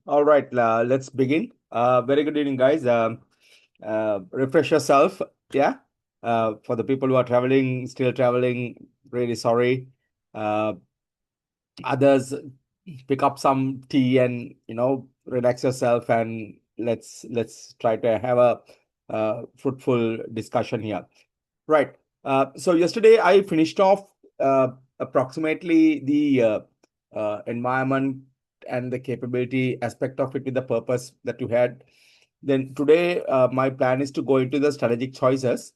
All right, let's begin. Very good evening, guys. Refresh yourself. Yeah. For the people who are traveling, still traveling, really sorry. Uh, Others, pick up some tea and relax yourself, and let's try to have a fruitful discussion here. Right. So yesterday I finished off approximately the environment and the capability aspect of it with the purpose that you had. Then today, my plan is to go into the strategic choices.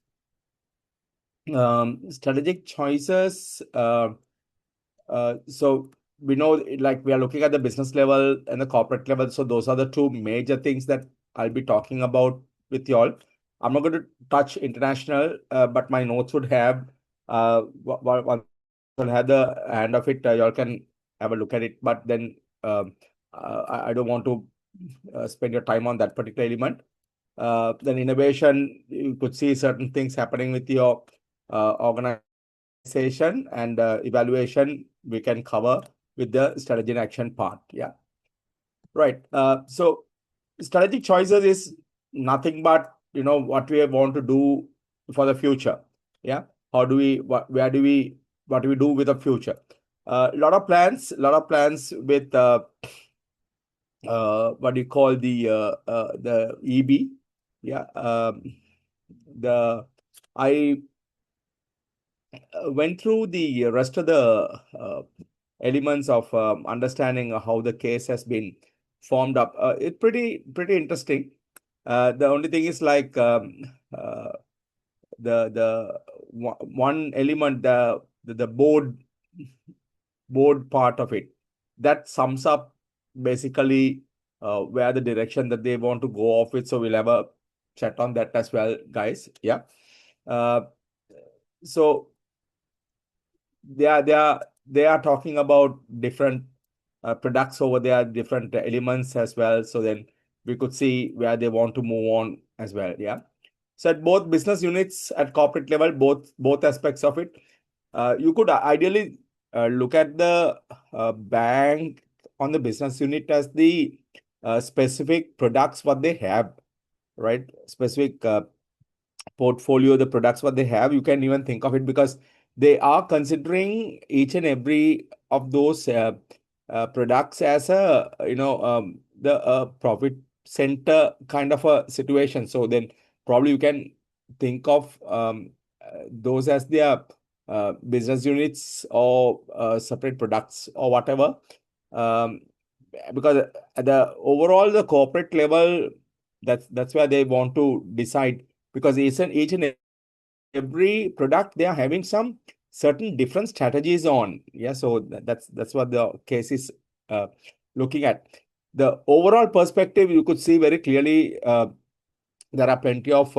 Strategic choices. So we know, like, we are looking at the business level and the corporate level. So those are the two major things that I'll be talking about with you all. I'm not going to touch international, but my notes would have once I'll have the hand of it. Y'all can have a look at it. But then I don't want to spend your time on that particular element. Then innovation, you could see certain things happening with your organization, and evaluation we can cover with the strategy and action part. Yeah, right. So strategic choices is nothing but what we want to do for the future. Yeah, how do we where do we what do we do with the future? A lot of plans with what do you call the EB? Yeah, the I went through the rest of the elements of understanding how the case has been formed up. It's pretty interesting. The only thing is, like, the one element, the board part of it, that sums up basically where the direction that they want to go off with. So we'll have a chat on that as well, guys. Yeah. Uh, so they are talking about different products over there, different elements as well. So then we could see where they want to move on as well. Yeah. So at both business units, at corporate level, both aspects of it, you could ideally look at the bank on the business unit as the specific products what they have, right? Specific portfolio, the products what they have. You can even think of it, because they are considering each and every of those products as a the profit center kind of a situation. So then probably you can think of those as their business units, or separate products or whatever. um, because at the overall, the corporate level, that's where they want to decide, because each and every product, they are having some certain different strategies on. Yeah, so that's what the case is uh, looking at. The overall perspective, you could see very clearly, there are plenty of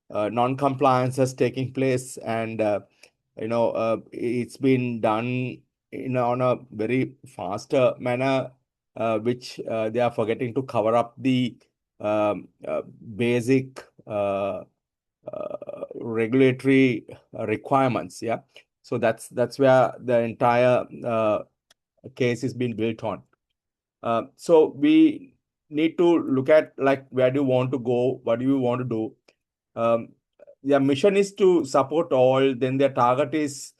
non-compliances taking place, and it's been done on a very faster manner, which they are forgetting to cover up the basic regulatory requirements. Yeah, so that's where the entire case is being built on. So we need to look at, like, where do you want to go, what do you want to do. Their mission is to support all. Then their target is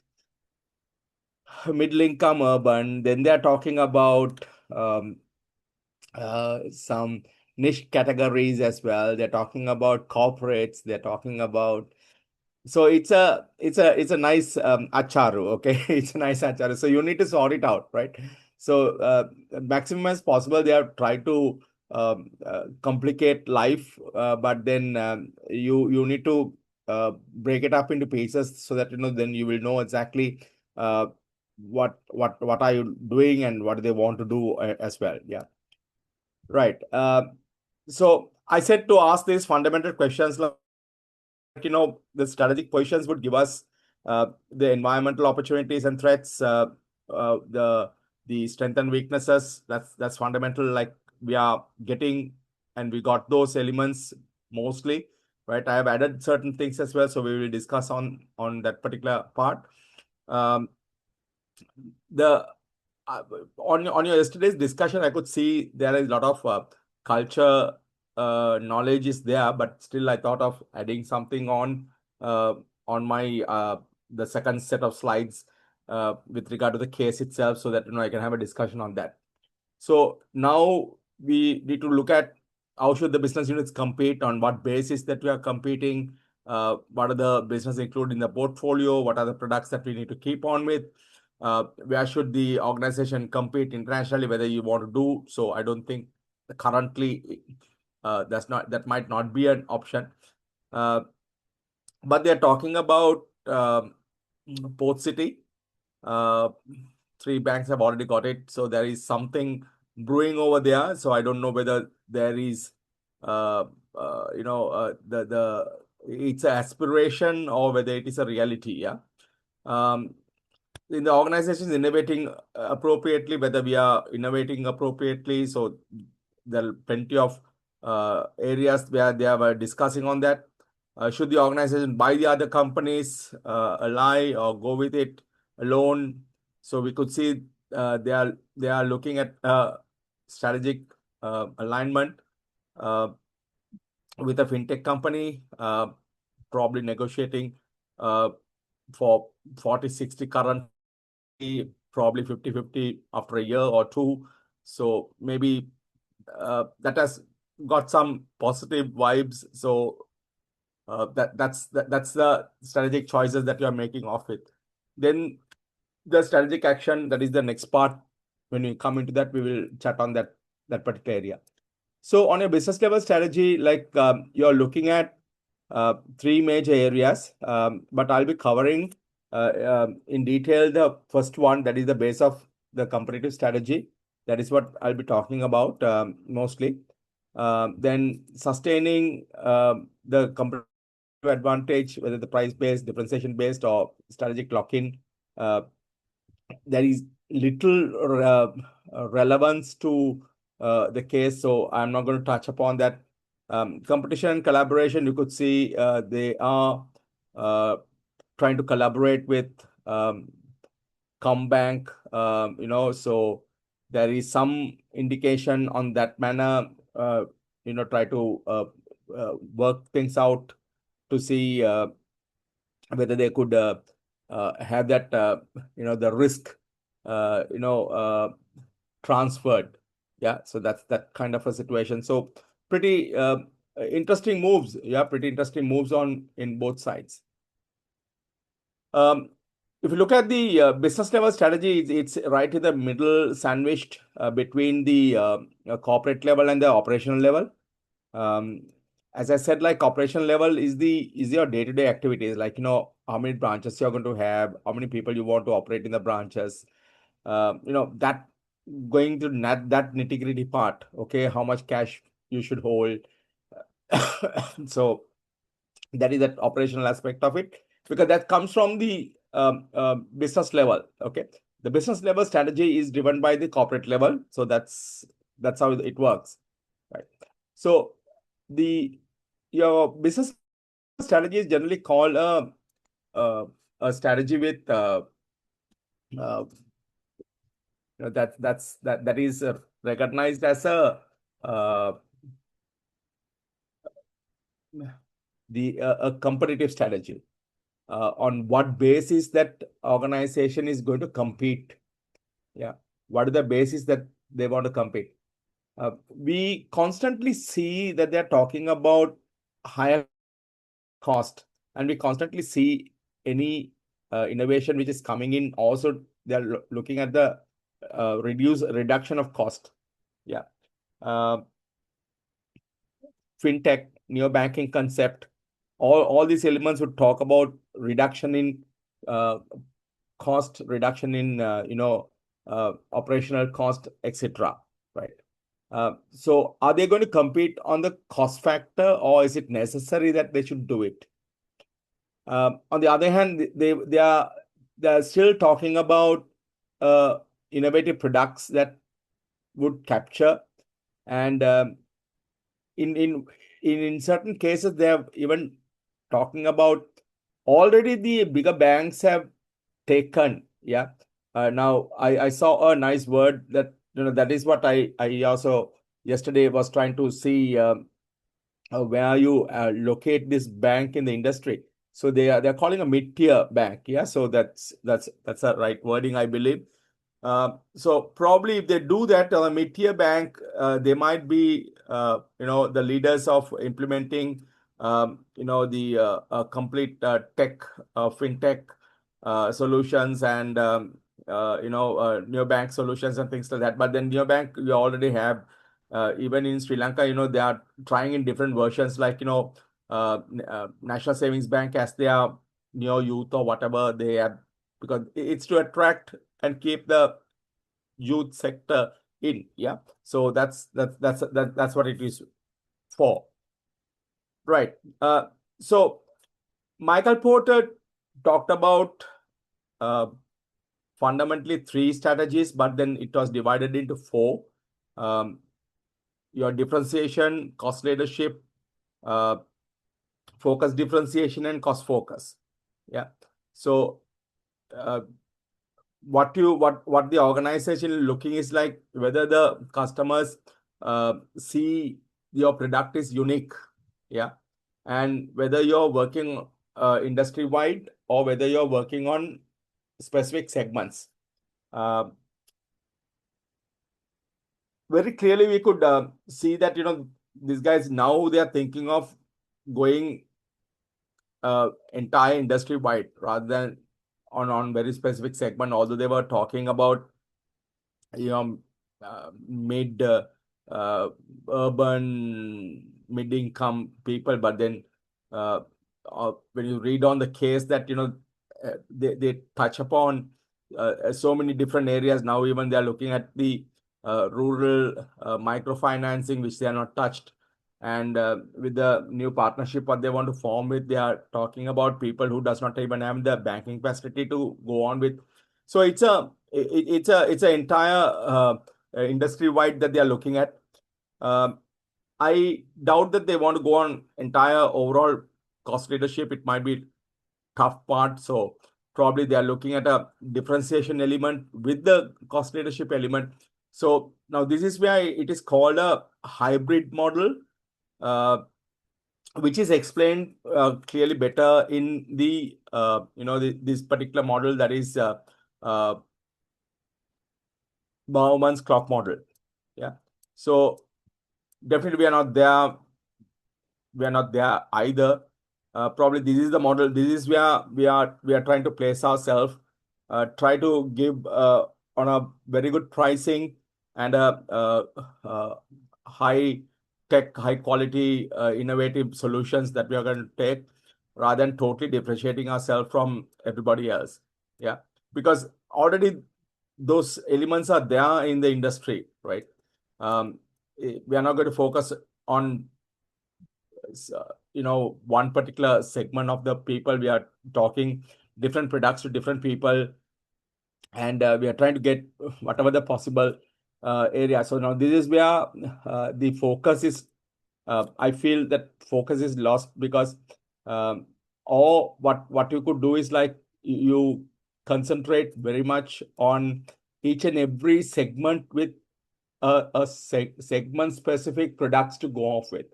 middle income urban. Then they are talking about some niche categories as well. They're talking about corporates. They're talking about, so it's a nice acharu. Okay, it's a nice acharu. So you need to sort it out, right? So maximum as possible, they have tried to complicate life, but then you need to break it up into pieces, so that then you will know exactly uh, what are you doing and what they want to do as well. Yeah, right. So I said to ask these fundamental questions, like, the strategic positions would give us the environmental opportunities and threats, the strength and weaknesses. That's fundamental. Like, we are getting, and we got those elements mostly, right? I have added certain things as well, so we will discuss on that particular part. Um, the on your yesterday's discussion, I could see there is a lot of culture knowledge is there, but still I thought of adding something on my the second set of slides with regard to the case itself, so that I can have a discussion on that. So now we need to look at how should the business units compete, on what basis that we are competing, what are the business included in the portfolio, what are the products that we need to keep on with, where should the organization compete internationally, whether you want to do so. I don't think currently that might not be an option. But they're talking about Port City. Three banks have already got it, so there is something brewing over there. So I don't know whether there is, the it's an aspiration or whether it is a reality. Yeah. In the organizations innovating appropriately, whether we are innovating appropriately. So there are plenty of areas where they are discussing on that. Should the organization buy the other companies, ally, or go with it alone? So we could see they are looking at strategic alignment with a fintech company, probably negotiating for 40-60 current, probably 50-50 after a year or two. So maybe that has got some positive vibes. So that's the strategic choices that you are making of it. Then the strategic action, that is the next part. When we come into that, we will chat on that particular area. So on a business level strategy, like you're looking at three major areas, but I'll be covering in detail the first one, that is the base of the competitive strategy. That is what I'll be talking about mostly. Then sustaining the competitive advantage, whether the price based, differentiation based, or strategic lock-in. There is little relevance to the case, so I'm not going to touch upon that. Competition and collaboration, you could see they are trying to collaborate with Combank, so there is some indication on that manner, try to work things out to see whether they could have that, the risk, transferred. Yeah, so that's that kind of a situation. So pretty interesting moves. Yeah, pretty interesting moves in both sides. If you look at the business level strategy, it's right in the middle, sandwiched between the corporate level and the operational level. As I said, like operational level is your day-to-day activities, like how many branches you're going to have, how many people you want to operate in the branches, that going to that nitty-gritty part. Okay, how much cash you should hold. So that is that operational aspect of it, because that comes from the business level. Okay, the business level strategy is driven by the corporate level, so that's how it works, right? So your business strategy is generally called a strategy with that is recognized as a competitive strategy. On what basis that organization is going to compete? Yeah, what are the basis that they want to compete? We constantly see that they're talking about higher cost, and we constantly see any innovation which is coming in. Also, they're looking at the reduction of cost. Yeah. Fintech, neo-banking concept, all these elements would talk about reduction in cost, reduction in operational cost, etc. Right. So are they going to compete on the cost factor, or is it necessary that they should do it? On the other hand, they are still talking about innovative products that would capture, and in certain cases they have even talking about already the bigger banks have taken, yeah, Now I saw a nice word that that is what I also yesterday was trying to see where you locate this bank in the industry. So they're calling a mid-tier bank. Yeah, so that's a right wording, I believe. So probably if they do that on a mid-tier bank, they might be the leaders of implementing the complete tech fintech solutions and neobank solutions and things like that. But then neobank you already have even in Sri Lanka, they are trying in different versions like National Savings Bank as their neo youth or whatever they have, because it's to attract and keep the youth sector in. Yeah, so that's what it is for, right? So Michael Porter talked about uh, fundamentally three strategies, but then it was divided into four. um, your differentiation, cost leadership, uh, focus differentiation, and cost focus. Yeah, so uh, what the organization looking is like whether the customers see your product is unique. Yeah, and whether you're working industry wide or whether you're working on specific segments. uh, Very clearly we could see that these guys now they are thinking of going entire industry wide rather than on very specific segment, although they were talking about you know mid uh, urban mid income people, but then uh, when you read on the case that they touch upon so many different areas now, even they are looking at the rural microfinancing which they are not touched. And with the new partnership what they want to form with, they are talking about people who does not even have the banking facility to go on with. So it's a entire industry wide that they are looking at. Um, I doubt that they want to go on entire overall cost leadership. It might be tough part. So probably they are looking at a differentiation element with the cost leadership element. So now this is where it is called a hybrid model, uh, which is explained clearly better in the this particular model, that is uh, Bauman's clock model. Yeah. So definitely we are not there either. Probably this is the model. This is where we are trying to place ourselves. Try to give on a very good pricing and a high tech, high quality, innovative solutions that we are going to take, rather than totally differentiating ourselves from everybody else. Yeah, because already those elements are there in the industry, right? Um, we are not going to focus on one particular segment of the people. We are talking different products to different people, and we are trying to get whatever the possible area. So now this is where the focus is. I feel that focus is lost because or what you could do is like you concentrate very much on each and every segment with segment specific products to go off with,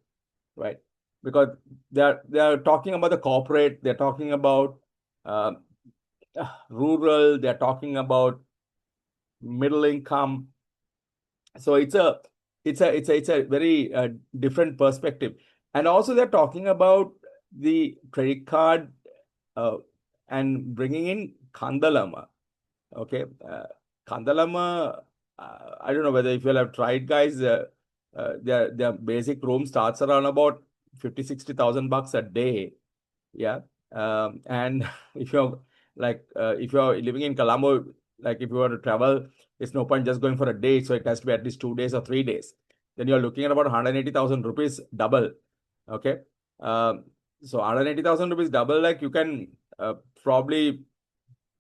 right? Because they're talking about the corporate, they're talking about uh, rural, they're talking about middle income. So it's a very different perspective. And also they're talking about the credit card uh, and bringing in Kandalama. Okay, Kandalama. I don't know whether if you all have tried, guys. Their basic room starts around about 50,000-60,000 bucks a day. Yeah, and if you're if you're living in Colombo, like if you were to travel, it's no point just going for a day. So it has to be at least 2 days or 3 days. Then you're looking at about 180,000 rupees double. Okay, so 180,000 rupees double, like you can probably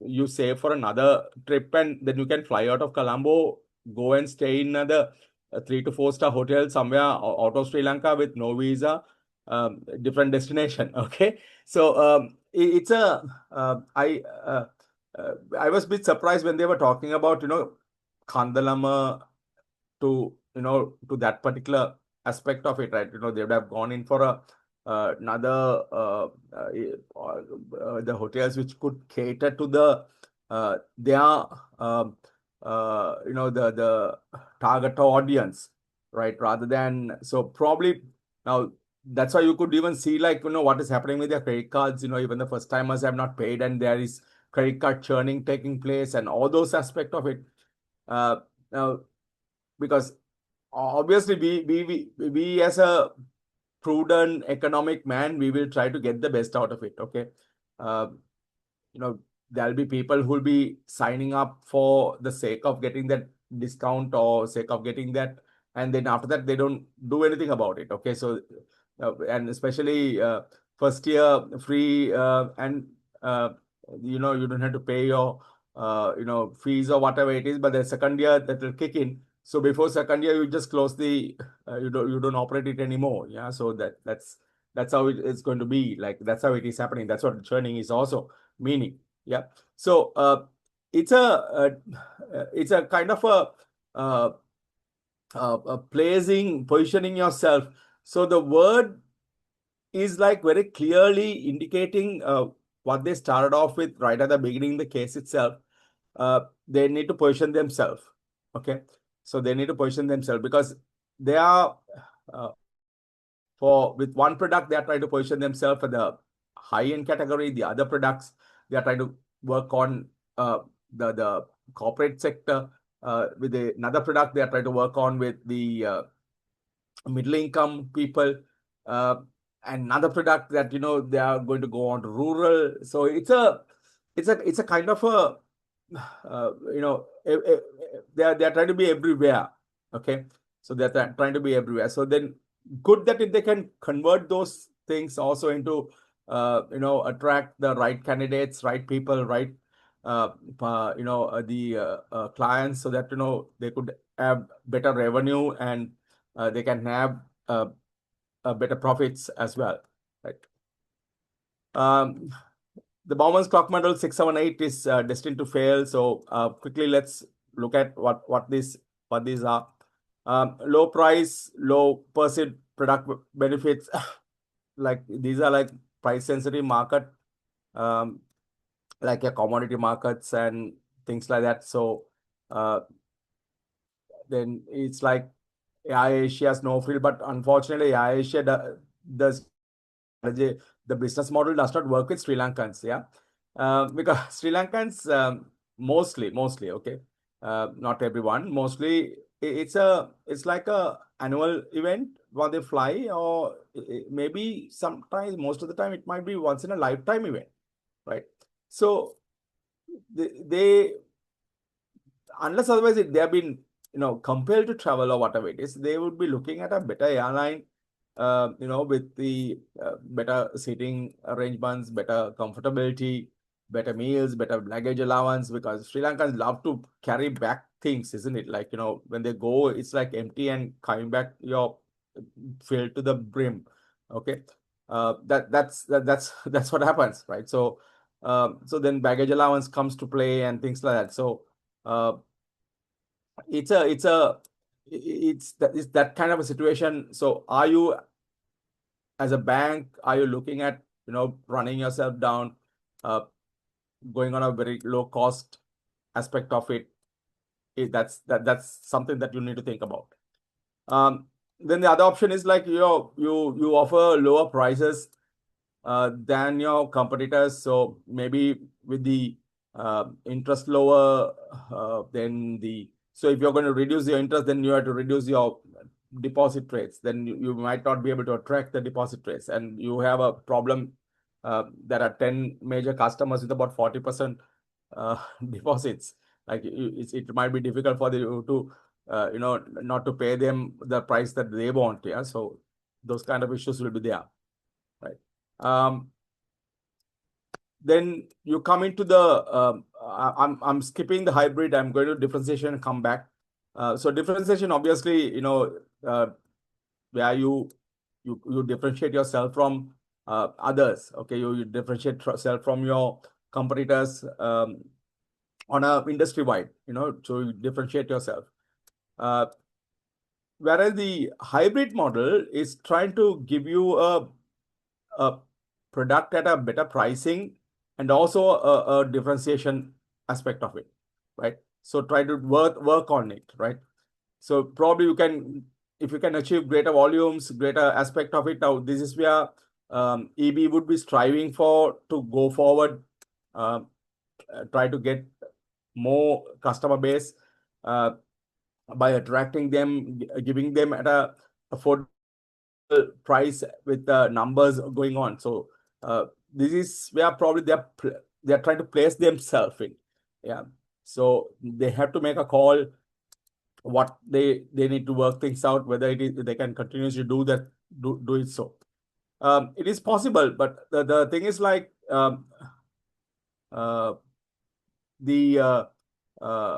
you save for another trip, and then you can fly out of Colombo, go and stay in another 3 to 4 star hotel somewhere out of Sri Lanka with no visa, different destination. Okay, so it's a I I was a bit surprised when they were talking about, Kandalama to that particular aspect of it, right? They would have gone in for another the hotels which could cater to their the target audience, right? Rather than so probably now that's why you could even see like what is happening with their credit cards. Even the first timers have not paid, and there is credit card churning taking place, and all those aspects of it. Now because obviously we as a prudent economic man, we will try to get the best out of it. Okay. uh, you know there'll be people who'll be signing up for the sake of getting that discount or sake of getting that, and then after that they don't do anything about it. Okay. So and especially first year free, and uh, you don't have to pay your fees or whatever it is, but the second year that will kick in. So before second year you just close the you don't operate it anymore. Yeah. So that's how it's going to be. Like that's how it is happening. That's what churning is also meaning. Yeah. So it's a kind of uh, positioning yourself. So the word is like very clearly indicating what they started off with right at the beginning, the case itself. They need to position themselves. Okay. So they need to position themselves because they are uh, for with one product they are trying to position themselves for the high end category. The other products they are trying to work on the corporate sector. With another product they are trying to work on with the middle income people. uh, and another product that they are going to go on to rural. So it's a kind of a they are trying to be everywhere. Okay. So they're trying to be everywhere. So then good that if they can convert those things also into attract the right candidates, right people, right the clients, so that they could have better revenue, and they can have better profits as well, right? um, the Bauman's clock model 678 is destined to fail. So quickly let's look at what these are. Low price, low perceived product benefits. Like these are like price sensitive market, um, like a commodity markets and things like that. So uh, then it's like Asia Snowfield, but unfortunately Asia does the business model does not work with Sri Lankans. Yeah. Because Sri Lankans, mostly, okay, not everyone, mostly it's like a annual event when they fly, or maybe sometimes, most of the time, it might be once in a lifetime event, right? So they unless otherwise they have been compelled to travel or whatever it is, they would be looking at a better airline, with the better seating arrangements, better comfortability, better meals, better luggage allowance, because Sri Lankans love to carry back things, isn't it? Like, when they go, it's like empty, and coming back, you're filled to the brim. Okay. That's what happens, right? So so then baggage allowance comes to play and things like that. So uh, it's that kind of a situation. So are you, as a bank, are you looking at running yourself down, uh, going on a very low cost aspect of it? That's something that you need to think about. Then the other option is like you offer lower prices than your competitors. So maybe with the interest lower, then the so if you're going to reduce your interest, then you have to reduce your deposit rates. Then you might not be able to attract the deposit rates, and you have a problem. There are 10 major customers with about 40% deposits. Like it might be difficult for you to not to pay them the price that they want. Yeah. So those kind of issues will be there, right? um, then you come into the I'm skipping the hybrid. I'm going to differentiation and come back. So differentiation, obviously, uh, where you differentiate yourself from others. Okay. You differentiate yourself from your competitors. on a industry wide, to differentiate yourself. Whereas the hybrid model is trying to give you a product at a better pricing and also a differentiation aspect of it, right? So try to work on it, right? So probably if you can achieve greater volumes, greater aspect of it. Now this is where EB would be striving for to go forward, uh, try to get more customer base uh, by attracting them, giving them at a affordable price with the numbers going on. So this is where probably they're trying to place themselves in. Yeah. So they have to make a call what they need to work things out, whether they can continuously do it. So it is possible, but the thing is like uh, the uh,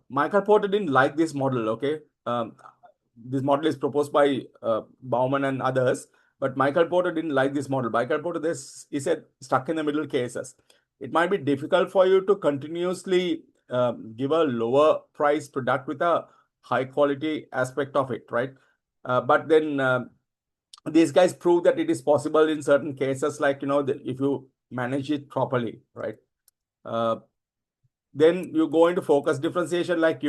Michael Porter didn't like this model. Okay, this model is proposed by Bauman and others, but Michael Porter didn't like this model. Michael Porter, this he said, stuck in the middle cases. It might be difficult for you to continuously give a lower price product with a high quality aspect of it, right? But then these guys prove that it is possible in certain cases, like if you manage it properly, right? Uh, then you go into focus differentiation, like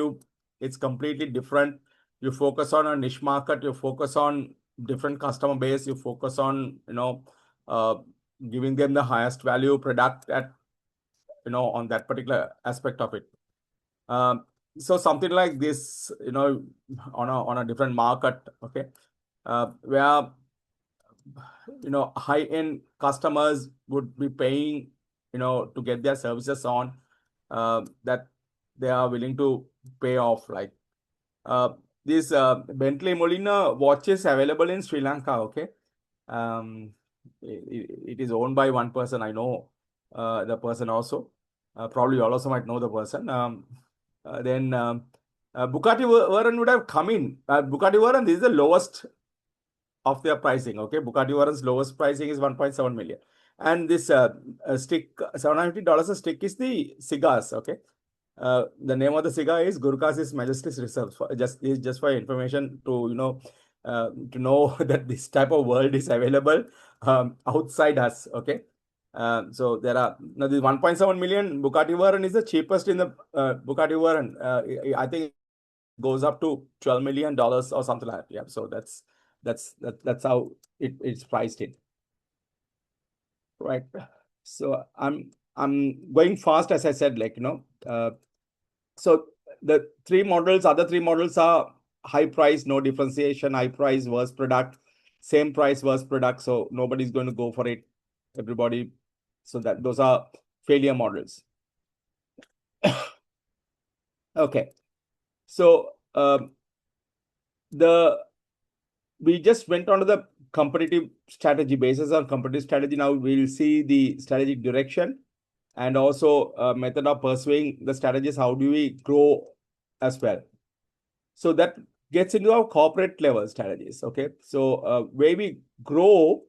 it's completely different. You focus on a niche market, you focus on different customer base, you focus on uh, giving them the highest value product at on that particular aspect of it. So something like this, on a different market, okay, where high-end customers would be paying to get their services on, that they are willing to pay off. Like this Bentley Molina watch is available in Sri Lanka. Okay, it is owned by one person. I know the person also. Probably you also might know the person. Then Bugatti Veyron would have come in. Bugatti Veyron, this is the lowest of their pricing. Okay, Bugatti Veyron's lowest pricing is 1.7 million, and this stick, $750 a stick, is the cigars. Okay, the name of the cigar is Gurkha's Majesty's Reserve. Just for information to know that this type of world is available outside us. Okay, so there are now the 1.7 million Bugatti Veyron is the cheapest in the Bugatti Veyron. I think it goes up to $12 million or something like that. Yeah, so that's how it's priced in. Right. So I'm going fast, as I said, like so the other three models are high price, no differentiation, high price worse product, same price worse product. So nobody's going to go for it. Everybody. So those are failure models. Okay. So we just went on to the competitive strategy. Basis on competitive strategy, now we'll see the strategic direction and also method of pursuing the strategies. How do we grow as well? So that gets into our corporate level strategies. Okay, so where we grow,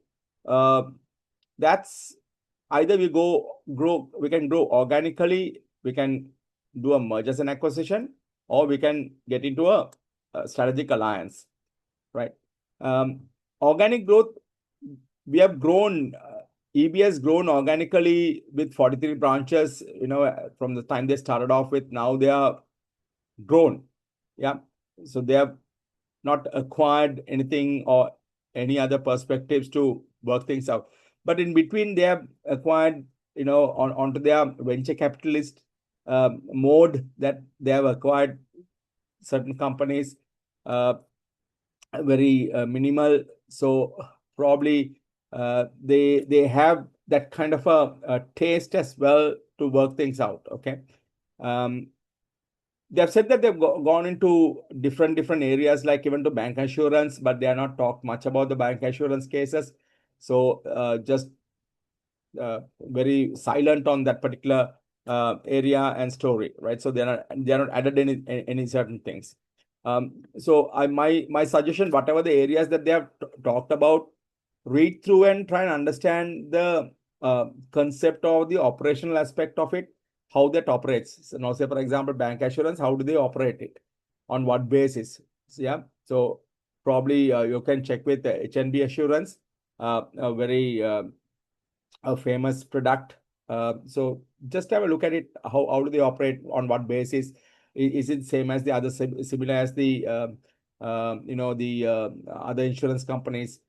that's either we can grow organically, we can do a mergers and acquisition, or we can get into a strategic alliance, right? Organic growth, we have grown. EB has grown organically with 43 branches. From the time they started off with, now they are grown. Yeah, so they have not acquired anything or any other perspectives to work things out. But in between, they have acquired, onto their venture capitalist mode, that they have acquired certain companies, very minimal. So probably they have that kind of a taste as well to work things out. Okay. They have said that they've gone into different areas, like even to bank assurance, but they are not talked much about the bank assurance cases. So just very silent on that particular area and story, right? So they're not added any certain things. So my suggestion, whatever the areas that they have talked about, read through and try and understand the concept of the operational aspect of it. how that operates. So now, say for example, bank assurance, how do they operate it? On what basis? So, yeah. So probably you can check with HNB Assurance, a very a famous product. So just have a look at it. How do they operate? On what basis? Is it same as the other, similar as the the other insurance companies?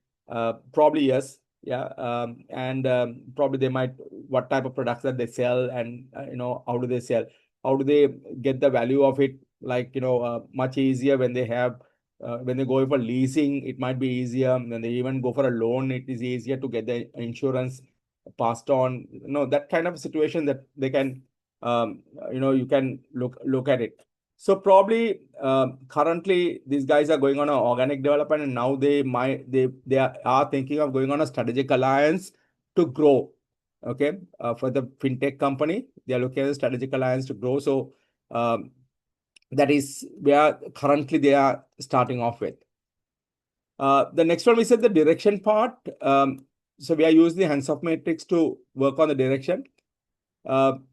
Probably yes. Yeah. And probably they might, what type of products that they sell, and how do they sell? How do they get the value of it? Like much easier when they have. When they go for leasing, it might be easier. When they even go for a loan, it is easier to get the insurance passed on, that kind of situation that they can, you can look at it. So probably currently these guys are going on an organic development, and now they are thinking of going on a strategic alliance to grow. Okay, for the fintech company, they are looking at a strategic alliance to grow. So that is where currently they are starting off with. The next one, we said the direction part. So we are using the Hands-off matrix to work on the direction. I'm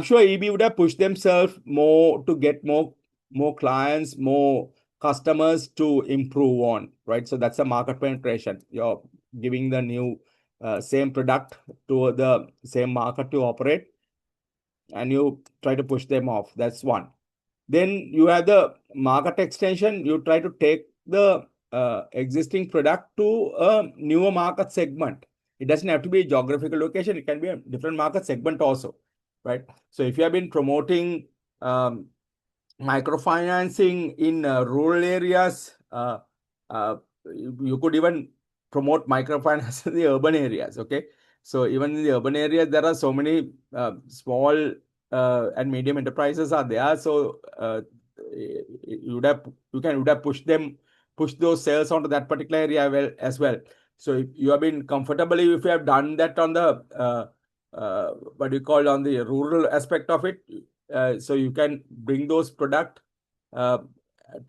sure EB would have pushed themselves more to get more clients, more customers to improve on, right? So that's a market penetration. You're giving the new same product to the same market to operate, and you try to push them off. That's one. Then you have the market extension. You try to take the existing product to a newer market segment. It doesn't have to be a geographical location. It can be a different market segment also, right? So if you have been promoting microfinancing in rural areas, you could even promote microfinance in the urban areas. Okay, so even in the urban areas, there are so many small and medium enterprises are there. So you would have pushed those sales onto that particular area as well. So if you have been comfortably, if you have done that on the what do you call, on the rural aspect of it, so you can bring those product, uh,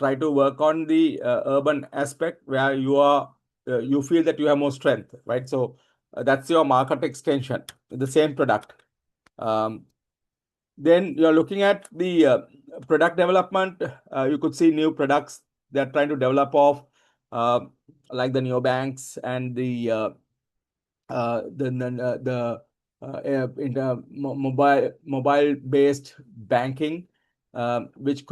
try to work on the urban aspect where you feel that you have more strength, right? So that's your market extension, the same product. Then you're looking at the product development. You could see new products they're trying to develop of, uh, like the neobanks and the in the mobile based banking, which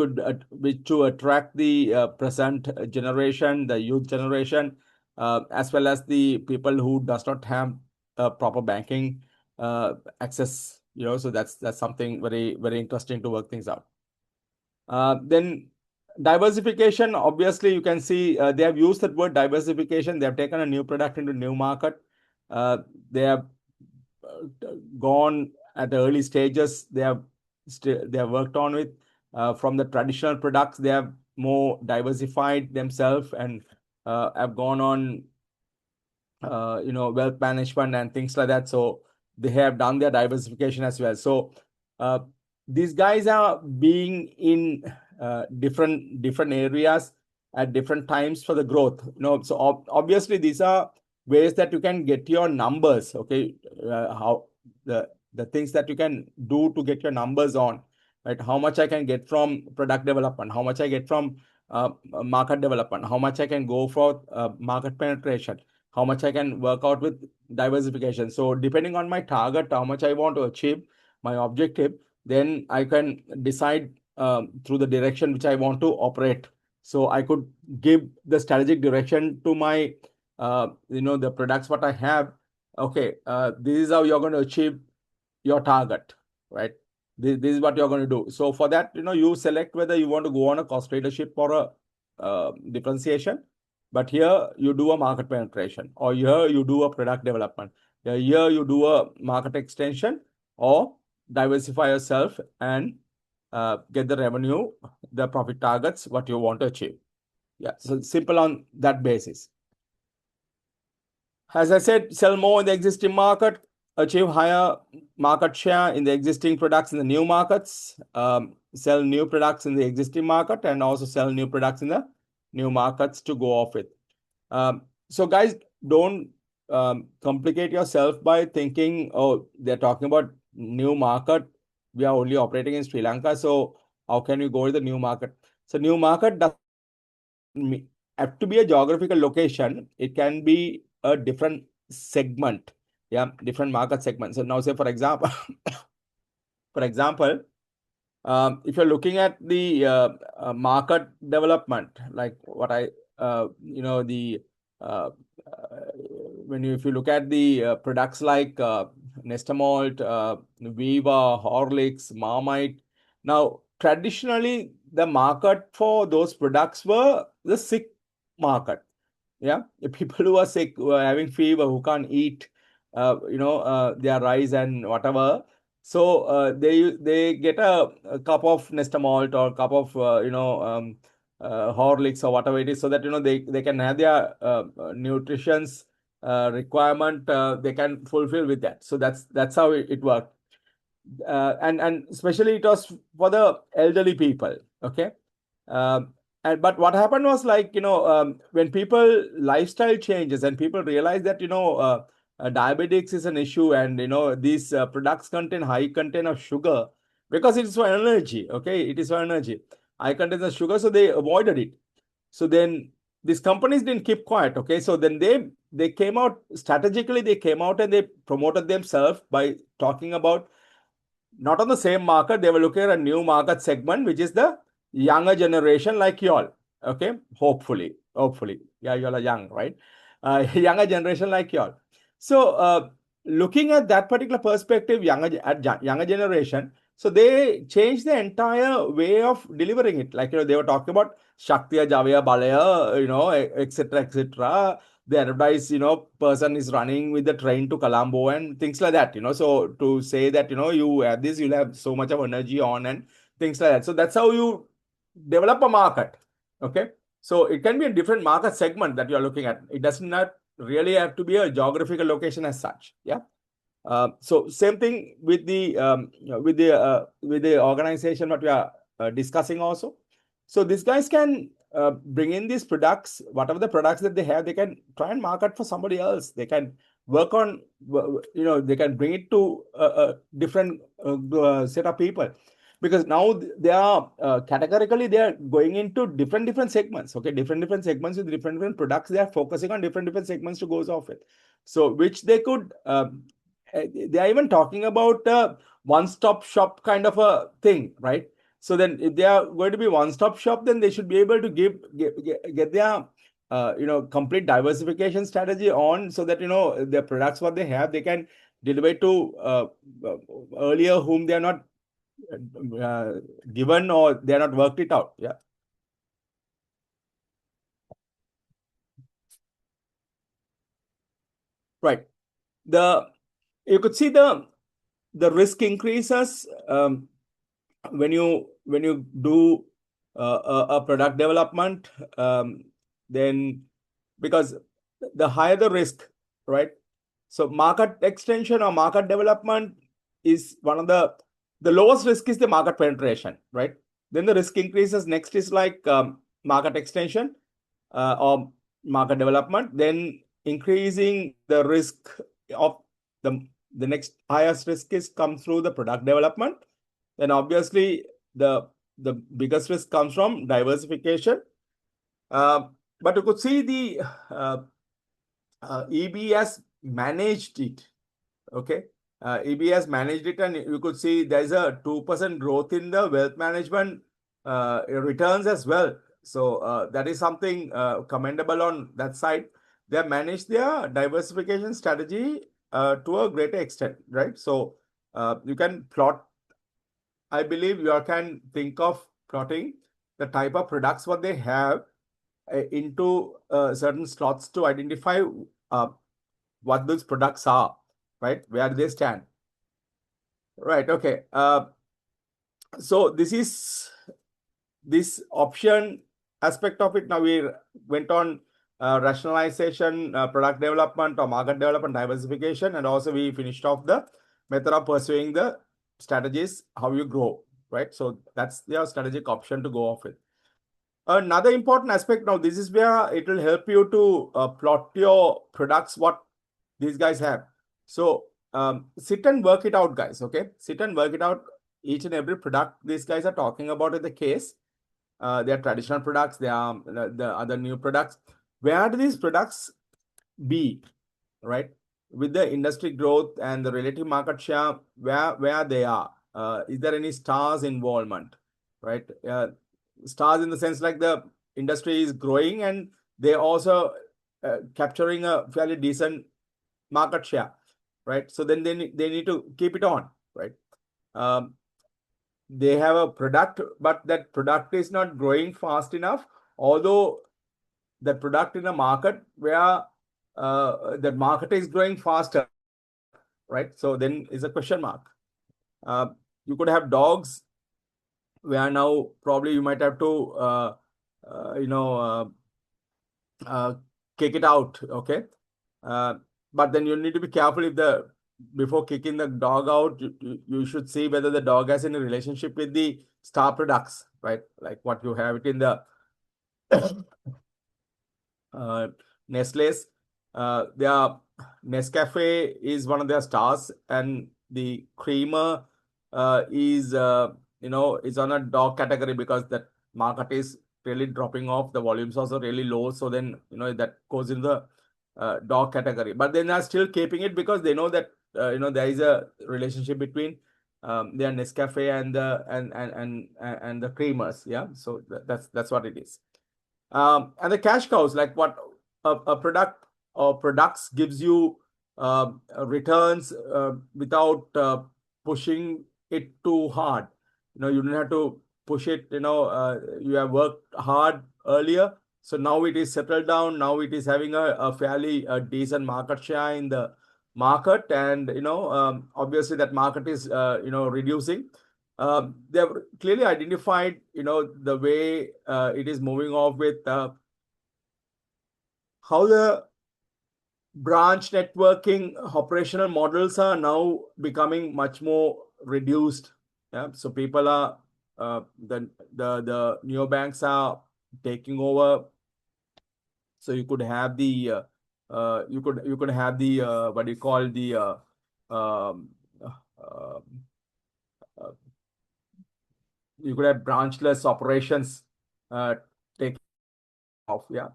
to attract the present generation, the youth generation, as well as the people who does not have proper banking access. So that's something very very interesting to work things out. Then diversification, obviously you can see they have used that word diversification. They have taken a new product into new market. They have gone at the early stages. They have worked on it. From the traditional products, they have more diversified themselves and have gone on wealth management and things like that. So they have done their diversification as well. So these guys are being in different areas at different times for the growth. So obviously these are ways that you can get your numbers. Okay, how the things that you can do to get your numbers on, right? How much I can get from product development, how much I get from market development, how much I can go for market penetration, how much I can work out with diversification. So depending on my target, how much I want to achieve, my objective, then I can decide through the direction which I want to operate. So I could give the strategic direction to my, the products what I have. Okay, this is how you're going to achieve your target, right? This is what you're going to do. So for that, you select whether you want to go on a cost leadership or a differentiation. But here you do a market penetration, or here you do a product development. Here you do a market extension, or diversify yourself and get the revenue, the profit targets, what you want to achieve. Yeah, so simple on that basis. As I said, sell more in the existing market, achieve higher market share in the existing products in the new markets, sell new products in the existing market, and also sell new products in the new markets to go off with. So guys, don't complicate yourself by thinking, oh, they're talking about new market. We are only operating in Sri Lanka, so how can we go to the new market? So new market doesn't have to be a geographical location. It can be a different segment, yeah, different market segment. So now, say for example, for example, if you're looking at the market development, like what I, the uh, uh, if you look at the products like Nestamalt, Viva, Horlicks, Marmite. Now, traditionally, the market for those products were the sick market. Yeah, the people who are sick, who are having fever, who can't eat, their rice and whatever. So they get a cup of Nestamalt or a cup of Horlicks or whatever it is, so that they can have their nutrition's requirement. They can fulfill with that. So that's how it worked. And especially it was for the elderly people. Okay. But what happened was, like, when people lifestyle changes and people realize that diabetics is an issue, and these products contain high content of sugar, because it is for energy. Okay, it is for energy, high content of sugar, so they avoided it. So then these companies didn't keep quiet. Okay, so then they came out strategically. They came out and they promoted themselves by talking about, not on the same market, they were looking at a new market segment, which is the younger generation like y'all. Okay, hopefully, yeah, y'all are young, right? Younger generation like y'all. So looking at that particular perspective, younger generation, so they changed the entire way of delivering it. Like, they were talking about Shaktiya, Javya, Balaya, etc., etc. They advertise, person is running with the train to Colombo and things like that. So to say that, you have this, you'll have so much of energy on and things like that. So that's how you develop a market. Okay. So it can be a different market segment that you're looking at. It does not really have to be a geographical location as such. Yeah. So same thing with the with the organization that we are discussing also. So these guys can bring in these products, whatever the products that they have, they can try and market for somebody else. They can work on, they can bring it to a different set of people, because now they are categorically they are going into different segments. Okay, different segments with different products. They are focusing on different segments to go off with. So which they could. They are even talking about a one-stop shop kind of a thing, right? So then, if they are going to be one-stop shop, then they should be able to get their complete diversification strategy on, so that their products, what they have, they can deliver to earlier whom they are not uh, given, or they are not worked it out. Yeah, right. The You could see the risk increases when you do a product development, then, because the higher the risk, right? So market extension or market development is one of the lowest risk is the market penetration, right? Then the risk increases. Next is like market extension or market development. Then increasing the risk of the next highest risk is come through the product development. Then obviously the biggest risk comes from diversification. Uh, but you could see the EB has managed it. Okay. EB has managed it, and you could see there's a 2% growth in the wealth management returns as well. So that is something commendable on that side. They have managed their diversification strategy to a greater extent, right? So you can plot, I believe you can think of plotting the type of products what they have into certain slots to identify what those products are, right? Where they stand. Right. Okay. So this option aspect of it. Now we went on rationalization, product development or market development, diversification, and also we finished off the method of pursuing the strategies, how you grow, right? So that's your strategic option to go off with. Another important aspect, now this is where it will help you to plot your products, what these guys have. So sit and work it out, guys. Okay, sit and work it out. Each and every product these guys are talking about in the case. They are traditional products. They are the other new products. Where do these products be, right? With the industry growth and the relative market share, where they are. Is there any stars involvement, right? Stars in the sense like the industry is growing and they also capturing a fairly decent market share, right? So then they need to keep it on, right? Um, they have a product, but that product is not growing fast enough. Although the product in a market where the market is growing faster, right? So then is a question mark. You could have dogs where now probably you might have to you know kick it out, okay? But then you need to be careful if the before kicking the dog out, you should see whether the dog has any relationship with the star products, right? Like what you have it in the Nestle's. Their Nescafe is one of their stars, and the creamer is is on a dog category because that market is really dropping off. The volumes also really low, so then that goes in the dog category. But then they're still keeping it because they know that there is a relationship between their Nescafe and the and the creamers. Yeah, so that's what it is. And the cash cows, like what a product or products gives you returns without pushing it too hard. You don't have to push it. You have worked hard earlier, so now it is settled down. Now it is having a fairly decent market share in the market, and obviously that market is reducing. They have clearly identified, the way it is moving off with how the branch networking operational models are now becoming much more reduced. Yeah, so people are the neobanks are taking over. So you could have the you could have the what do you call the um, uh, uh, you could have branchless operations taking off. Yeah.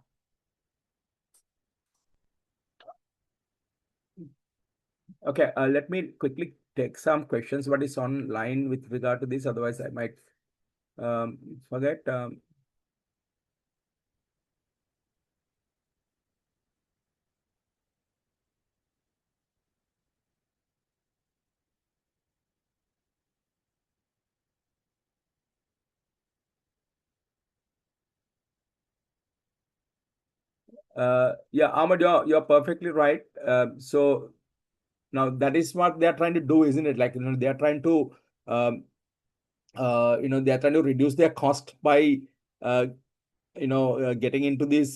Okay, let me quickly take some questions. What is online with regard to this? Otherwise, I might forget. Yeah, Ahmad, you're perfectly right. So now that is what they are trying to do, isn't it? Like, they are trying to um, they are trying to reduce their cost by getting into these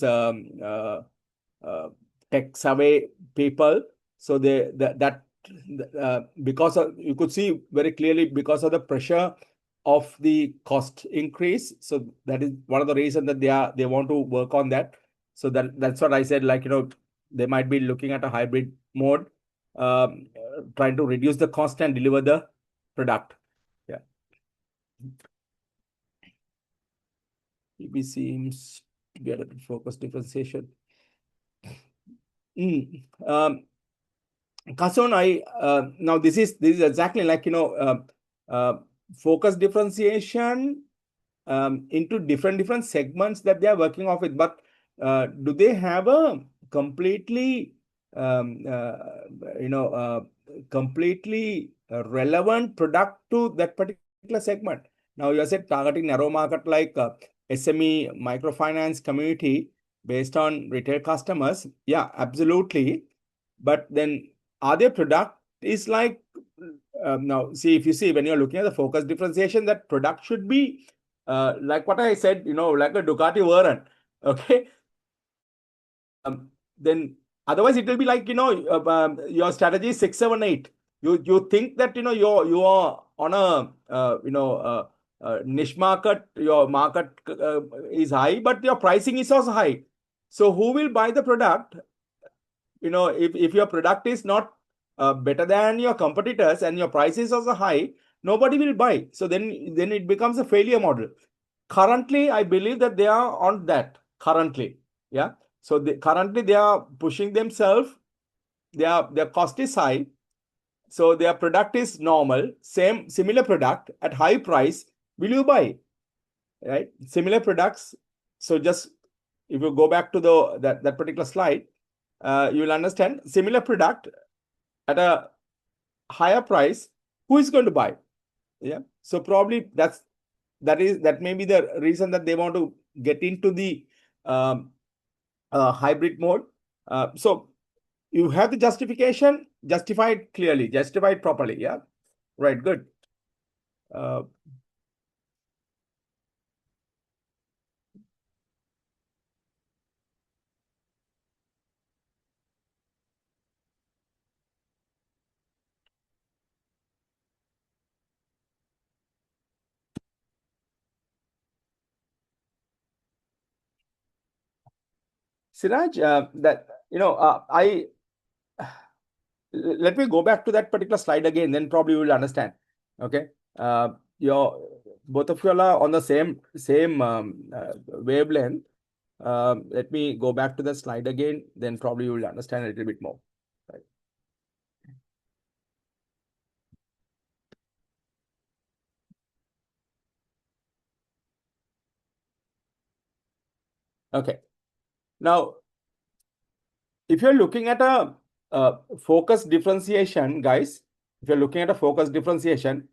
tech savvy people. So because of, you could see very clearly because of the pressure of the cost increase. So that is one of the reasons that they want to work on that. So that's what I said. Like, they might be looking at a hybrid mode, trying to reduce the cost and deliver the product. Yeah. EB seems to be a little focus differentiation. Kason, now this is exactly like focus differentiation into different segments that they are working off with. But do they have a completely um, uh, completely relevant product to that particular segment? Now you said targeting narrow market like SME microfinance community based on retail customers. Yeah, absolutely. But then are their product is like now see, if you see when you're looking at the focus differentiation, that product should be like what I said, like a Ducati Veyron. Okay. Then otherwise it will be like, your strategy is 678. You think that you are on a niche market, your market is high, but your pricing is also high. So who will buy the product? If your product is not better than your competitors and your price is also high, nobody will buy. So then it becomes a failure model. Currently, I believe that they are on that currently. Yeah. So currently they are pushing themselves. Their cost is high. So their product is normal, similar product at high price. Will you buy? Right? Similar products. So just if you go back to that particular slide, you will understand similar product at a higher price. Who is going to buy? Yeah. So probably that may be the reason that they want to get into the um, hybrid mode. So you have the justification, justified clearly, justified properly. Yeah. Right. Good. Uh, Siraj, that I let me go back to that particular slide again. Then probably you will understand. Okay. Your both of you are on the same wavelength. Let me go back to the slide again. Then probably you will understand a little bit more. Right. Okay. Now, if you're looking at a focus differentiation, guys, if you're looking at a focus differentiation,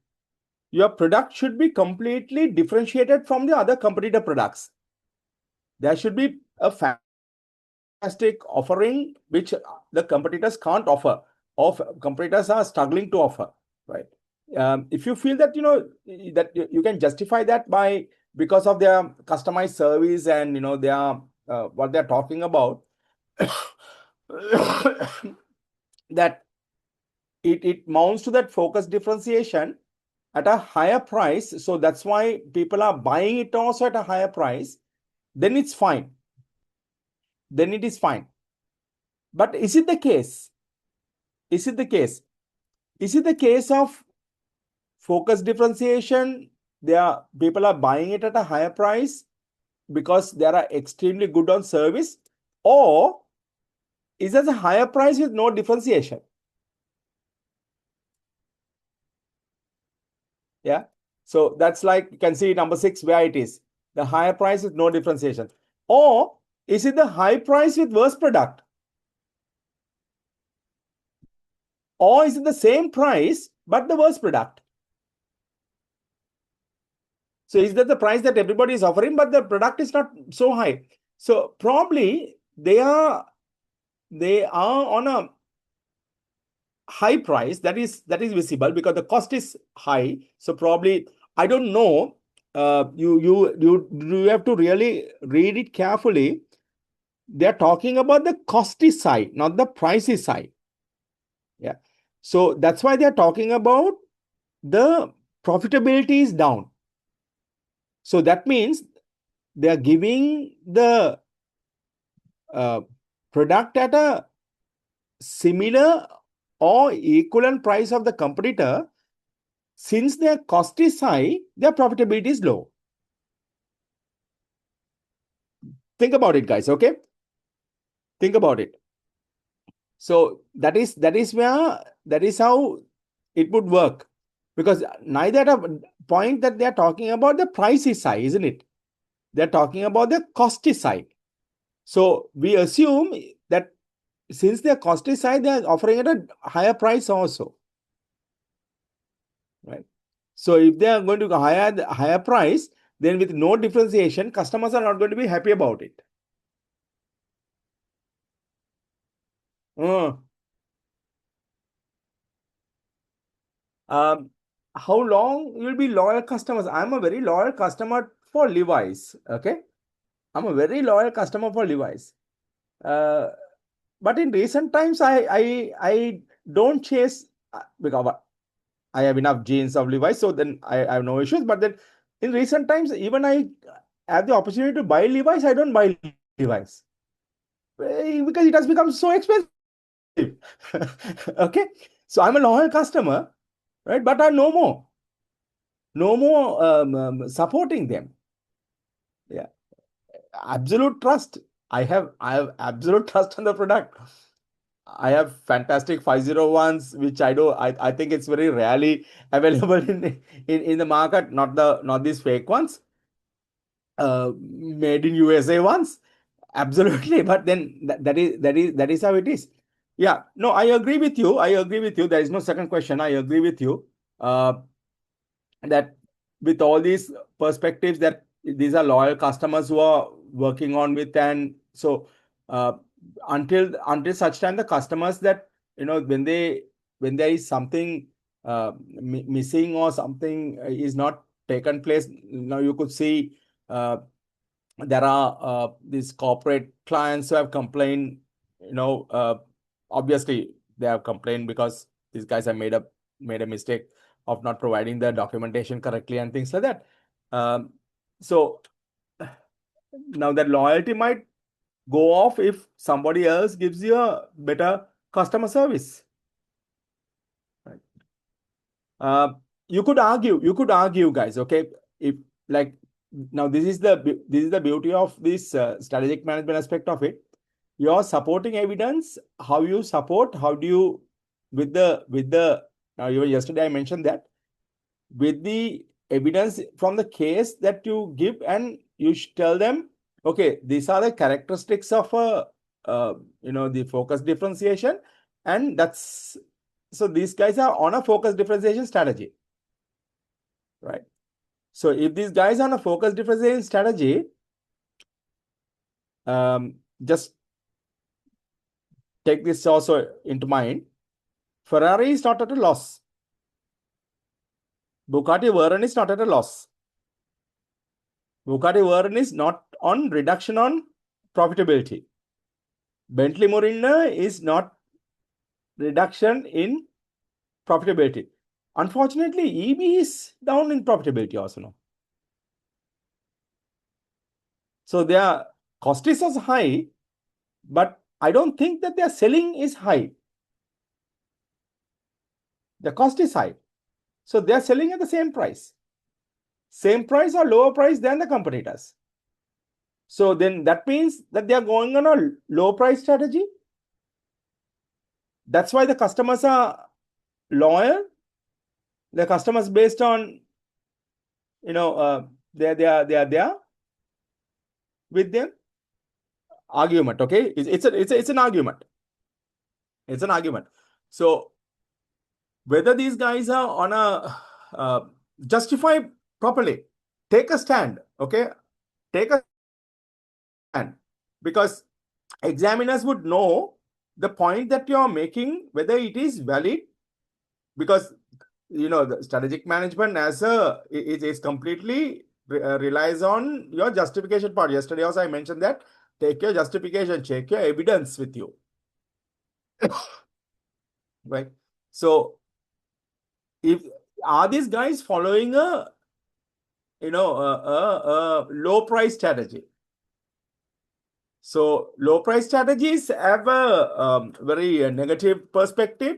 your product should be completely differentiated from the other competitor products. There should be a fantastic offering which the competitors can't offer, or competitors are struggling to offer, right? If you feel that that you can justify that by because of their customized service and their what they're talking about, that it mounts to that focus differentiation at a higher price. So that's why people are buying it also at a higher price. Then it's fine. Then it is fine. But is it the case? Is it the case? Is it the case of focus differentiation? People are buying it at a higher price because they are extremely good on service, or is it a higher price with no differentiation? Yeah. So that's like you can see number 6 where it is. The higher price with no differentiation. Or is it the high price with worse product? Or is it the same price but the worst product? So is that the price that everybody is offering, but the product is not so high? So probably they are on a high price that is visible because the cost is high. So probably I don't know. You have to really read it carefully. They're talking about the costly side, not the pricey side. Yeah. So that's why they're talking about the profitability is down. So that means they are giving the product at a similar or equivalent price of the competitor. Since their cost is high, their profitability is low. Think about it, guys. Okay. Think about it. So that is how it would work, because neither at a point that they are talking about the price is high, isn't it? They're talking about the cost is high. So we assume that since their cost is high, they are offering at a higher price also, right? So if they are going to higher price, then with no differentiation, customers are not going to be happy about it. Uh, how long you will be loyal customers? I'm a very loyal customer for Levi's. Okay, I'm a very loyal customer for Levi's. Uh, but in recent times, I don't chase because I have enough jeans of Levi's, so then I have no issues. But then in recent times, even I have the opportunity to buy Levi's, I don't buy Levi's because it has become so expensive. Okay, so I'm a loyal customer, right? But I no more supporting them. Yeah, absolute trust. I have absolute trust on the product. I have fantastic 501s, which I think it's very rarely available in the market. Not these fake ones, made in USA ones. Absolutely, but then that is how it is. Yeah, no, I agree with you. I agree with you. There is no second question. I agree with you. Uh, that with all these perspectives, that these are loyal customers who are working on with, and so uh, until such time the customers that when there is something missing or something is not taken place. Now you could see there are these corporate clients who have complained. Obviously they have complained because these guys have made a mistake of not providing the documentation correctly and things like that. So now that loyalty might go off if somebody else gives you a better customer service, right? Uh, you could argue, guys. Okay, if like now this is the beauty of this strategic management aspect of it. Your supporting evidence, how do you with the even yesterday I mentioned that with the evidence from the case that you give, and you tell them, okay, these are the characteristics of a the focus differentiation, and that's so these guys are on a focus differentiation strategy, right? So if these guys are on a focus differentiation strategy, just take this also into mind. Ferrari is not at a loss. Bugatti Veyron is not at a loss. Bugatti Veyron is not on reduction on profitability. Bentley Mariner is not reduction in profitability. Unfortunately, EB is down in profitability also now. So their cost is also high, but I don't think that their selling is high. The cost is high. So they are selling at the same price or lower price than the competitors. So then that means that they are going on a low price strategy. That's why the customers are loyal. The customers based on they are there with them. Argument. Okay, it's an argument. It's an argument. So whether these guys are on a justify properly, take a stand. Okay, take a stand, because examiners would know the point that you are making, whether it is valid, because the strategic management as a is completely relies on your justification part. Yesterday also I mentioned that take your justification, check your evidence with you, right? So if are these guys following a low price strategy? So low price strategies have a very negative perspective.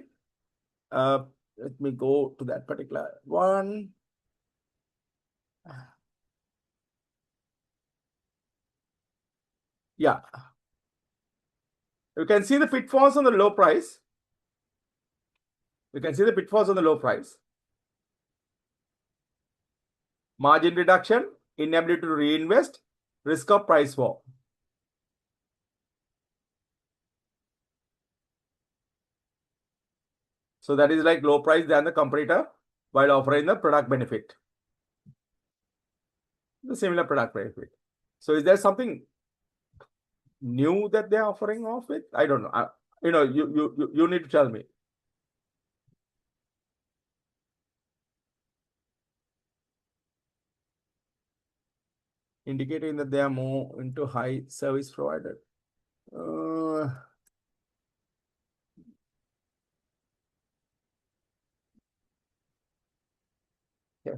Let me go to that particular one. Yeah, you can see the pitfalls on the low price. You can see the pitfalls on the low price. Margin reduction, inability to reinvest, risk of price war. So that is like low price than the competitor while offering the product benefit. The similar product benefit. So is there something new that they're offering off it? I don't know. You need to tell me. Indicating that they are more into high service provider. Uh, yeah.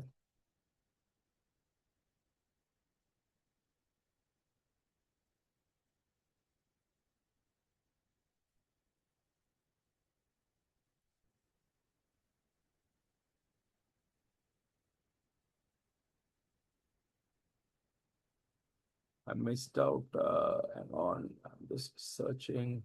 I missed out. Hang on, I'm just searching.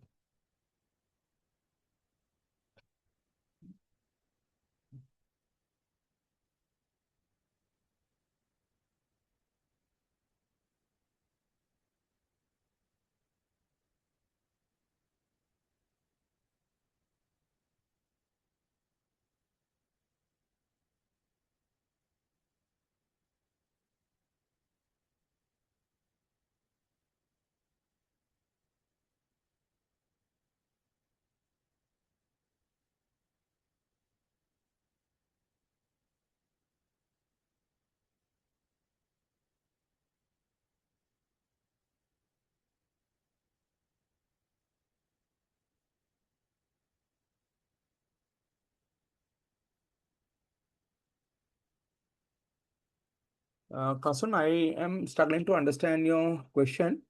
Kasun, I am struggling to understand your question.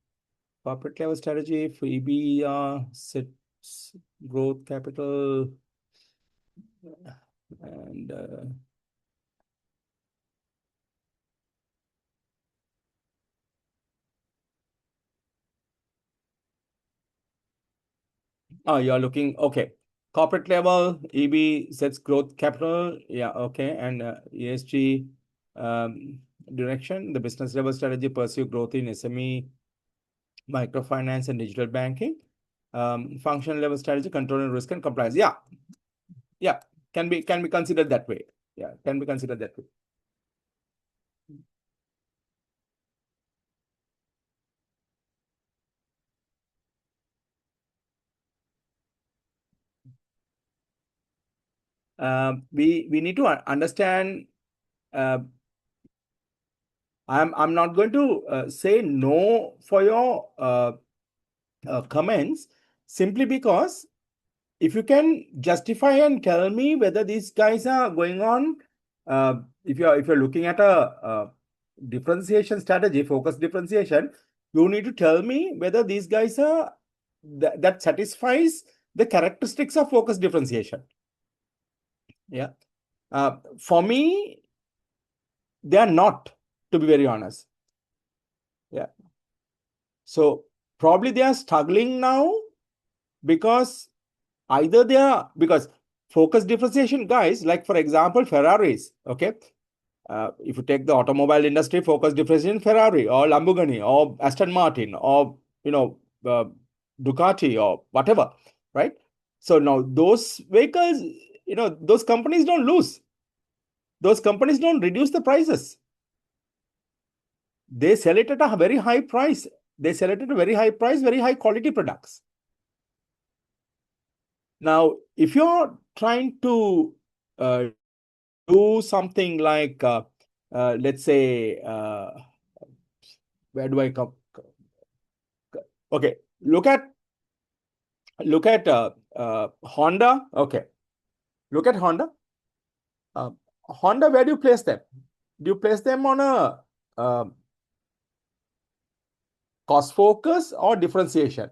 Corporate level strategy for EB, sets growth capital, and oh, you're looking, okay. Corporate level, EB sets growth capital. Yeah, okay. And ESG um, direction, the business level strategy pursue growth in SME, microfinance, and digital banking. Function level strategy, controlling risk and compliance. Yeah, yeah, can be considered that way. Yeah, can be considered that way. We need to understand. Uh, I'm not going to say no for your comments simply because if you can justify and tell me whether these guys are going on, if you're looking at a differentiation strategy, focus differentiation, you need to tell me whether these guys are that satisfies the characteristics of focus differentiation. Yeah. For me, they are not, to be very honest. Yeah. So probably they are struggling now because either they are, because focus differentiation guys, like for example, Ferraris, okay? If you take the automobile industry, focus differentiation, Ferrari or Lamborghini or Aston Martin or, uh, Ducati or whatever, right? So now those vehicles, those companies don't lose. Those companies don't reduce the prices. They sell it at a very high price. They sell it at a very high price, very high quality products. Now, if you're trying to do something like, let's say, where do I come? Okay, look at Honda. Okay, look at Honda. Honda, where do you place them? Do you place them on a cost focus or differentiation?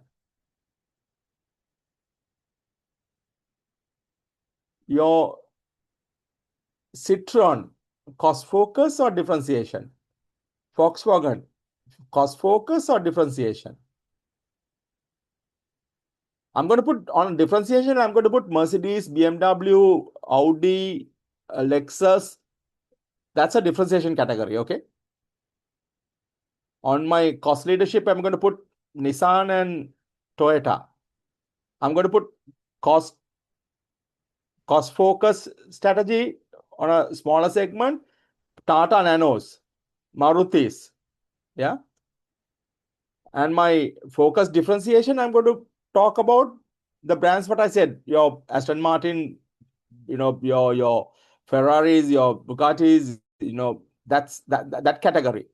Your Citroen, cost focus or differentiation? Volkswagen, cost focus or differentiation? I'm going to put on differentiation, I'm going to put Mercedes, BMW, Audi, Lexus. That's a differentiation category, okay? On my cost leadership, I'm going to put Nissan and Toyota. I'm going to put cost focus strategy on a smaller segment, Tata Nanos, Marutis, yeah. And my focus differentiation, I'm going to talk about the brands what I said, your Aston Martin, your Ferraris, your Bugattis, that's that category.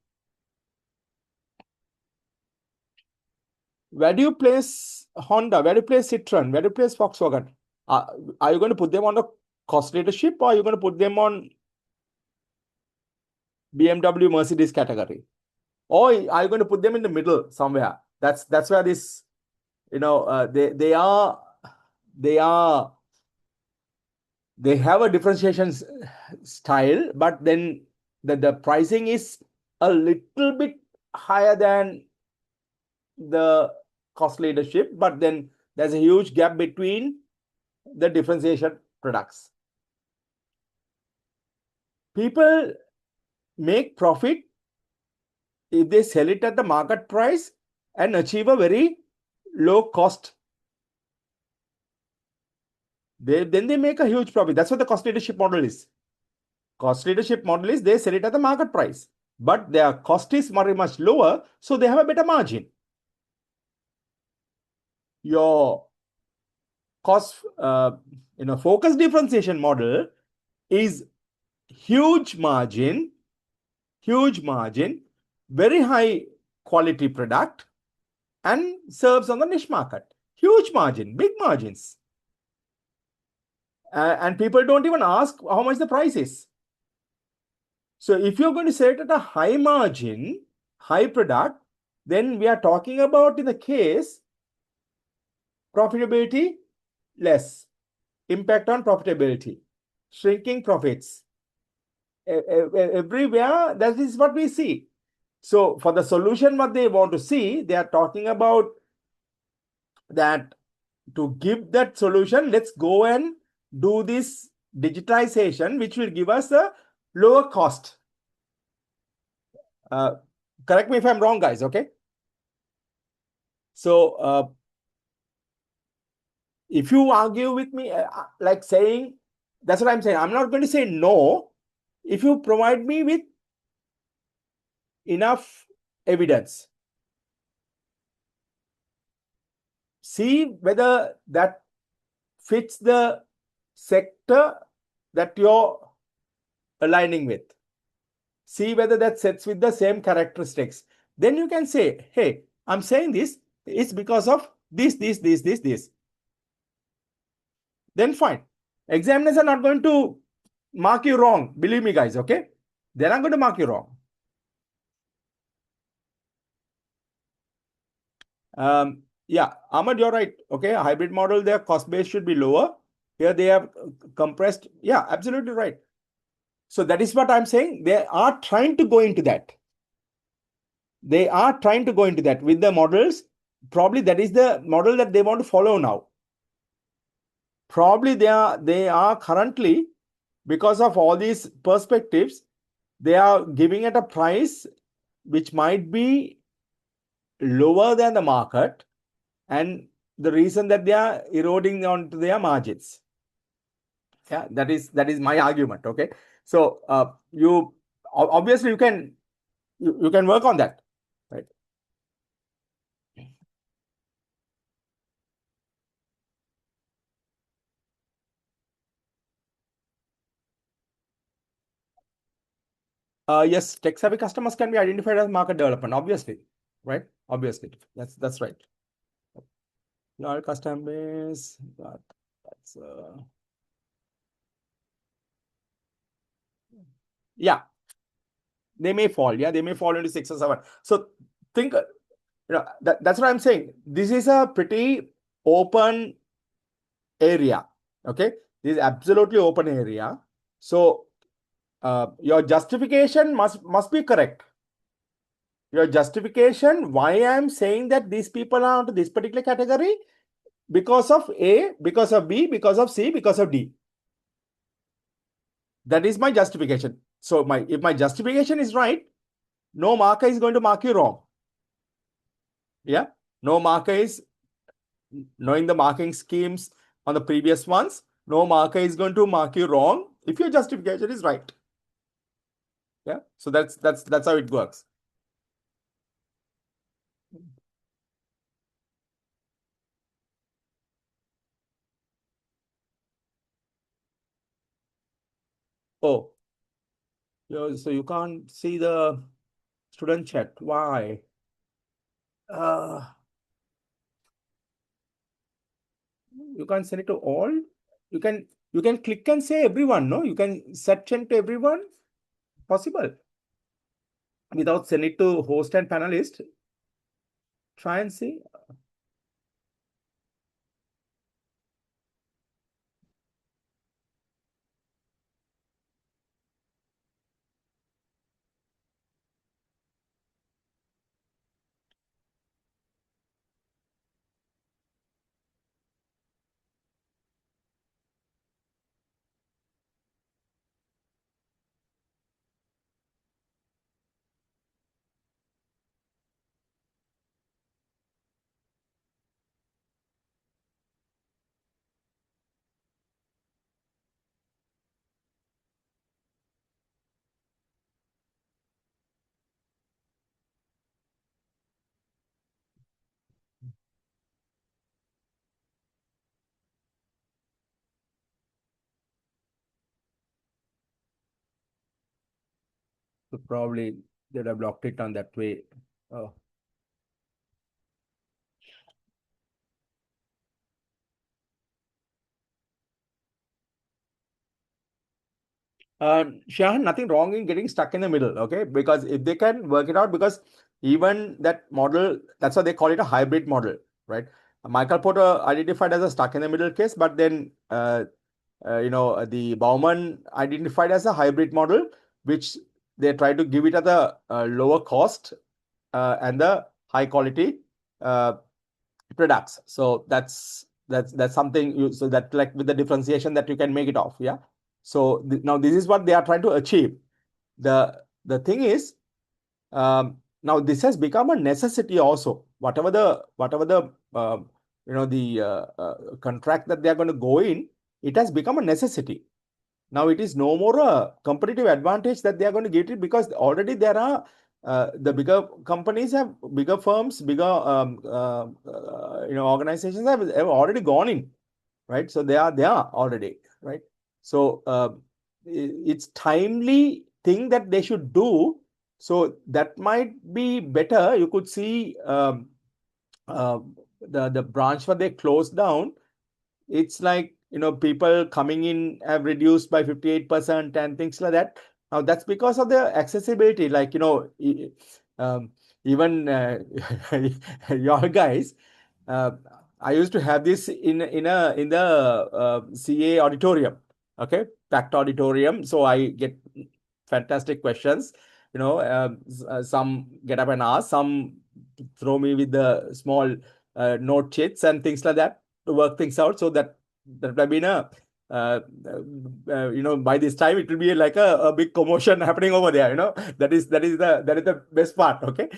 Where do you place Honda? Where do you place Citroen? Where do you place Volkswagen? Are you going to put them on the cost leadership or are you going to put them on BMW, Mercedes category? Or are you going to put them in the middle somewhere? That's where this, they have a differentiation style, but then the pricing is a little bit higher than the cost leadership, but then there's a huge gap between the differentiation products. People make profit if they sell it at the market price and achieve a very low cost. Then they make a huge profit. That's what the cost leadership model is. Cost leadership model is they sell it at the market price, but their cost is very much lower, so they have a better margin. Your cost, focus differentiation model is huge margin, very high quality product, and serves on the niche market. Huge margin, big margins. And people don't even ask how much the price is. So if you're going to sell it at a high margin, high product, then we are talking about, in the case, profitability less, impact on profitability, shrinking profits. Everywhere, that is what we see. So for the solution, what they want to see, they are talking about that to give that solution, let's go and do this digitization, which will give us a lower cost. Correct me if I'm wrong, guys, okay? So if you argue with me, like saying, that's what I'm saying. I'm not going to say no if you provide me with enough evidence. See whether that fits the sector that you're aligning with. See whether that sets with the same characteristics. Then you can say, hey, I'm saying this, it's because of this. Then fine. Examiners are not going to mark you wrong. Believe me, guys, okay? They're not going to mark you wrong. Yeah, Ahmad, you're right. Okay, a hybrid model, their cost base should be lower. Here they have compressed. Yeah, absolutely right. So that is what I'm saying. They are trying to go into that. They are trying to go into that with the models. Probably that is the model that they want to follow now. Probably they are currently, because of all these perspectives, they are giving it a price which might be lower than the market, and the reason that they are eroding onto their margins. Yeah, that is my argument. Okay, so you obviously you can work on that, right? Yes, tech savvy customers can be identified as market development, obviously, right? Obviously, that's right. Loyal customer base, that's yeah, they may fall. Yeah, they may fall into 6 or 7. So think, that's what I'm saying. This is a pretty open area. Okay, this is absolutely open area. So your justification must be correct. Your justification why I'm saying that these people are into this particular category, because of A, because of B, because of C, because of D. That is my justification. So if my justification is right, no marker is going to mark you wrong. Yeah, no marker is, knowing the marking schemes on the previous ones, no marker is going to mark you wrong if your justification is right. Yeah, so that's how it works. Oh, so you can't see the student chat. Why? Uh, you can't send it to all. You can click and say everyone. No, you can set send to everyone. Possible without send it to host and panelist. Try and see. So probably they'd have blocked it on that way. Oh. Shahan, nothing wrong in getting stuck in the middle, okay? Because if they can work it out, because even that model, that's why they call it a hybrid model, right? Michael Porter identified as a stuck in the middle case, but then the Bauman identified as a hybrid model, which they try to give it at the lower cost and the high quality uh, products. So that's something you, so that like with the differentiation that you can make it off. Yeah. So now this is what they are trying to achieve. The thing is, now this has become a necessity also. Whatever the contract that they are going to go in, it has become a necessity. Now it is no more a competitive advantage that they are going to get it, because already there are the bigger companies have bigger firms, bigger organizations have already gone in, right? So they are there already, right? So it's timely thing that they should do. So that might be better. You could see uh, the branch where they closed down, it's like, people coming in have reduced by 58% and things like that. Now that's because of the accessibility, like, um, even your guys, uh, I used to have this in the CA auditorium, okay, packed auditorium. So I get fantastic questions. Some get up and ask, some throw me with the small note sheets and things like that to work things out. So that would have been uh, by this time it will be like a big commotion happening over there. That is the best part. Okay,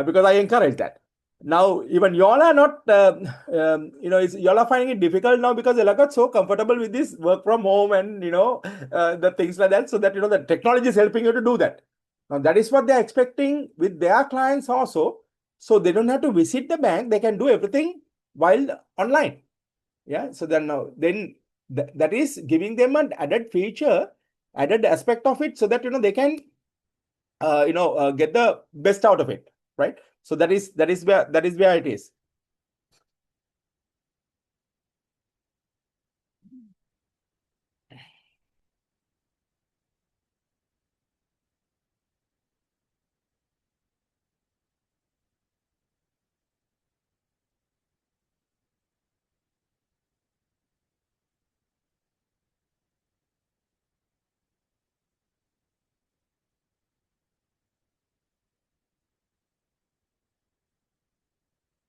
because I encourage that. Now even y'all are not, y'all are finding it difficult now because y'all got so comfortable with this work from home and the things like that, so that the technology is helping you to do that. Now that is what they're expecting with their clients also, so they don't have to visit the bank, they can do everything while online. Yeah, so then that is giving them an added feature, added aspect of it, so that they can get the best out of it, right? So that is where it is.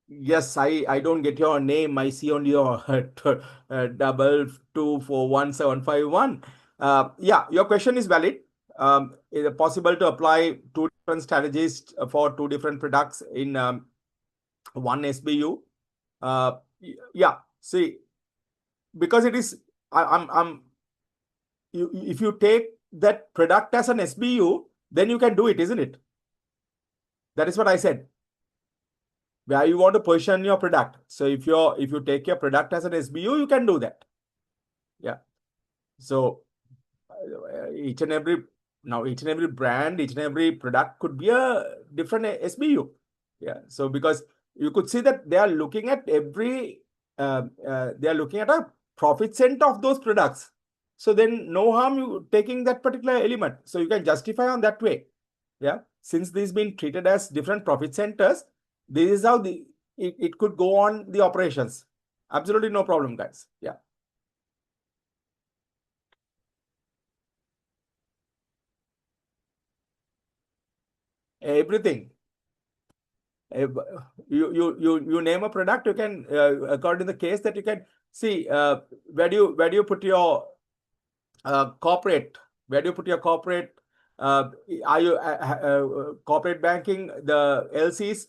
Yes, I don't get your name. I see only your 22417151. Yeah, your question is valid. Is it possible to apply two different strategies for two different products in one SBU? Yeah, see, because it is, I'm if you take that product as an SBU, then you can do it, isn't it? That is what I said. Where you want to position your product. So if you take your product as an SBU, you can do that. Yeah. So each and every each and every brand, each and every product could be a different SBU. Yeah. So because you could see that they are looking at they are looking at a profit center of those products. So then no harm you taking that particular element. So you can justify on that way. Yeah. Since these been treated as different profit centers, this is how it could go on the operations. Absolutely no problem, guys. Yeah. Everything. Uh, you name a product, you can according to the case that you can see, where do you put your corporate, where do you put your corporate, uh, are you corporate banking, the LCs,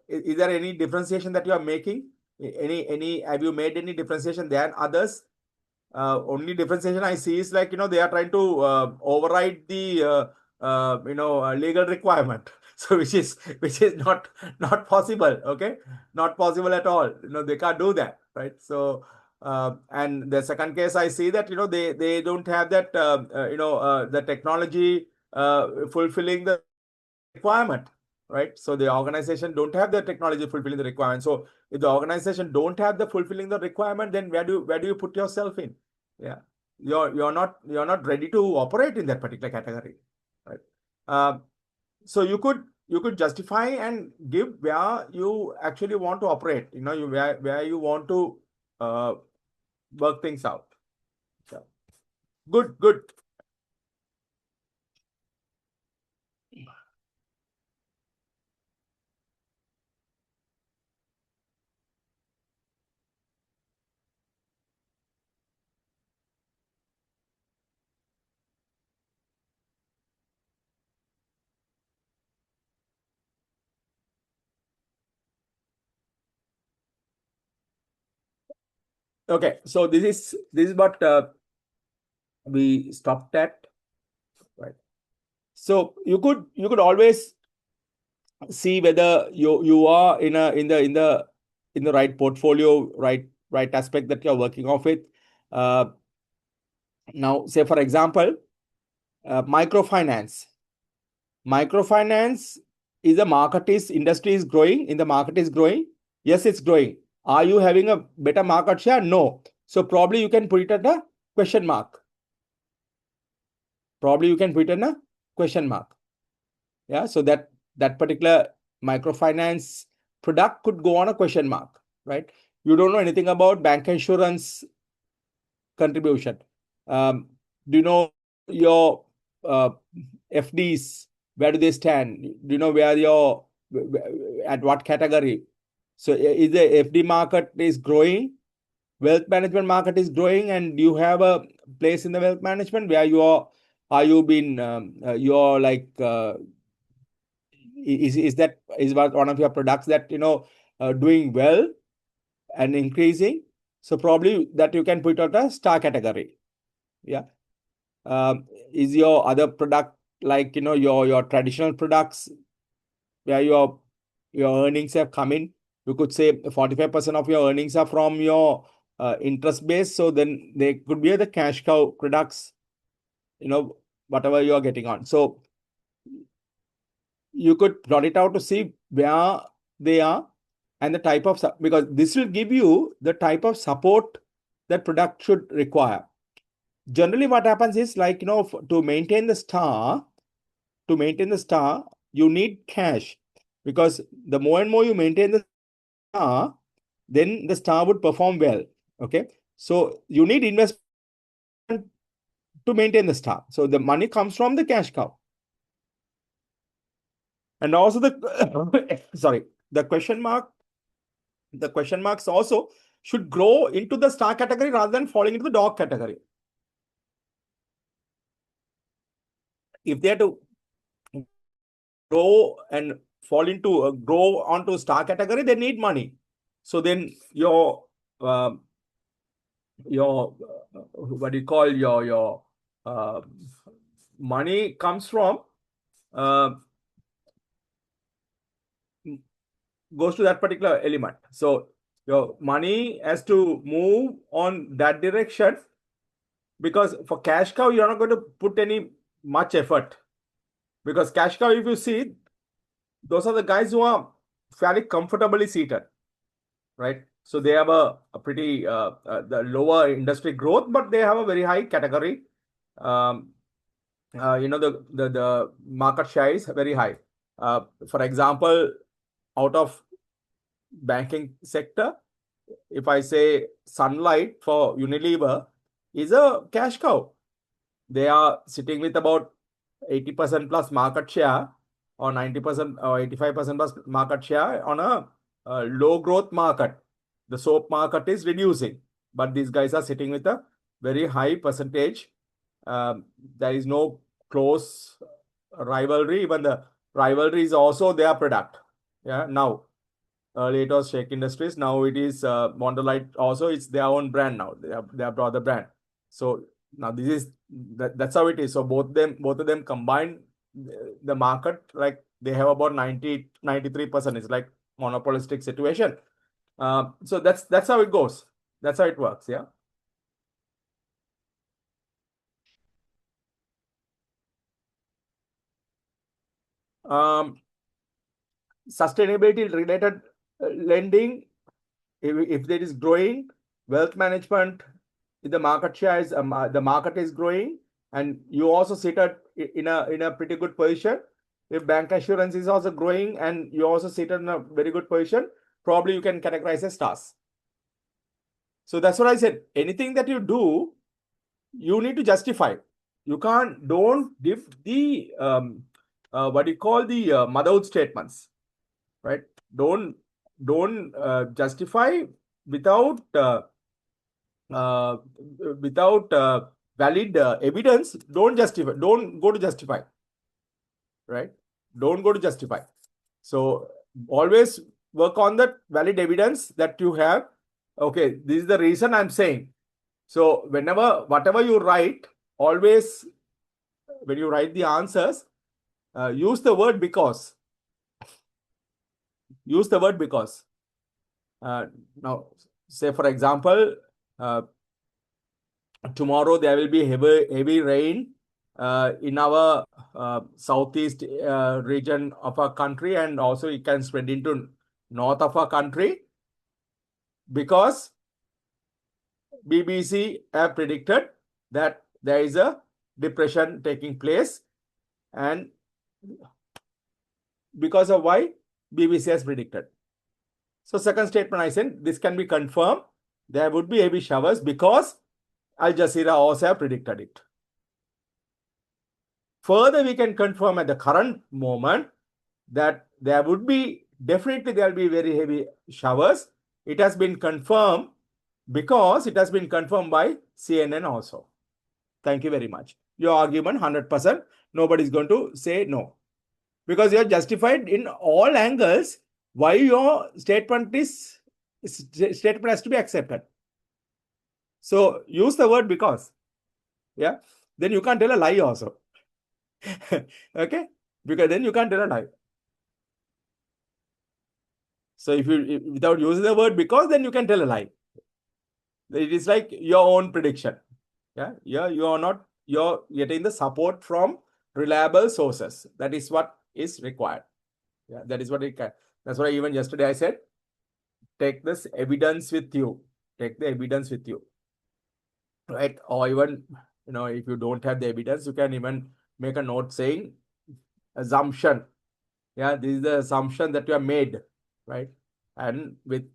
is there any differentiation that you are making? Any Have you made any differentiation than others? Only differentiation I see is, like, they are trying to override the legal requirement. So which is not possible. Okay, not possible at all. They can't do that, right? So and the second case I see that they don't have that the technology fulfilling the requirement, right? So the organization don't have the technology fulfilling the requirement. So if the organization don't have the fulfilling the requirement, then where do you put yourself in? Yeah, you're not ready to operate in that particular category, right? So you could justify and give where you actually want to operate. You where you want to uh, work things out. So good, good. Okay, so this is what we stopped at, right? So you could always see whether you are in the right portfolio, right aspect that you're working off with. Uh, Now, say for example, microfinance. Microfinance is the market is industry is growing. In the market is growing. Yes, it's growing. Are you having a better market share? No. So probably you can put it at a question mark. Probably you can put it in a question mark. Yeah. So that particular microfinance product could go on a question mark, right? You don't know anything about bank insurance contribution. Do you know your FDs? Where do they stand? Do you know where your at what category? So is the FD market is growing, wealth management market is growing, and you have a place in the wealth management where are you been you're like is that is one of your products that doing well and increasing? So probably that you can put out a star category. Yeah. Is your other product like your traditional products where your earnings have come in? You could say 45% of your earnings are from your interest base. So then they could be the cash cow products, whatever you are getting on. So you could plot it out to see where they are and the type of because this will give you the type of support that product should require. Generally, what happens is like to maintain the star, you need cash, because the more and more you maintain the star, then the star would perform well. Okay, so you need investment to maintain the star. So the money comes from the cash cow, and also the sorry, the question mark. The question marks also should grow into the star category rather than falling into the dog category. If they are to grow and grow onto star category, they need money. So then uh, what do you call your uh, money comes from uh, goes to that particular element. So your money has to move on that direction, because for cash cow you're not going to put any much effort, because cash cow, if you see, those are the guys who are fairly comfortably seated, right? So they have a pretty the lower industry growth, but they have a very high category. Um, the market share is very high. For example, out of banking sector, if I say Sunlight for Unilever is a cash cow. They are sitting with about 80% plus market share, or 90% or 85% plus market share on a low growth market. The soap market is reducing, but these guys are sitting with a very high percentage. There is no close rivalry. Even the rivalry is also their product. Yeah. Now, earlier it was Shake Industries. Now it is Wonderlight. Also, it's their own brand now. They have brought the brand. So now that's how it is. So both of them combined, the market, like they have about 93%. It's like monopolistic situation. So that's how it goes. That's how it works. Yeah. Sustainability related lending, if there is growing, wealth management, if the market share is the market is growing, and you also sit in a pretty good position. If bank assurance is also growing and you also sit in a very good position, probably you can categorize as stars. So that's what I said. Anything that you do, you need to justify. You don't give the what do you call the motherhood statements, right? Don't justify without uh, valid evidence. Don't justify. Don't go to justify, right? Don't go to justify. So always work on that valid evidence that you have. Okay, this is the reason I'm saying. So whatever you write, always when you write the answers, use the word because. Use the word because. Now, say for example, tomorrow there will be heavy rain in our southeast region of our country, and also it can spread into north of our country because BBC have predicted that there is a depression taking place, and because of why BBC has predicted. So second statement I said, this can be confirmed. There would be heavy showers because Al Jazeera also have predicted it. Further, we can confirm at the current moment that there will be very heavy showers. It has been confirmed because it has been confirmed by CNN also. Thank you very much. Your argument 100%. Nobody is going to say no, because you are justified in all angles why your statement has to be accepted. So use the word because. Yeah. Then you can't tell a lie also. Okay. Because then you can't tell a lie. So if without using the word because, then you can tell a lie. It is like your own prediction. Yeah. You're getting the support from reliable sources. That is what is required. Yeah. That is what it can. That's why even yesterday I said, take this evidence with you. Take the evidence with you. Right. Or even, if you don't have the evidence, you can even make a note saying assumption. Yeah. This is the assumption that you have made. Right. And with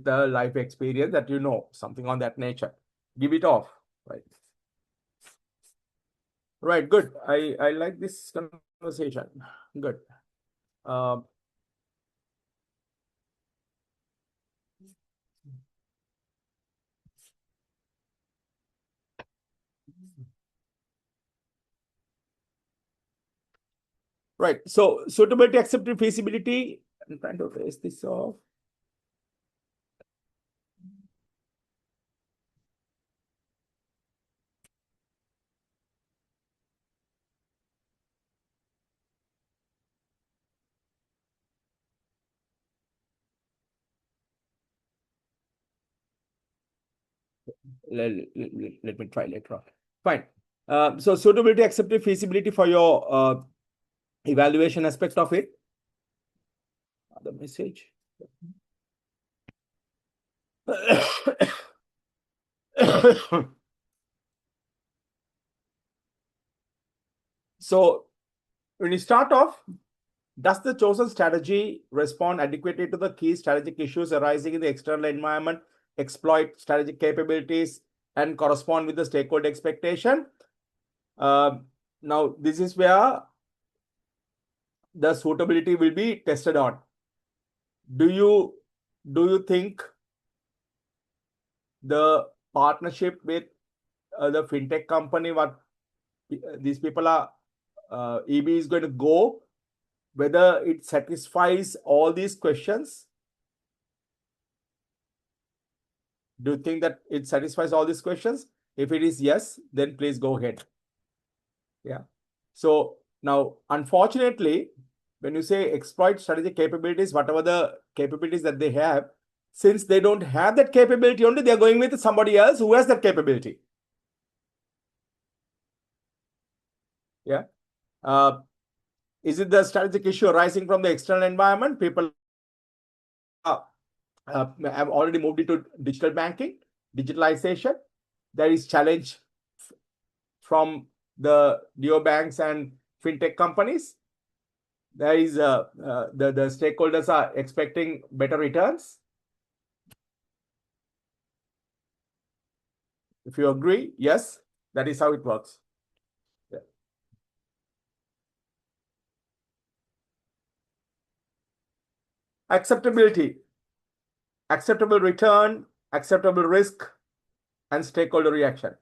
the life experience that something on that nature, give it off, right, good. I like this conversation. Good. Right, so suitability, acceptability, feasibility. I'm trying to erase this off. Let me try later on. Fine. So suitability, acceptability, feasibility for your evaluation aspect of it. The message. So when you start off, does the chosen strategy respond adequately to the key strategic issues arising in the external environment, exploit strategic capabilities, and correspond with the stakeholder expectation? Now, this is where the suitability will be tested on. Do you think the partnership with the fintech company, what these people are, EB is going to go, whether it satisfies all these questions? Do you think that it satisfies all these questions? If it is yes, then please go ahead. Yeah. So now, unfortunately, when you say exploit strategic capabilities, whatever the capabilities that they have, since they don't have that capability only, they're going with somebody else who has that capability. Yeah. Is it the strategic issue arising from the external environment? People have already moved into digital banking, digitalization. There is challenge from the neobanks and fintech companies. There is the stakeholders are expecting better returns. If you agree, yes, that is how it works. Yeah. Acceptability, acceptable return, acceptable risk, and stakeholder reaction.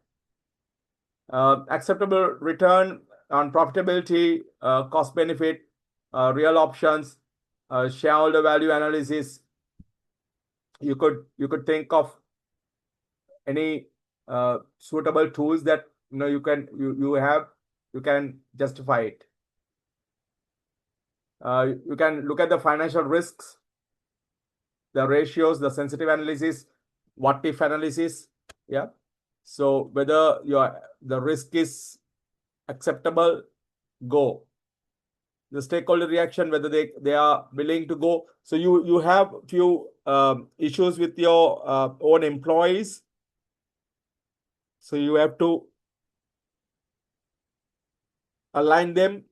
Acceptable return on profitability, cost benefit, real options, shareholder value analysis. You could think of any suitable tools that you can justify it. You can look at the financial risks, the ratios, the sensitive analysis, what if analysis. Yeah. So whether the risk is acceptable, go. The stakeholder reaction, whether they are willing to go. So you have few issues with your own employees. So you have to align them.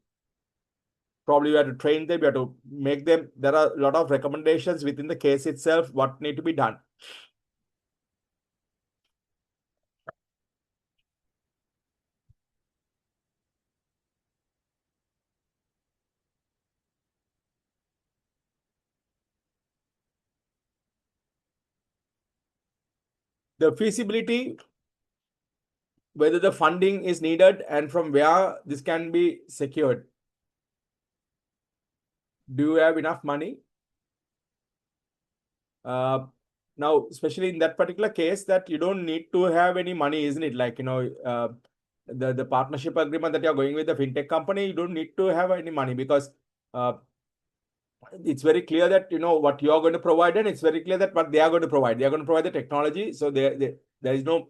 Probably you have to train them, you have to make them. There are a lot of recommendations within the case itself, what need to be done. The feasibility, whether the funding is needed and from where this can be secured. Do you have enough money? Now, especially in that particular case, that you don't need to have any money, isn't it? Like, the partnership agreement that you're going with the fintech company, you don't need to have any money, because it's very clear that what you're going to provide, and it's very clear that what they are going to provide. They are going to provide the technology, so there is no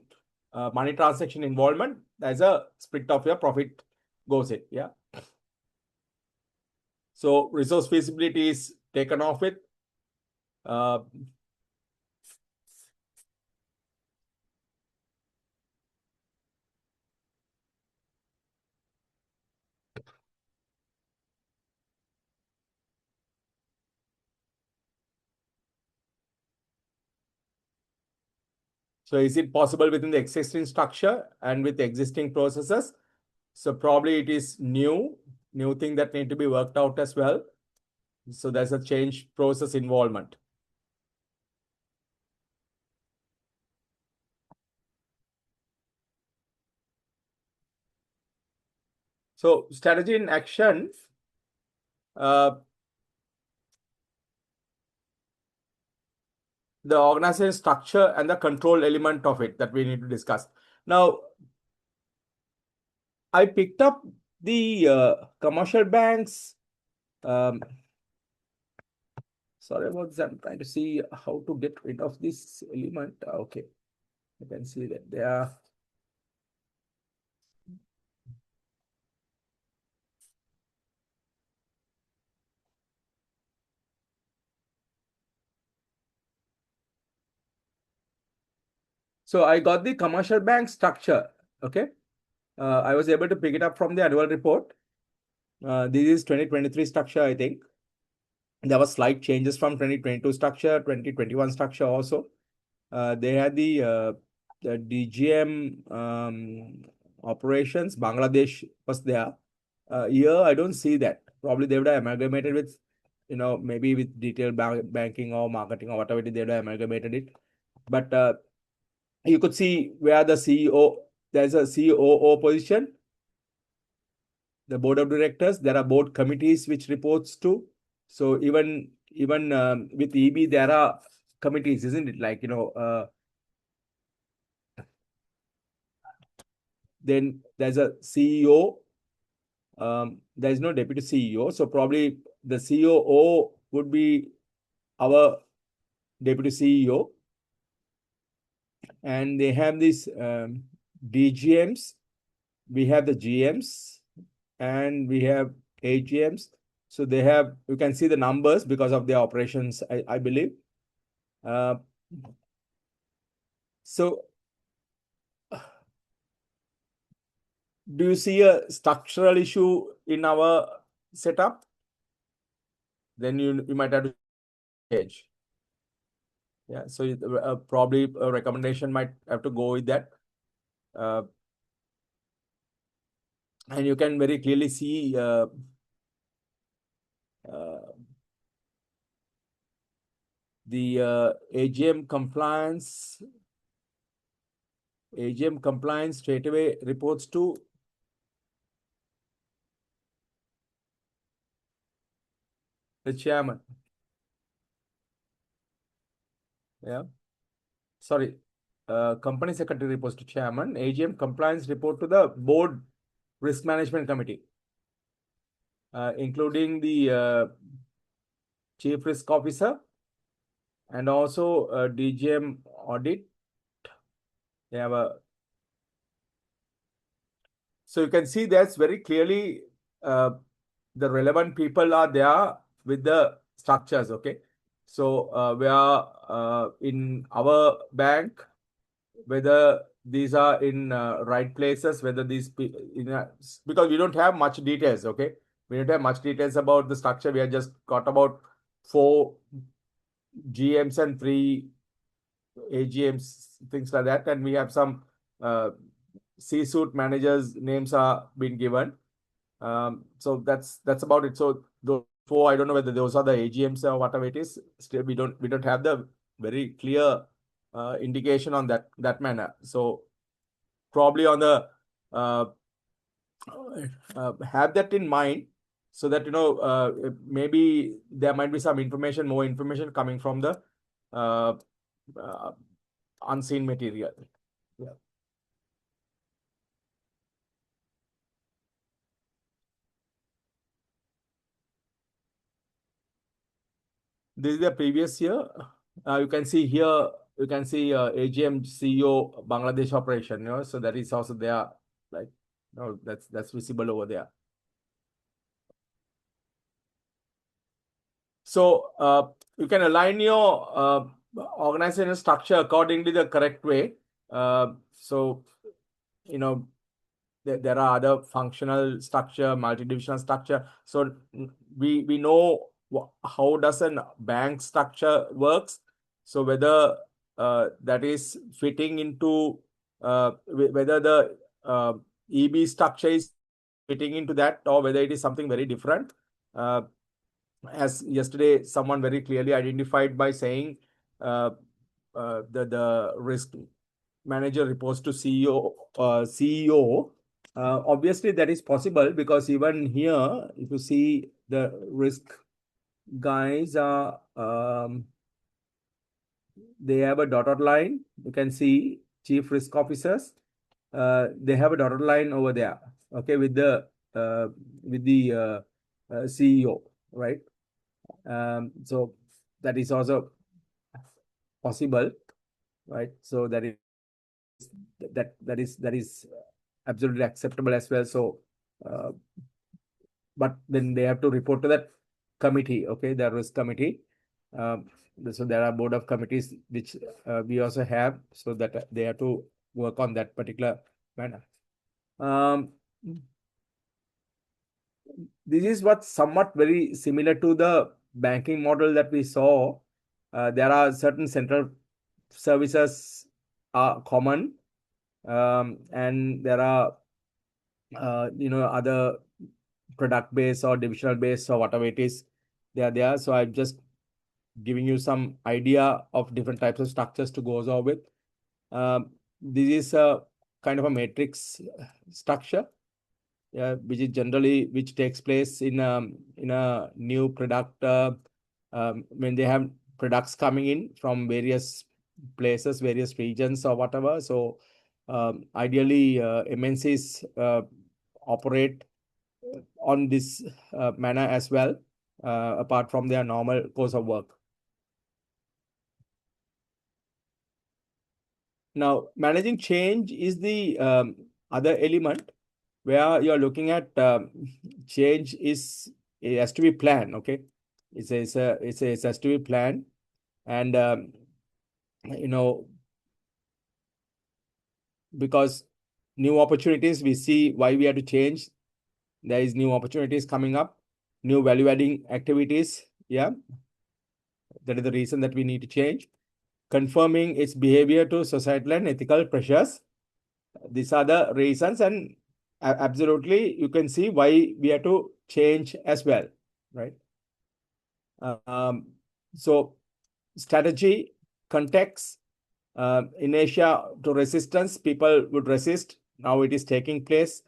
money transaction involvement. There's a split of your profit goes in. Yeah. So resource feasibility is taken off with. So is it possible within the existing structure and with existing processes? So probably it is new thing that need to be worked out as well. So there's a change process involvement. So strategy in action, the organization structure and the control element of it that we need to discuss. Now, I picked up the commercial banks. Sorry about that. I'm trying to see how to get rid of this element. Okay, you can see that they are. So I got the commercial bank structure. Okay. I was able to pick it up from the annual report. This is 2023 structure, I think. There was slight changes from 2022 structure, 2021 structure also. They had the DGM operations. Bangladesh was there. Here, I don't see that. Probably they would have amalgamated with, maybe with detailed banking or marketing or whatever it is, they would have amalgamated it. But you could see where the CEO, there's a COO position, the board of directors, there are board committees which reports to. So even with EB, there are committees, isn't it? Like, then there's a CEO. There's no deputy CEO. So probably the COO would be our deputy CEO. And they have these DGMs. We have the GMs and we have AGMs. So they have, you can see the numbers because of their operations, I believe. So do you see a structural issue in our setup? Then you might have to change. Yeah, so probably a recommendation might have to go with that. And you can very clearly see the AGM compliance. AGM compliance straight away reports to the chairman. Yeah, sorry. Company secretary reports to chairman. AGM compliance report to the board risk management committee, including the chief risk officer and also DGM audit. They have a, so you can see that's very clearly the relevant people are there with the structures. Okay, so we are in our bank, whether these are in right places, whether these because we don't have much details. Okay, we don't have much details about the structure. We have just got about 4 GMs and 3 AGMs, things like that, and we have some C-suite managers' names are being given. So that's about it. So those 4, I don't know whether those are the AGMs or whatever it is. Still, we don't have the very clear indication on that manner. So probably on the have that in mind, so that maybe there might be some information, more information coming from the uh, uh, unseen material. Yeah. This is the previous year. You can see here, you can see AGM CEO Bangladesh operation. So that is also there, like, that's visible over there. So you can align your organizational structure according to the correct way. So there are other functional structure, multidivisional structure. So we know how does a bank structure works. So whether that is fitting into whether the EB structure is fitting into that, or whether it is something very different. As yesterday, someone very clearly identified by saying the risk manager reports to CEO. Obviously, that is possible because even here, if you see the risk guys are they have a dotted line. You can see chief risk officers. They have a dotted line over there. Okay, with the CEO, right? So that is also possible, right? So that is absolutely acceptable as well. So, but then they have to report to that committee, okay, the risk committee. So there are board of committees which we also have, so that they have to work on that particular manner. This is what somewhat very similar to the banking model that we saw. There are certain central services are common, and there are other product based or divisional based or whatever it is, they are there. So I'm just giving you some idea of different types of structures to go over with. This is a kind of a matrix structure, which takes place in a new product when they have products coming in from various places, various regions or whatever. So ideally, MNCs operate on this manner as well, apart from their normal course of work. Now, managing change is the other element. where you're looking at change it has to be planned. Okay, it has to be planned, and you know, because new opportunities, we see why we have to change. There is new opportunities coming up, new value adding activities. Yeah, that is the reason that we need to change. Confirming its behavior to societal and ethical pressures. These are the reasons, and absolutely you can see why we have to change as well, right? Um, so strategy, context, inertia to resistance, people would resist. Now it is taking place.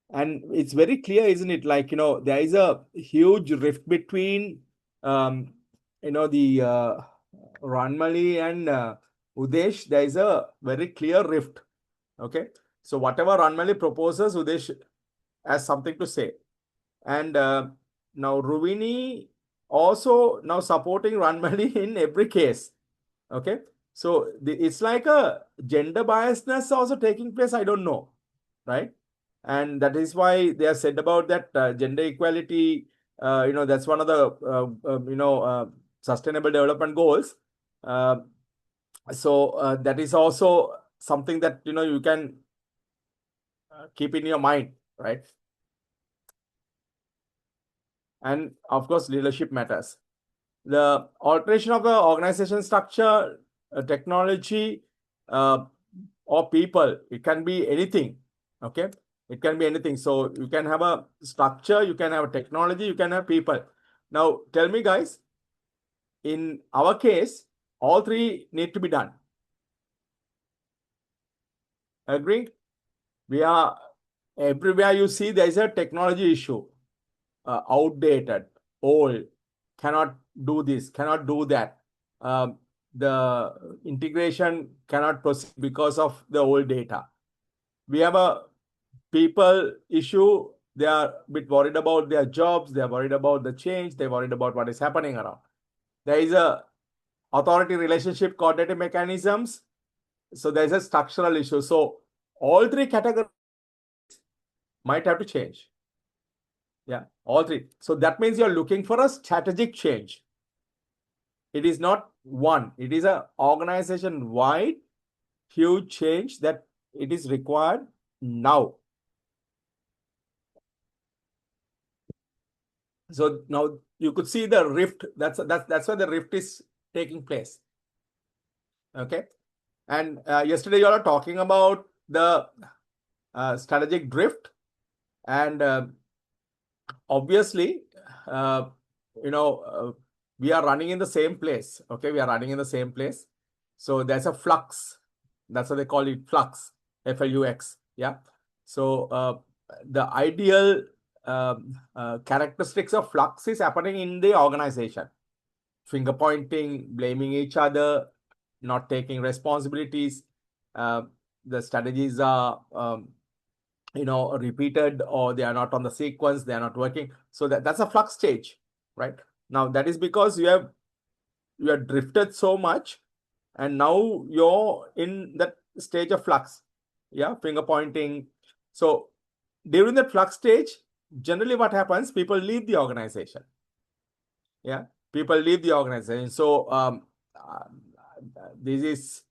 And it's very clear, isn't it? Like, there is a huge rift between, the Ranmali and Udesh. There is a very clear rift. Okay. So whatever Ranmali proposes, Udesh has something to say. And now Ruvini also now supporting Ranmali in every case. Okay. So it's like a gender biasness also taking place. I don't know. Right. And that is why they are said about that gender equality. That's one of the, sustainable development goals. So that is also something that, you can keep in your mind, right? And of course, leadership matters. The alteration of the organization structure, technology, uh, or people, it can be anything. Okay, it can be anything. So you can have a structure, you can have a technology, you can have people. Now tell me, guys, in our case, all three need to be done. Agree? We are everywhere you see there is a technology issue, outdated, old, cannot do this, cannot do that. The integration cannot proceed because of the old data. We have a people issue. They are a bit worried about their jobs. They are worried about the change. They're worried about what is happening around. There is a authority relationship coordinating mechanisms. So there's a structural issue. So all three categories might have to change. Yeah, all three. So that means you're looking for a strategic change. It is not one. It is an organization-wide huge change that it is required now. So now you could see the rift. That's why the rift is taking place. Okay. And yesterday you are talking about the strategic drift, and obviously, uh, we are running in the same place. Okay, we are running in the same place. So there's a flux. That's what they call it, flux, FLUX. Yeah. So the ideal characteristics of flux is happening in the organization. Finger pointing, blaming each other, not taking responsibilities. The strategies are repeated, or they are not on the sequence, they are not working. So that's a flux stage, right? Now that is because you have drifted so much, and now you're in that stage of flux. Yeah, finger pointing. So during that flux stage, generally what happens, people leave the organization. Yeah, people leave the organization. So this is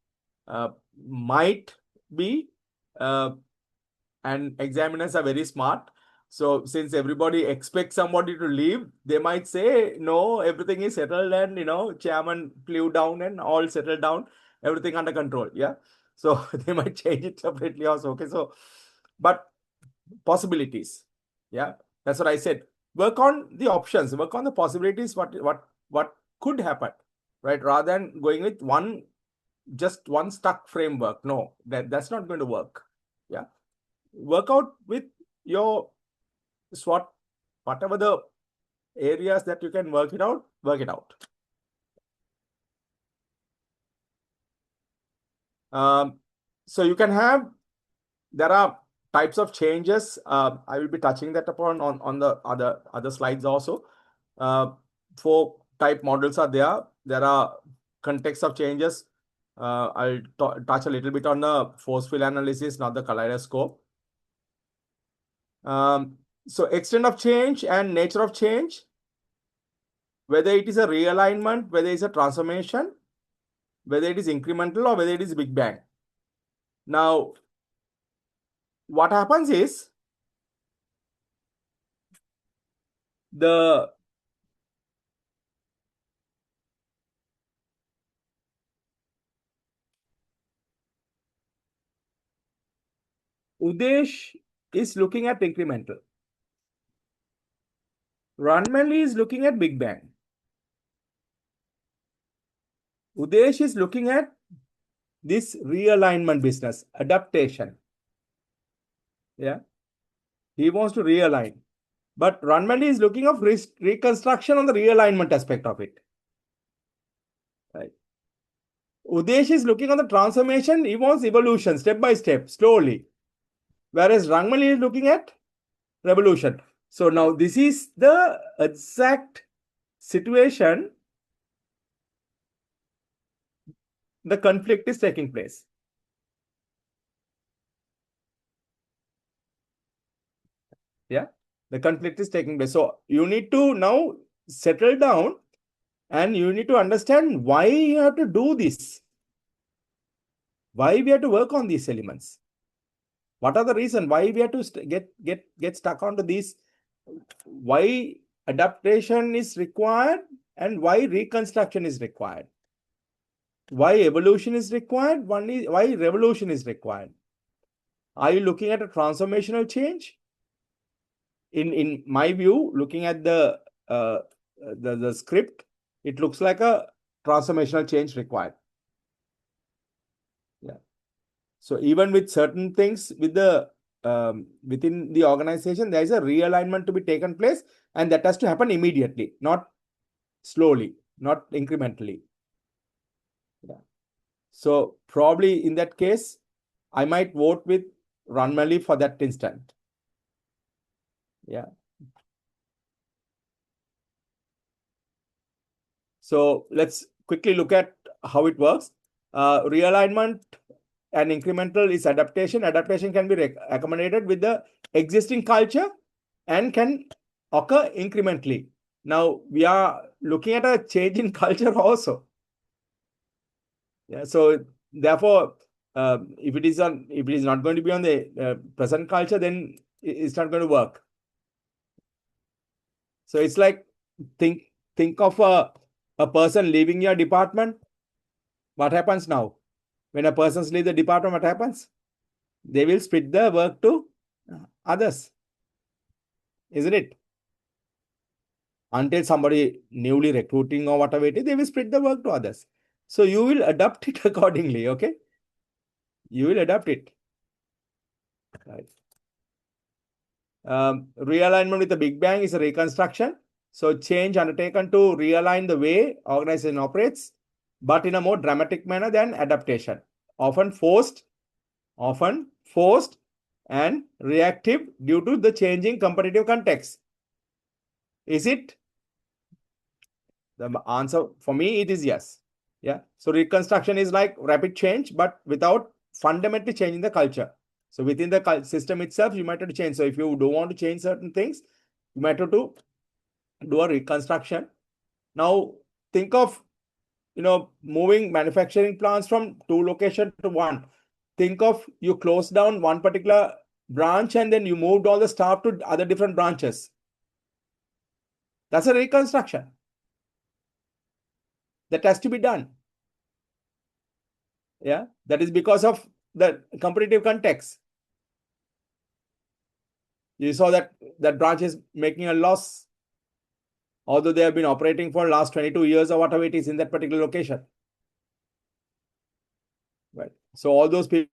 might be and examiners are very smart. So since everybody expects somebody to leave, they might say, no, everything is settled, and chairman flew down and all settled down, everything under control. Yeah. So they might change it separately also. Okay. So, but possibilities. Yeah. That's what I said. Work on the options, work on the possibilities, what could happen, right? Rather than going with just one stuck framework. No, that's not going to work. Yeah. Work out with your SWOT, whatever the areas that you can work it out, work it out. So you can have, there are types of changes. I will be touching that upon on the other slides also. Four type models are there. There are context of changes. I'll touch a little bit on the force field analysis, not the kaleidoscope. So extent of change and nature of change, whether it is a realignment, whether it's a transformation, whether it is incremental or whether it is Big Bang. Now, what happens is the Udesh is looking at incremental. Ranmali is looking at Big Bang. Udesh is looking at this realignment business, adaptation. Yeah. He wants to realign. But Ranmali is looking of reconstruction on the realignment aspect of it. Right. Udesh is looking on the transformation. He wants evolution, step by step, slowly. Whereas Rangmali is looking at revolution. So now this is the exact situation the conflict is taking place. Yeah, the conflict is taking place. So you need to now settle down and you need to understand why you have to do this. Why we have to work on these elements. What are the reasons why we have to get stuck onto these? Why adaptation is required and why reconstruction is required? Why evolution is required? One is why revolution is required. Are you looking at a transformational change? In my view, looking at the script, it looks like a transformational change required. Yeah. So even with certain things with the within the organization, there is a realignment to be taken place, and that has to happen immediately, not slowly, not incrementally. Yeah. So probably in that case, I might vote with Ranmali for that instant. Yeah. So let's quickly look at how it works. Realignment and incremental is adaptation. Adaptation can be accommodated with the existing culture and can occur incrementally. Now we are looking at a change in culture also. Yeah. So therefore, if it is not going to be on the present culture, then it's not going to work. So it's like think of a person leaving your department. What happens now? When a person leaves the department, what happens? They will split the work to others, isn't it? Until somebody newly recruiting or whatever it is, they will split the work to others. So you will adapt it accordingly, okay? You will adapt it. Right. Realignment with the Big Bang is a reconstruction. So change undertaken to realign the way organization operates, but in a more dramatic manner than adaptation. Often forced and reactive due to the changing competitive context. Is it? The answer for me, it is yes. Yeah. So reconstruction is like rapid change, but without fundamentally changing the culture. So within the system itself, you might have to change. So if you don't want to change certain things, you might have to do a reconstruction. Now think of moving manufacturing plants from 2 locations to 1. Think of you closed down one particular branch and then you moved all the staff to other different branches. That's a reconstruction that has to be done. Yeah, that is because of the competitive context. You saw that branch is making a loss, although they have been operating for last 22 years or whatever it is in that particular location. Right. So all those people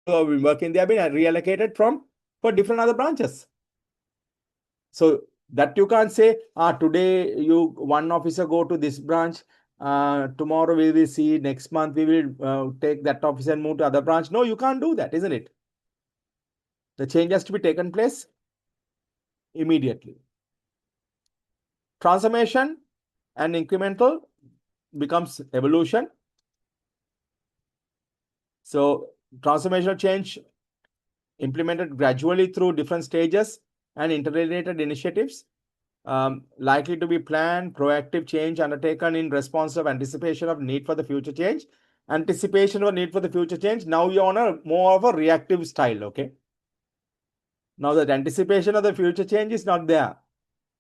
who have been working, they have been reallocated for different other branches. So that you can't say, today one officer go to this branch, tomorrow we will see, next month we will take that officer and move to other branch. No, you can't do that, isn't it? The change has to be taken place immediately. Transformation and incremental becomes evolution. So transformational change implemented gradually through different stages and interrelated initiatives, likely to be planned, proactive change undertaken in response of anticipation of need for the future change. Anticipation of need for the future change. Now you're on a more of a reactive style, okay? Now that anticipation of the future change is not there.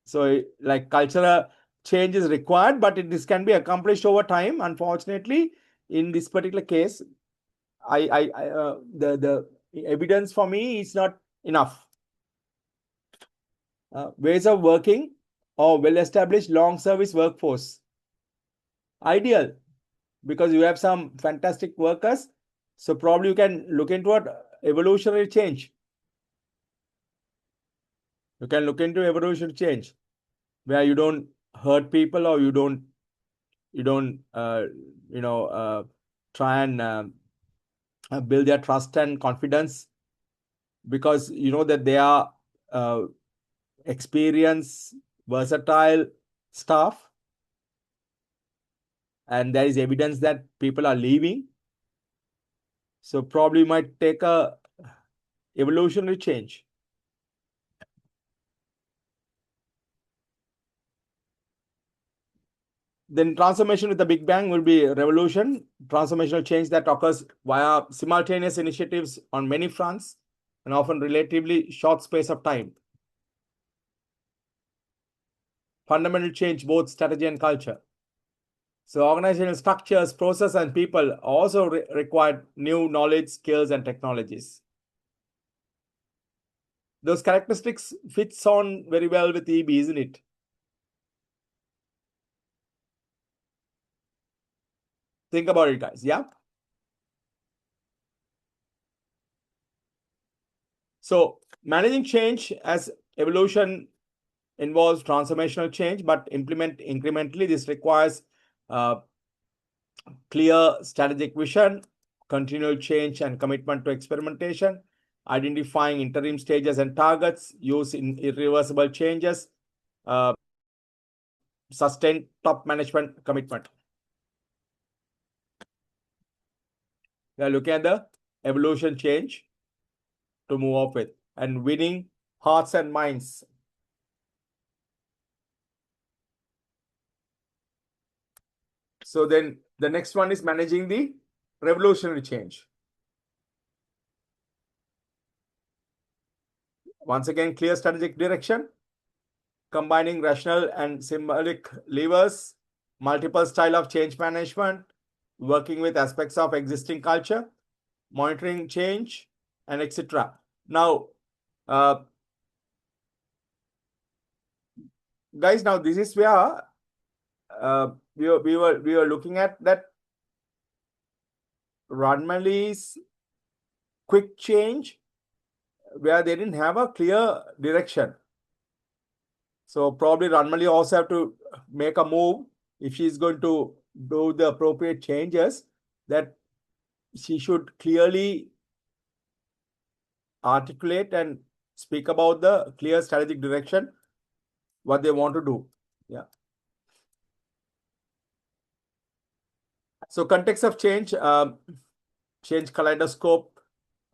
So like cultural change is required, but this can be accomplished over time. Unfortunately, in this particular case, the evidence for me is not enough. Ways of working or well-established long service workforce. Ideal, because you have some fantastic workers. So probably you can look into what evolutionary change. You can look into evolutionary change where you don't hurt people, or you don't try and build their trust and confidence, because you know that they are experienced, versatile staff, and there is evidence that people are leaving. So probably might take a evolutionary change. Then transformation with the Big Bang will be revolution, transformational change that occurs via simultaneous initiatives on many fronts and often relatively short space of time. Fundamental change, both strategy and culture. So organizational structures, process, and people also require new knowledge, skills, and technologies. Those characteristics fits on very well with EB, isn't it? Think about it, guys. Yeah. So managing change as evolution involves transformational change, but implement incrementally. This requires clear strategic vision, continual change, and commitment to experimentation, identifying interim stages and targets, use in irreversible changes, sustained top management commitment. We are looking at the evolution change to move off with, and winning hearts and minds. So then the next one is managing the revolutionary change. Once again, clear strategic direction, combining rational and symbolic levers, multiple style of change management, working with aspects of existing culture, monitoring change, and etc. Now, guys, now this is where we were looking at that Ranmali's quick change, where they didn't have a clear direction. So probably Ranmali also have to make a move if she's going to do the appropriate changes, that she should clearly articulate and speak about the clear strategic direction, what they want to do. Yeah. So context of change, change kaleidoscope.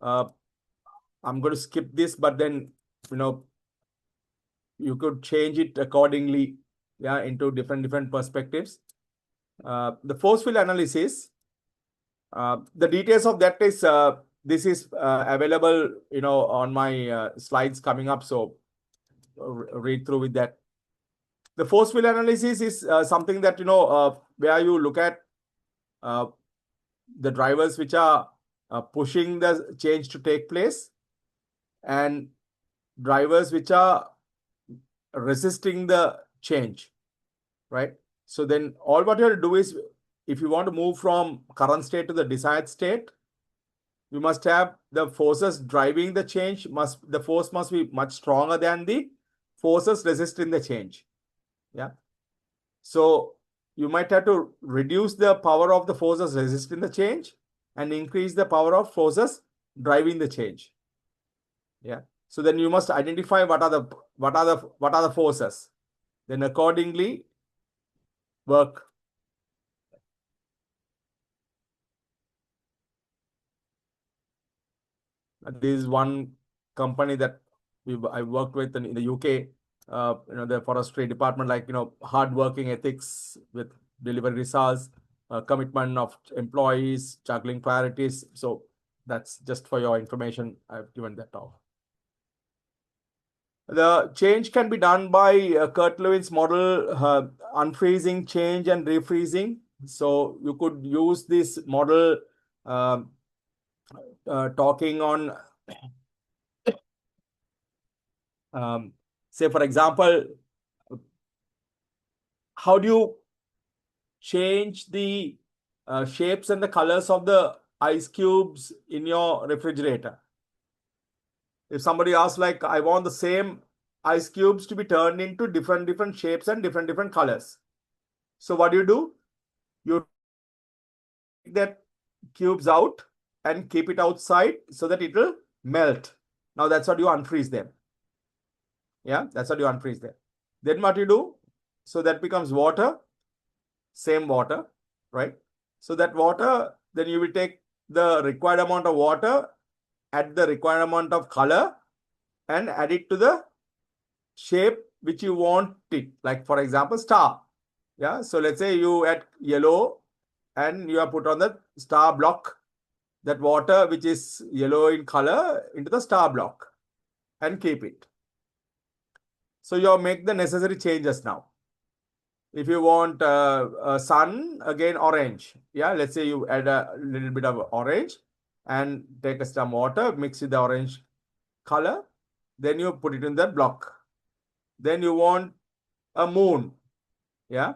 I'm going to skip this, but then, you could change it accordingly, yeah, into different perspectives. The force field analysis, the details of that is this is available, on my slides coming up. So read through with that. The force field analysis is something that where you look at the drivers which are pushing the change to take place, and drivers which are resisting the change, right? So then all what you have to do is, if you want to move from current state to the desired state, you must have the forces driving the change, the force must be much stronger than the forces resisting the change. Yeah. So you might have to reduce the power of the forces resisting the change and increase the power of forces driving the change. Yeah. So then you must identify what are the forces. Then accordingly work. This is one company that I worked with in the UK. The forestry department, like, hard working ethics with delivery results, commitment of employees, juggling priorities. So that's just for your information. I've given that off. The change can be done by Kurt Lewin's model, unfreezing, change, and refreezing. So you could use this model um talking on, say, for example, how do you change the shapes and the colors of the ice cubes in your refrigerator? If somebody asks, like, I want the same ice cubes to be turned into different shapes and different colors. So what do? You take that cubes out and keep it outside so that it will melt. Now that's what you unfreeze them. Yeah, that's what you unfreeze them. Then what you do? So that becomes water, same water, right? So that water, then you will take the required amount of water, add the required amount of color, and add it to the shape which you want it. Like, for example, star. Yeah, so let's say you add yellow and you have put on the star block that water which is yellow in color into the star block and keep it. So you make the necessary changes now. If you want sun, again orange. Yeah, let's say you add a little bit of orange and take some water, mix with the orange color. Then you put it in that block. Then you want a moon. Yeah.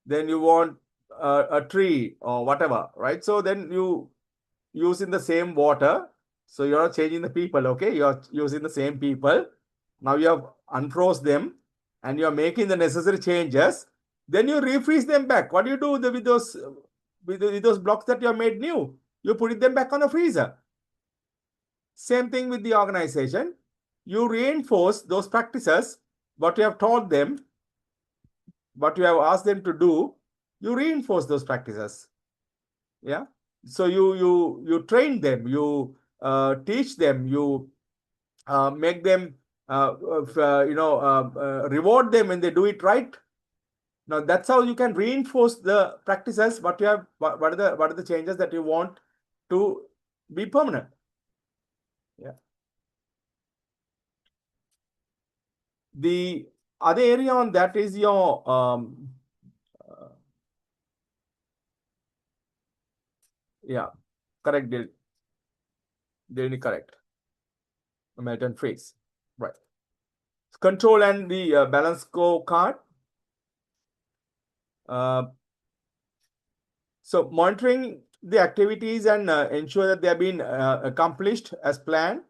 Then you want a tree or whatever, right? So then you use in the same water. So you're not changing the people, okay? You're using the same people. Now you have unfroze them and you're making the necessary changes. Then you refreeze them back. What do you do with those blocks that you have made new? You put them back on the freezer. Same thing with the organization. You reinforce those practices, what you have taught them, what you have asked them to do, you reinforce those practices. Yeah. So you train them, you teach them, you make them, reward them when they do it right. Now that's how you can reinforce the practices. What you have, what are the changes that you want to be permanent? Yeah. The other area on that is your yeah, correct, Delhi, correct. Melt and freeze, right? Control and the balance scorecard. Uh, so monitoring the activities and ensure that they have been accomplished as planned,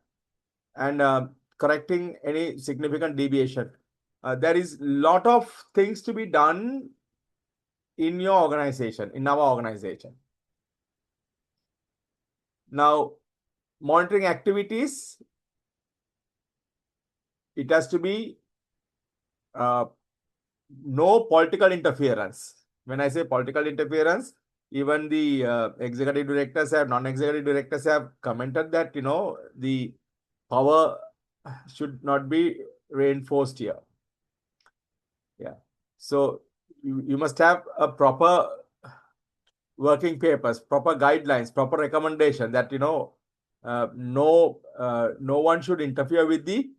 and correcting any significant deviation. There is a lot of things to be done in your organization, in our organization. Now, monitoring activities, it has to be no political interference. When I say political interference, even the executive directors have, non-executive directors have commented that, the power should not be reinforced here. Yeah. So you must have a proper working papers, proper guidelines, proper recommendation that, no one should interfere with the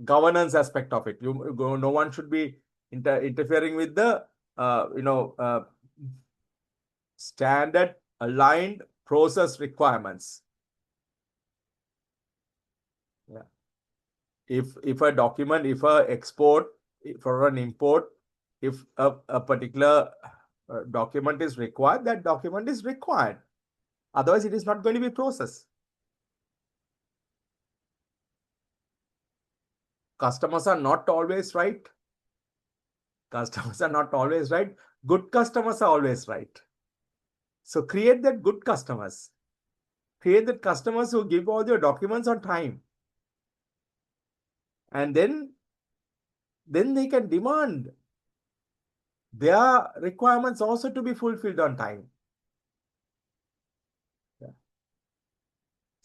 governance aspect of it. No one should be interfering with the standard aligned process requirements. Yeah. If a document, if a export, for an import, if a particular document is required, that document is required. Otherwise, it is not going to be processed. Customers are not always right. Customers are not always right. Good customers are always right. So create that good customers. Create that customers who give all your documents on time. And then they can demand their requirements also to be fulfilled on time. Yeah.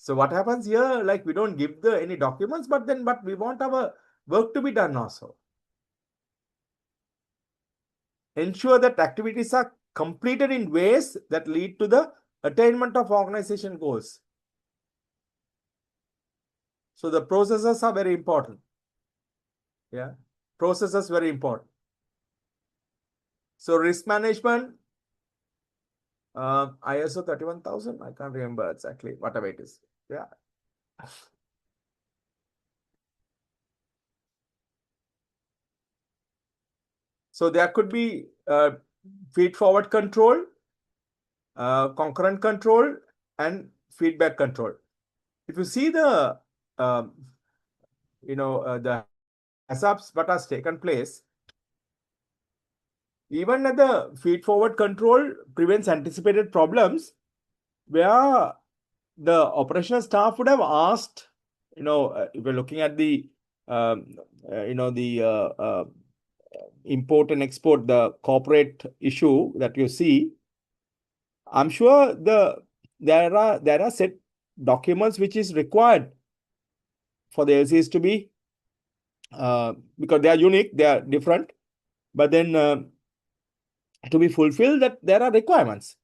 So what happens here, like we don't give any documents, but we want our work to be done also. Ensure that activities are completed in ways that lead to the attainment of organization goals. So the processes are very important. Yeah, processes very important. So risk management, ISO 31000, I can't remember exactly, whatever it is. Yeah. So there could be feed-forward control, concurrent control, and feedback control. If you see the the hazards what has taken place, even at the feed-forward control prevents anticipated problems, where the operational staff would have asked, if you're looking at the import and export, the corporate issue that you see, I'm sure there are set documents which is required for the LCs to be because they are unique, they are different, but then to be fulfilled, that there are requirements.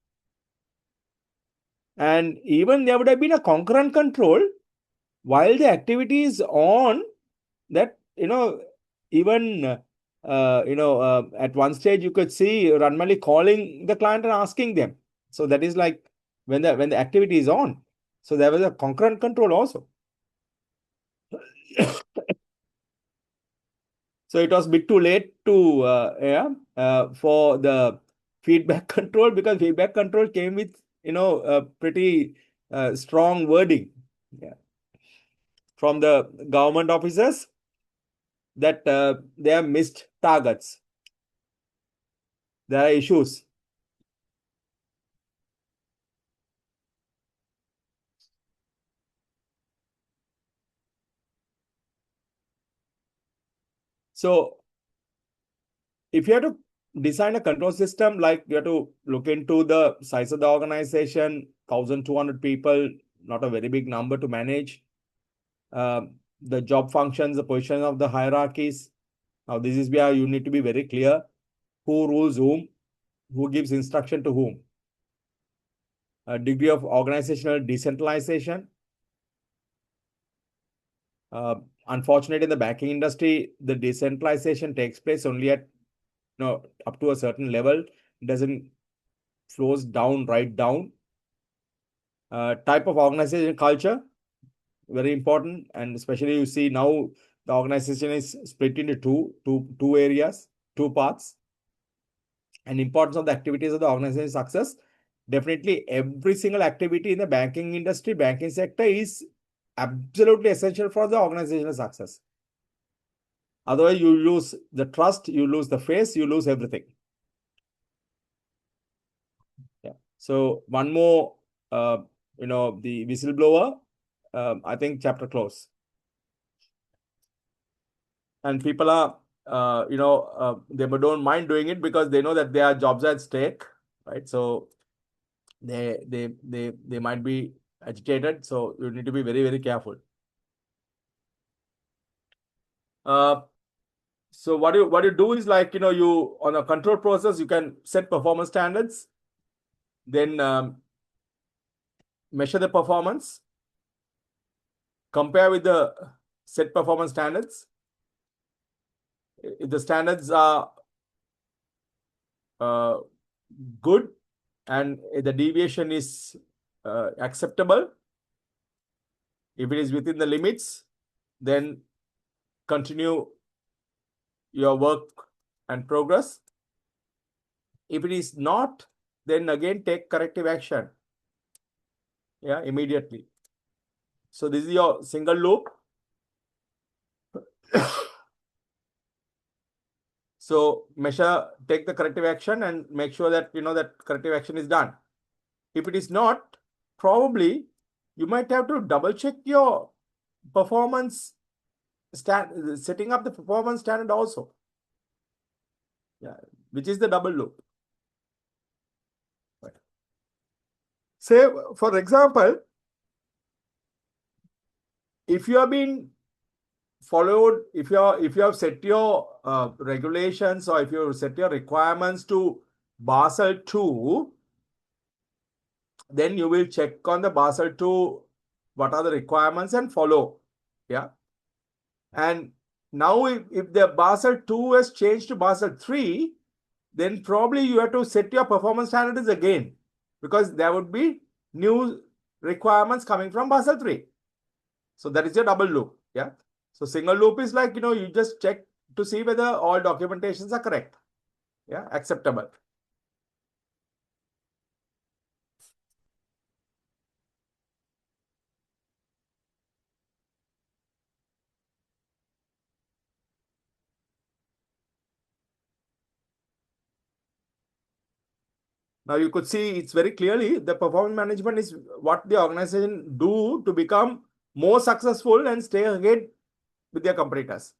And even there would have been a concurrent control while the activity is on, that even at one stage you could see Ranmali calling the client and asking them. So that is like when the activity is on. So there was a concurrent control also. So it was a bit too late to for the feedback control, because feedback control came with a pretty strong wording, yeah, from the government officers, that they have missed targets. There are issues. So if you have to design a control system, like you have to look into the size of the organization, 1,200 people, not a very big number to manage. The job functions, the position of the hierarchies. Now, this is where you need to be very clear who rules whom, who gives instruction to whom. A degree of organizational decentralization. Unfortunately, in the banking industry, the decentralization takes place only at up to a certain level. It doesn't flows down right down. Type of organization culture, very important, and especially you see now the organization is split into two areas, two parts. And importance of the activities of the organization success. Definitely, every single activity in the banking industry, banking sector is absolutely essential for the organizational success. Otherwise, you lose the trust, you lose the face, you lose everything. Yeah. So one more, the whistleblower. I think chapter close. And people are, they don't mind doing it because they know that their jobs are at stake, right? So they might be agitated. So you need to be very, very careful. So what you do is, like, you on a control process, you can set performance standards, then measure the performance, compare with the set performance standards. If the standards are good and the deviation is acceptable, if it is within the limits, then continue your work and progress. If it is not, then again take corrective action, yeah, immediately. So this is your single loop. So measure, take the corrective action, and make sure that that corrective action is done. If it is not, probably you might have to double check your performance setting up the performance standard also. Yeah, which is the double loop. Right. Say, for example, if you have been followed, if you have set your regulations, or if you set your requirements to Basel II, then you will check on the Basel II what are the requirements and follow. Yeah. And now if the Basel II has changed to Basel III, then probably you have to set your performance standards again, because there would be new requirements coming from Basel III. So that is your double loop. Yeah. So single loop is like, you just check to see whether all documentations are correct. Yeah, acceptable. Now you could see it's very clearly the performance management is what the organization do to become more successful and stay ahead with their competitors.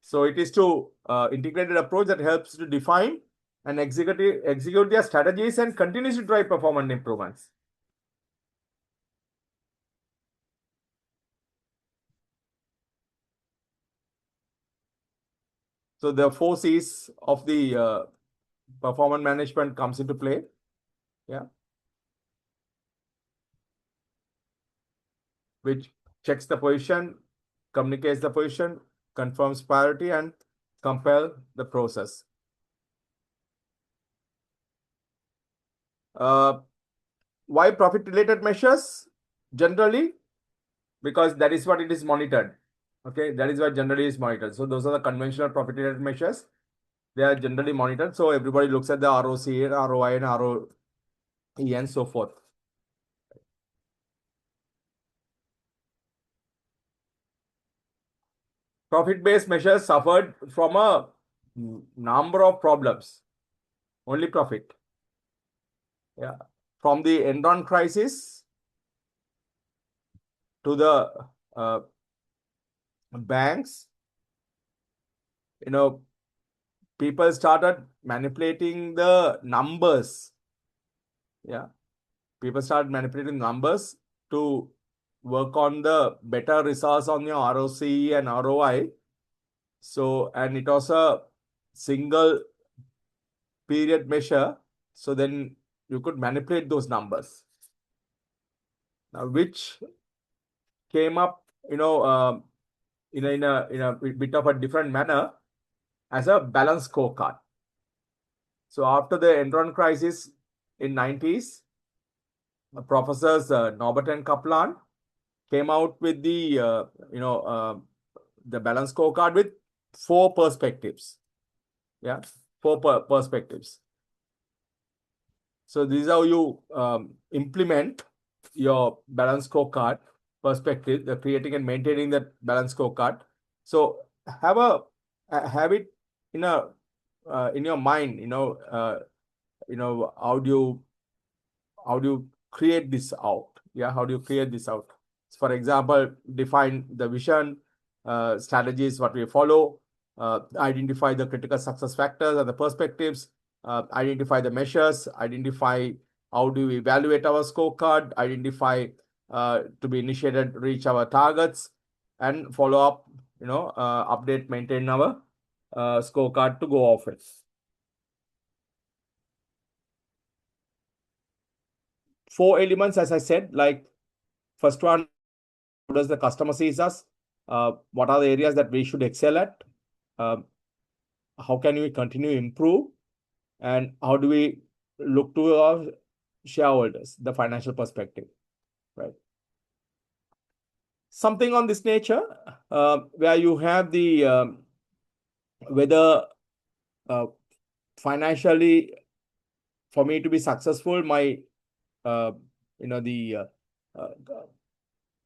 So it is to integrated approach that helps to define and execute their strategies and continues to drive performance improvements. So the 4 C's of the performance management comes into play. Yeah. Which checks the position, communicates the position, confirms priority, and compel the process. Why profit-related measures? Generally, because that is what it is monitored. Okay, that is what generally is monitored. So those are the conventional profit-related measures. They are generally monitored. So everybody looks at the ROC, ROI, and ROE, and so forth. Profit-based measures suffered from a number of problems. Only profit. Yeah. From the Enron crisis to the banks, people started manipulating the numbers. Yeah. People started manipulating numbers to work on the better results on your ROC and ROI. So, and it was a single period measure. So then you could manipulate those numbers. Now, which came up, in a bit of a different manner as a balanced scorecard. So after the Enron crisis in 90s, professors Norbert and Kaplan came out with the balanced scorecard with 4 perspectives. Yeah, 4 perspectives. So this is how you implement your balanced scorecard perspective, the creating and maintaining that balanced scorecard. So have it in your mind. How do you create this out? Yeah, how do you create this out? For example, define the vision, strategies what we follow, identify the critical success factors and the perspectives, identify the measures, identify how do we evaluate our scorecard, identify to be initiated, reach our targets, and follow up, update, maintain our scorecard to go off it. 4 elements, as I said, like first one, how does the customer sees us? What are the areas that we should excel at? How can we continue to improve? And how do we look to our shareholders, the financial perspective, right? Something on this nature, where you have the whether financially, for me to be successful, my the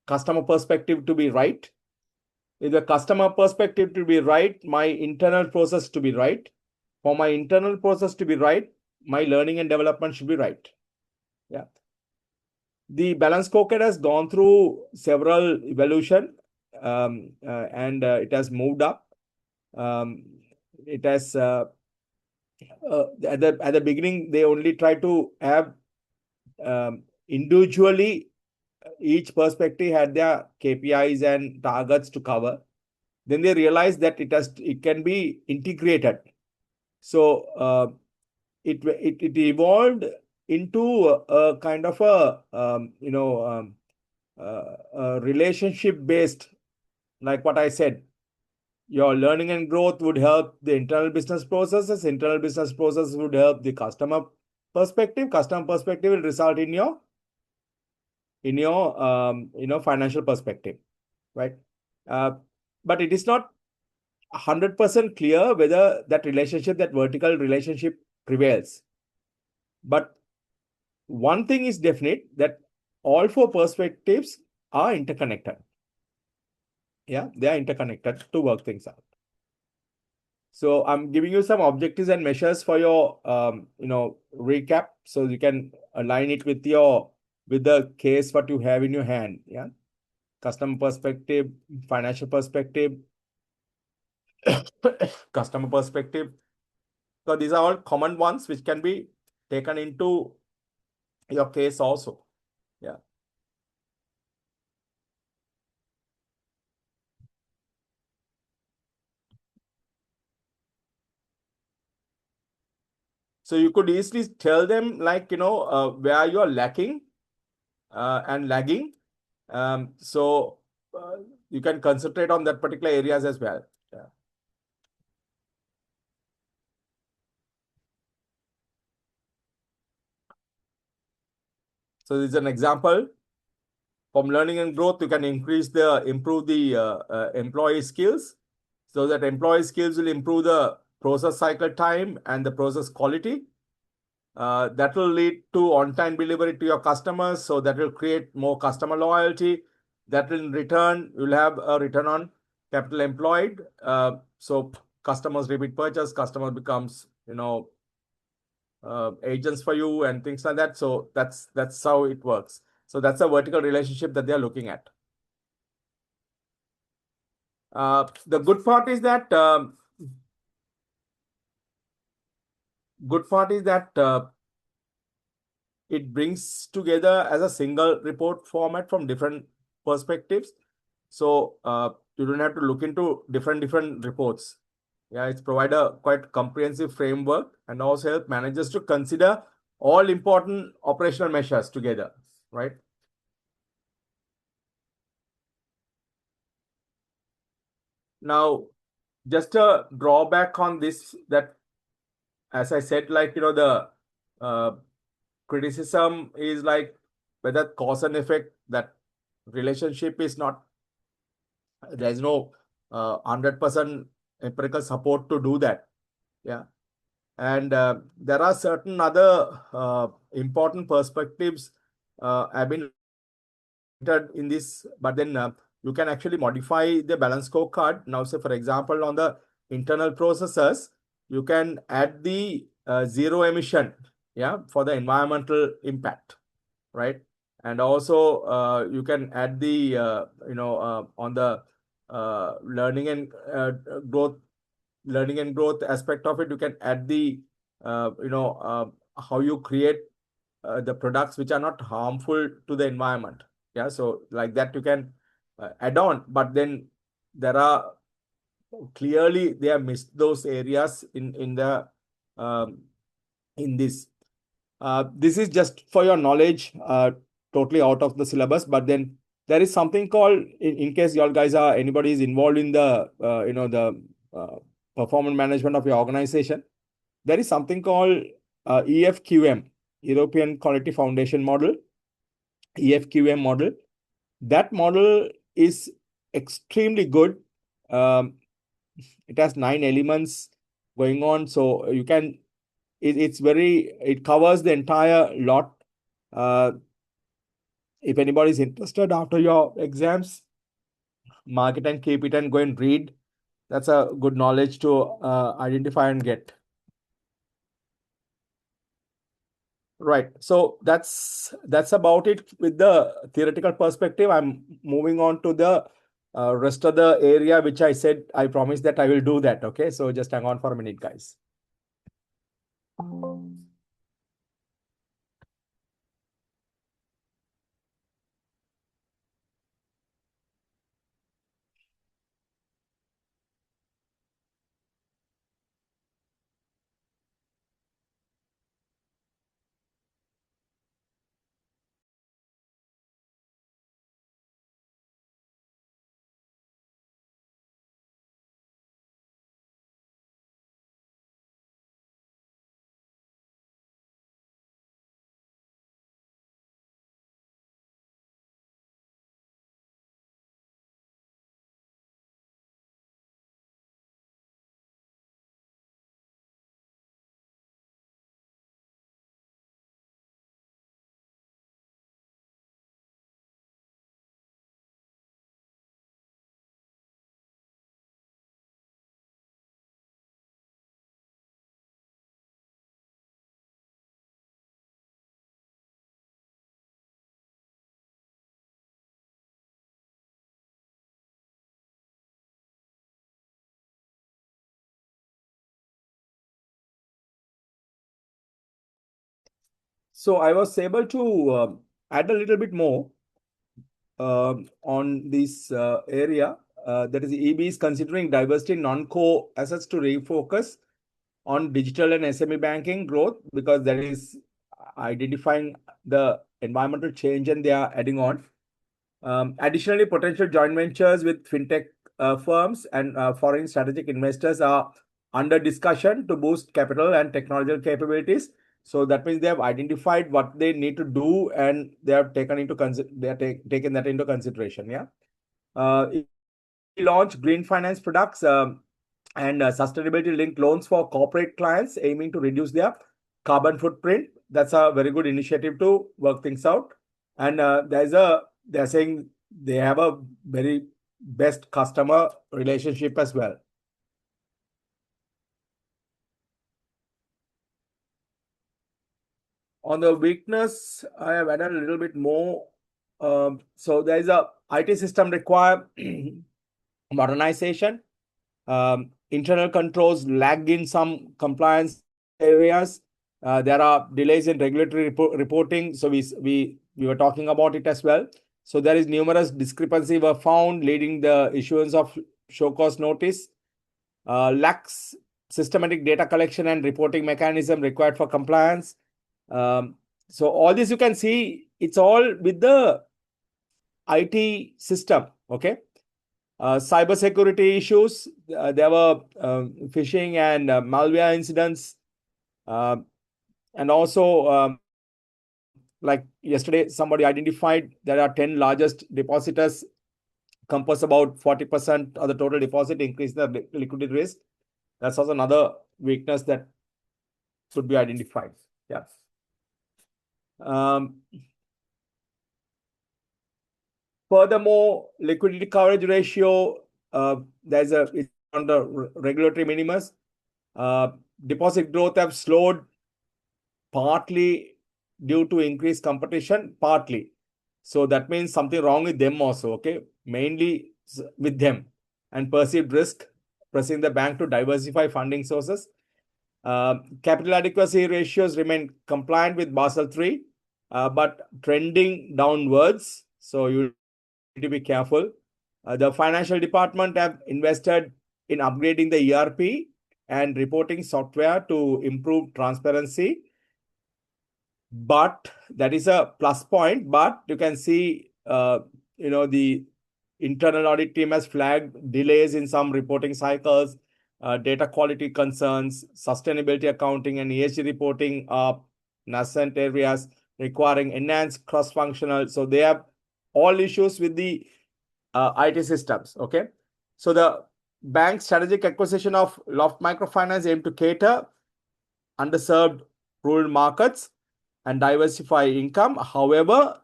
customer perspective to be right. If the customer perspective to be right, my internal process to be right. For my internal process to be right, my learning and development should be right. Yeah. The balanced scorecard has gone through several evolution, and it has moved up. It has at the beginning they only try to have individually each perspective had their KPIs and targets to cover. Then they realized that it can be integrated. So it evolved into a kind of a relationship based, like what I said. Your learning and growth would help the internal business processes. Internal business process would help the customer perspective. Customer perspective will result in your financial perspective, right? Uh, but it is not 100% clear whether that relationship, that vertical relationship, prevails. But one thing is definite, that all four perspectives are interconnected. Yeah, they are interconnected to work things out. So I'm giving you some objectives and measures for your recap, so you can align it with the case what you have in your hand. Yeah, customer perspective, financial perspective, customer perspective. So these are all common ones which can be taken into your case also. Yeah. So you could easily tell them, like, where you are lacking and lagging. So you can concentrate on that particular areas as well. Yeah. So this is an example. From learning and growth, you can improve the employee skills, so that employee skills will improve the process cycle time and the process quality. That will lead to on-time delivery to your customers, so that will create more customer loyalty. That will in return, you'll have a return on capital employed. So customers repeat purchase, customer becomes agents for you and things like that. So that's how it works. So that's a vertical relationship that they are looking at. The good part is that it brings together as a single report format from different perspectives. So you don't have to look into different reports. Yeah, it's provide a quite comprehensive framework and also help managers to consider all important operational measures together, right? Now, just a drawback on this, that as I said, like, the criticism is like whether cause and effect, that relationship is not, there's no 100% empirical support to do that. Yeah. And there are certain other important perspectives have been entered in this, but then you can actually modify the balance scorecard. Now, say for example, on the internal processes, you can add the zero emission, yeah, for the environmental impact, right? And also you can add the on the learning and growth aspect of it. You can add the how you create the products which are not harmful to the environment. Yeah, so like that you can add on, but then there are clearly they have missed those areas um, in this. This is just for your knowledge, totally out of the syllabus. But then there is something called, in case y'all guys are, anybody is involved in the performance management of your organization, there is something called EFQM, European Quality Foundation model, EFQM model. That model is extremely good. Um, it has 9 elements going on, so you can it covers the entire lot. If anybody is interested after your exams, mark it and keep it and go and read. That's a good knowledge to identify and get. Right. So that's about it with the theoretical perspective. I'm moving on to the rest of the area, which I said I promised that I will do that. Okay. So just hang on for a minute, guys. So I was able to add a little bit more on this area. That is, EB is considering divesting non-core assets to refocus on digital and SME banking growth, because that is identifying the environmental change and they are adding on. Additionally, potential joint ventures with fintech firms and foreign strategic investors are under discussion to boost capital and technological capabilities. So that means they have identified what they need to do and they have taken into taken that into consideration. Yeah. Launch green finance products and sustainability linked loans for corporate clients aiming to reduce their carbon footprint. That's a very good initiative to work things out. And they're saying they have a very best customer relationship as well. On the weakness, I have added a little bit more. So there is a IT system require modernization. Internal controls lag in some compliance areas. There are delays in regulatory reporting. So we were talking about it as well. So there is numerous discrepancy were found, leading the issuance of show cause notice. Lacks systematic data collection and reporting mechanism required for compliance. So all this you can see, it's all with the IT system. Okay. Cybersecurity issues. There were phishing and malware incidents. And also, like yesterday, somebody identified there are 10 largest depositors, compose about 40% of the total deposit, increase the liquidity risk. That's also another weakness that should be identified. Yeah. Furthermore, liquidity coverage ratio, it's on the regulatory minimus. Deposit growth have slowed partly due to increased competition, partly. So that means something wrong with them also, okay? Mainly with them, and perceived risk, pressing the bank to diversify funding sources. Capital adequacy ratios remain compliant with Basel III, but trending downwards. So you need to be careful. The financial department have invested in upgrading the ERP and reporting software to improve transparency. But that is a plus point. But you can see, the internal audit team has flagged delays in some reporting cycles, data quality concerns, sustainability accounting, and ESG reporting are nascent areas requiring enhanced cross-functional. So they have all issues with the IT systems. Okay. So the bank strategic acquisition of Loft Microfinance aim to cater underserved rural markets and diversify income. However,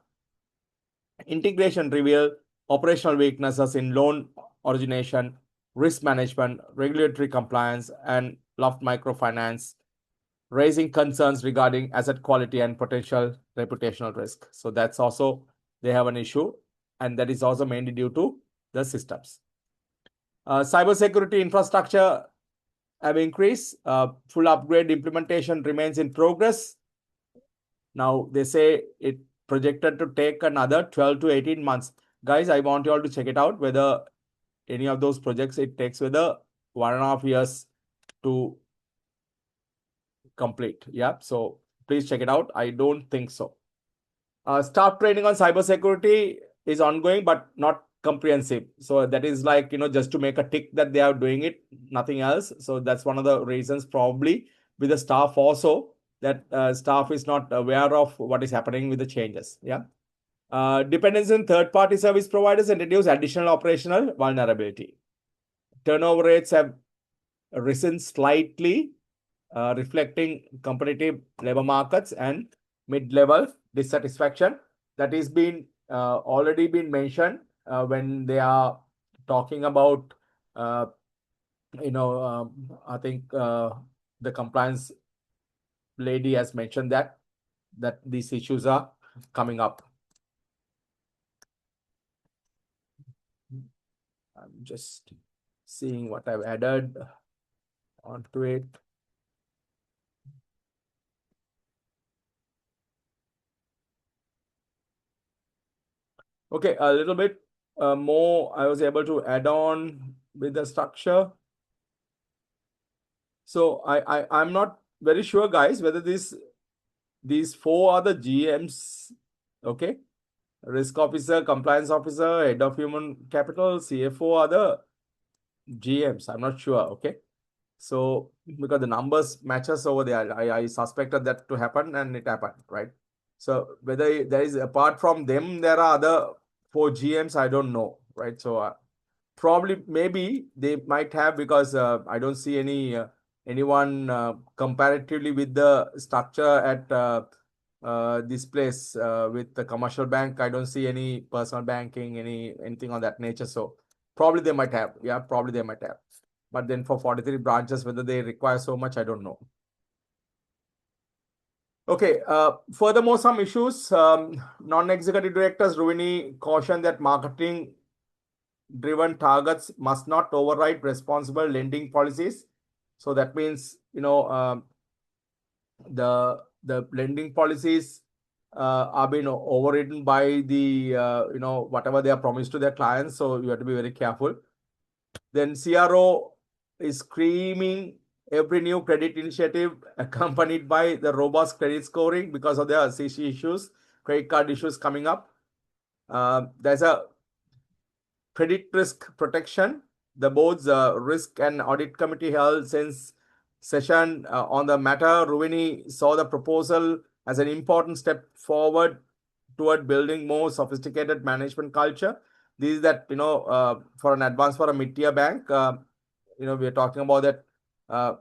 integration reveal operational weaknesses in loan origination, risk management, regulatory compliance, and Loft Microfinance, raising concerns regarding asset quality and potential reputational risk. So that's also, they have an issue, and that is also mainly due to the systems. Cybersecurity infrastructure have increased. Full upgrade implementation remains in progress. Now they say it projected to take another 12 to 18 months. Guys, I want you all to check it out whether any of those projects it takes whether 1.5 years to complete. Yeah. So please check it out. I don't think so. Staff training on cybersecurity is ongoing, but not comprehensive. So that is like, just to make a tick that they are doing it, nothing else. So that's one of the reasons probably with the staff also, that staff is not aware of what is happening with the changes. Yeah. Dependence on third-party service providers and reduce additional operational vulnerability. Turnover rates have risen slightly, reflecting competitive labor markets and mid-level dissatisfaction. That is already been mentioned when they are talking about, I think the compliance lady has mentioned that these issues are coming up. I'm just seeing what I've added onto it. Okay, a little bit more I was able to add on with the structure. So I'm not very sure, guys, whether these four are the GMs. Okay, risk officer, compliance officer, head of human capital, CFO are the GMs. I'm not sure. Okay, so because the numbers matches over there, I suspected that to happen and it happened, right? So whether there is apart from them, there are other four GMs, I don't know, right? So probably maybe they might have because I don't see anyone comparatively with the structure at this place with the commercial bank. I don't see any personal banking, anything on that nature. So probably they might have. Yeah, probably they might have. But then for 43 branches, whether they require so much, I don't know. Okay. Furthermore, some issues. Non-executive directors, Ruvini cautioned that marketing driven targets must not override responsible lending policies. So that means, the lending policies are being overridden by the whatever they are promised to their clients. So you have to be very careful. Then CRO is screaming every new credit initiative accompanied by the robust credit scoring because of the CC issues, credit card issues coming up. There's a credit risk protection. The board's risk and audit committee held since session on the matter. Ruvini saw the proposal as an important step forward toward building more sophisticated management culture. This is that, for an advance for a mid-tier bank, we are talking about that uh,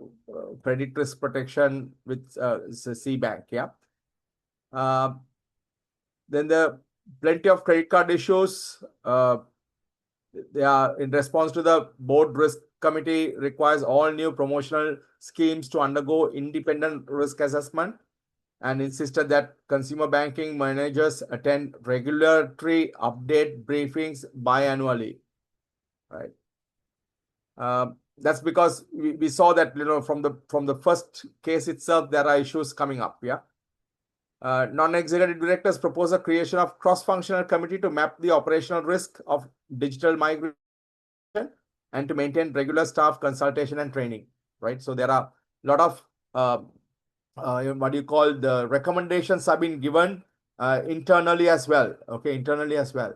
credit risk protection with C Bank. Yeah. Uh, then the plenty of credit card issues. They are in response to the board risk committee requires all new promotional schemes to undergo independent risk assessment and insisted that consumer banking managers attend regulatory update briefings biannually. Right. That's because we saw that from the first case itself there are issues coming up. Yeah. Non-executive directors propose a creation of cross-functional committee to map the operational risk of digital migration and to maintain regular staff consultation and training, right? So there are a lot of what do you call the recommendations have been given internally as well. Okay, internally as well.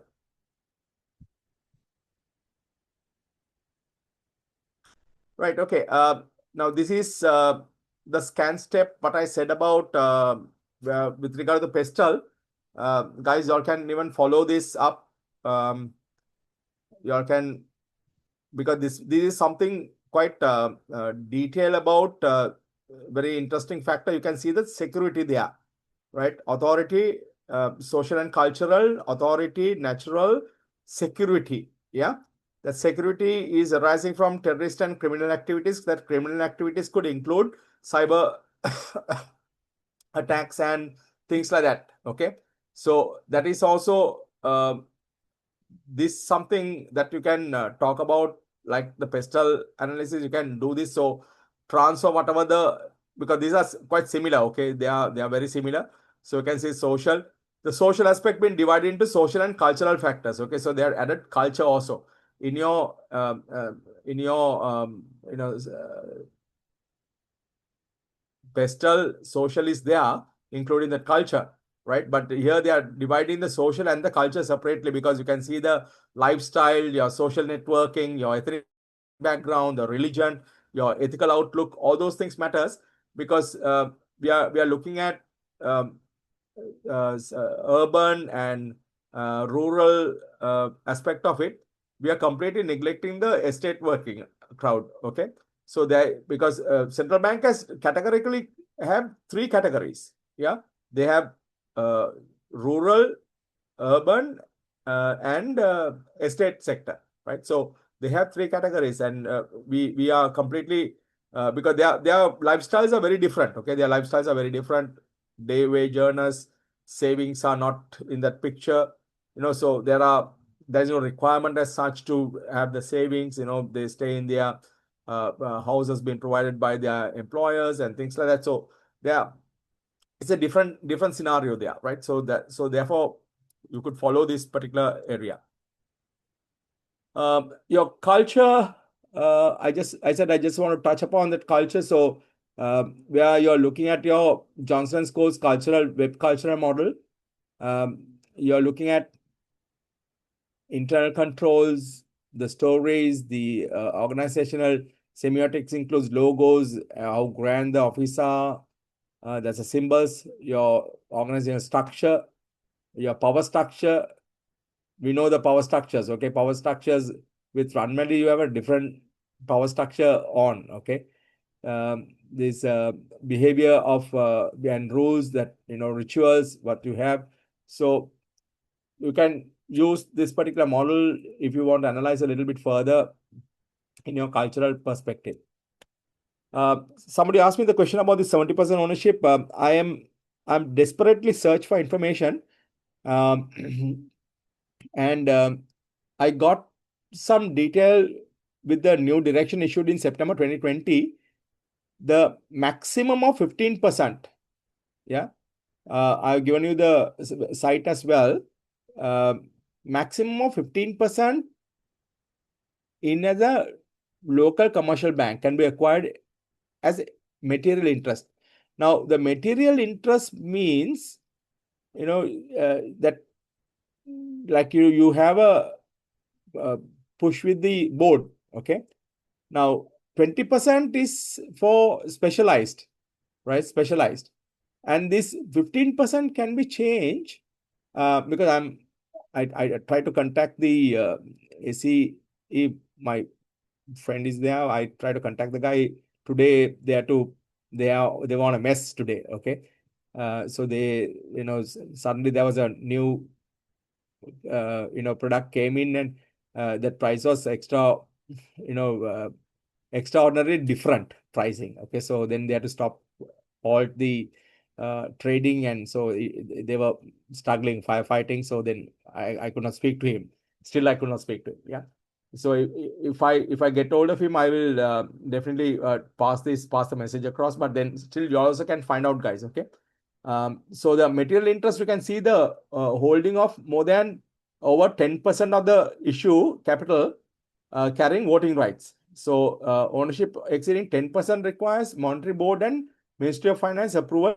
Right. Okay. Now this is the scan step. What I said about with regard to the pestle, guys, y'all can even follow this up. Y'all can because this is something quite detailed about very interesting factor. You can see the security there, right? Authority, social and cultural, authority, natural, security. Yeah. That security is arising from terrorist and criminal activities. That criminal activities could include cyber attacks and things like that. Okay. So that is also this something that you can talk about like the pestle analysis. You can do this. So transfer whatever because these are quite similar. Okay, they are very similar. So you can say social. The social aspect being divided into social and cultural factors. Okay, so they are added culture also in your pestle. Social is there, including the culture, right? But here they are dividing the social and the culture separately because you can see the lifestyle, your social networking, your ethnic background, the religion, your ethical outlook. All those things matters because we are looking at urban and rural aspect of it. We are completely neglecting the estate working crowd. Okay, so they because central bank has categorically have three categories. Yeah, they have rural, urban, and estate sector. Right, so they have three categories, and we are completely because their lifestyles are very different. Okay, their lifestyles are very different. Day wage earners, savings are not in that picture. So there's no requirement as such to have the savings. They stay in their houses being provided by their employers and things like that. So it's a different scenario there, right? So therefore you could follow this particular area. Your culture, I said I just want to touch upon that culture. So where you're looking at your Johnson School's web cultural model, you're looking at internal controls, the stories, the organizational semiotics includes logos, how grand the office are, there's a symbols, your organizational structure, your power structure. We know the power structures, okay? Power structures with Runmelody, you have a different power structure on, okay? This behavior of and rules that, rituals, what you have. So you can use this particular model if you want to analyze a little bit further in your cultural perspective. Somebody asked me the question about the 70% ownership. I'm desperately search for information, um, and I got some detail with the new direction issued in September 2020. The maximum of 15%. Yeah, I've given you the site as well. Maximum of 15% in as a local commercial bank can be acquired as material interest. Now, the material interest means, that like you have a push with the board. Okay. Now, 20% is for specialized, right? Specialized. And this 15% can be changed because I try to contact the AC. My friend is there. I try to contact the guy today. They want a mess today. Okay. So they, suddenly there was a new, product came in, and that price was extraordinarily different pricing. Okay. So then they had to stop all the trading, and so they were struggling, firefighting. So then I could not speak to him. Still, I could not speak to him. Yeah. So if I get hold of him, I will definitely pass the message across. But then still, you also can find out, guys. Okay. So the material interest, you can see the holding of more than over 10% of the issue capital carrying voting rights. So ownership exceeding 10% requires monetary board and Ministry of Finance approval,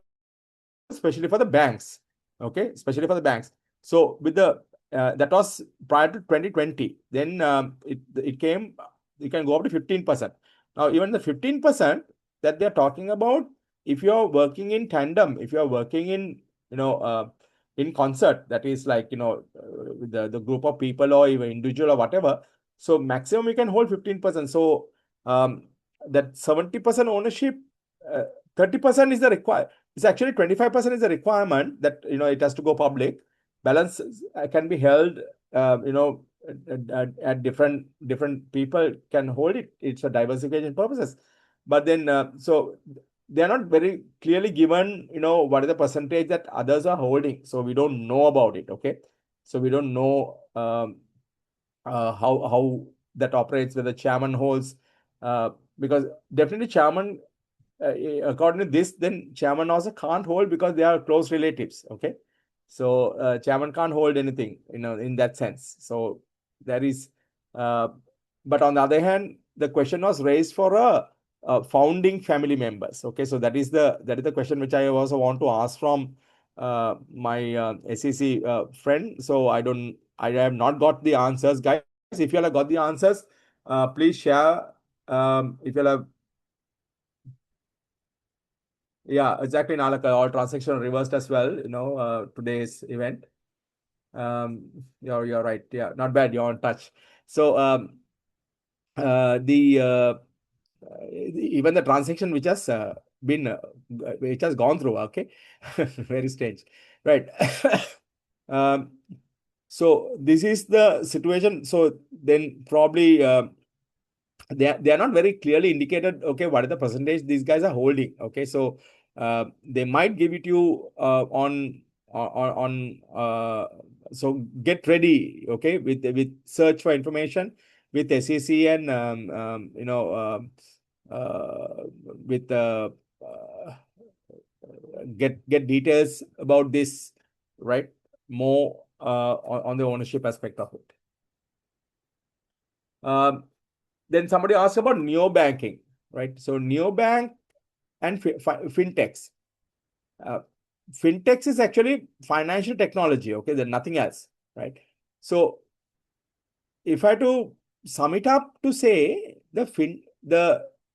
especially for the banks. Okay, especially for the banks. So with the that was prior to 2020. Then it came. You can go up to 15%. Now even the 15% that they're talking about, if you're working in tandem, if you're working in in concert, that is like with the group of people or even individual or whatever. So maximum you can hold 15%. So that 70% ownership, 30% is the required. It's actually 25% is the requirement that it has to go public. Balance can be held, at different people can hold it. It's for diversification purposes. But then so they are not very clearly given, what is the percentage that others are holding. So we don't know about it. Okay. So we don't know how that operates, whether chairman holds, because definitely chairman, according to this, then chairman also can't hold because they are close relatives. Okay. So chairman can't hold anything, in that sense. So there is, but on the other hand, the question was raised for a founding family members. Okay. So that is the question which I also want to ask from my SEC friend. So I have not got the answers, guys. If you all have got the answers, please share. If you all have, yeah, exactly, Nalaka, all transaction reversed as well, today's event. You're right. Yeah, not bad. You're on touch. So the even the transaction which has been which has gone through. Okay. Very strange, right? um, so this is the situation. So then probably they are not very clearly indicated. Okay, what is the percentage these guys are holding? Okay, so they might give it you on so get ready. Okay, with search for information with SEC and with get details about this, right? More on the ownership aspect of it. Then somebody asked about neobanking, right? So neobank and fintechs. Fintechs is actually financial technology, okay? There's nothing else, right? So if I had to sum it up to say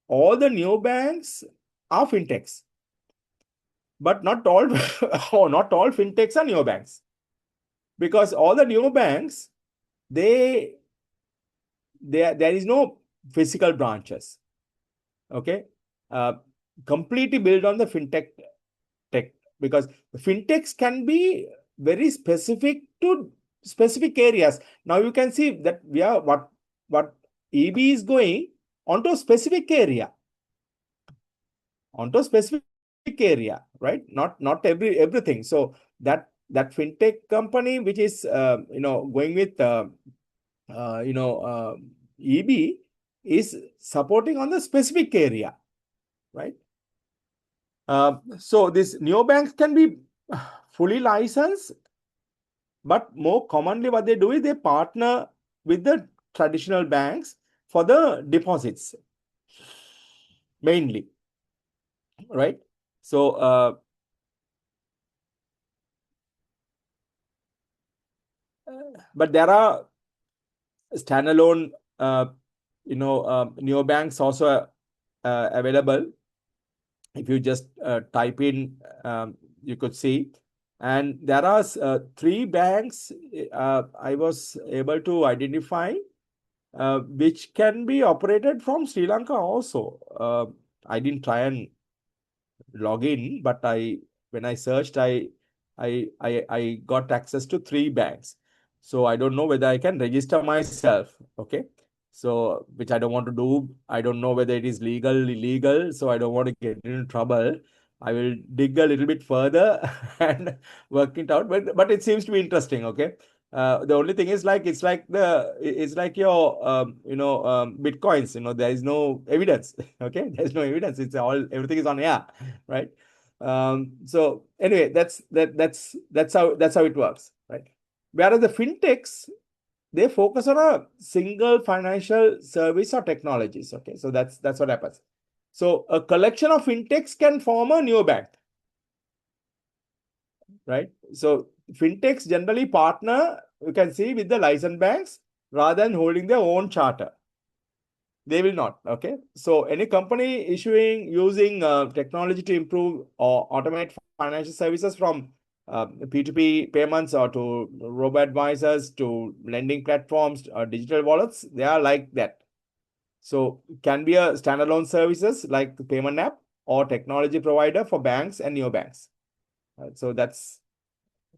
all the neobanks are fintechs, but not all not all fintechs are neobanks, because all the neobanks, there is no physical branches, okay? Completely built on the fintech tech, because fintechs can be very specific to specific areas. Now you can see that we are what EB is going onto a specific area, right? Not everything. So that fintech company which is going with EB is supporting on the specific area, right? So this neobanks can be fully licensed, but more commonly what they do is they partner with the traditional banks for the deposits mainly, right? So but there are standalone neobanks also available. If you just type in, you could see. And there are 3 banks I was able to identify which can be operated from Sri Lanka also. I didn't try and log in, but when I searched, I got access to 3 banks. So I don't know whether I can register myself. Okay. So which I don't want to do. I don't know whether it is legal, illegal. So I don't want to get into trouble. I will dig a little bit further and work it out. But it seems to be interesting. Okay. The only thing is like it's like your bitcoins. There is no evidence. Okay, there's no evidence. It's all everything is on air, right? So anyway, that's how it works, right? Whereas the fintechs, they focus on a single financial service or technologies. Okay, so that's what happens. So a collection of fintechs can form a neobank, right? So fintechs generally partner, you can see, with the licensed banks rather than holding their own charter. They will not. Okay. So any company using technology to improve or automate financial services, from P2P payments or to robo advisors to lending platforms or digital wallets, they are like that. So can be a standalone services like the payment app or technology provider for banks and neobanks. So that's,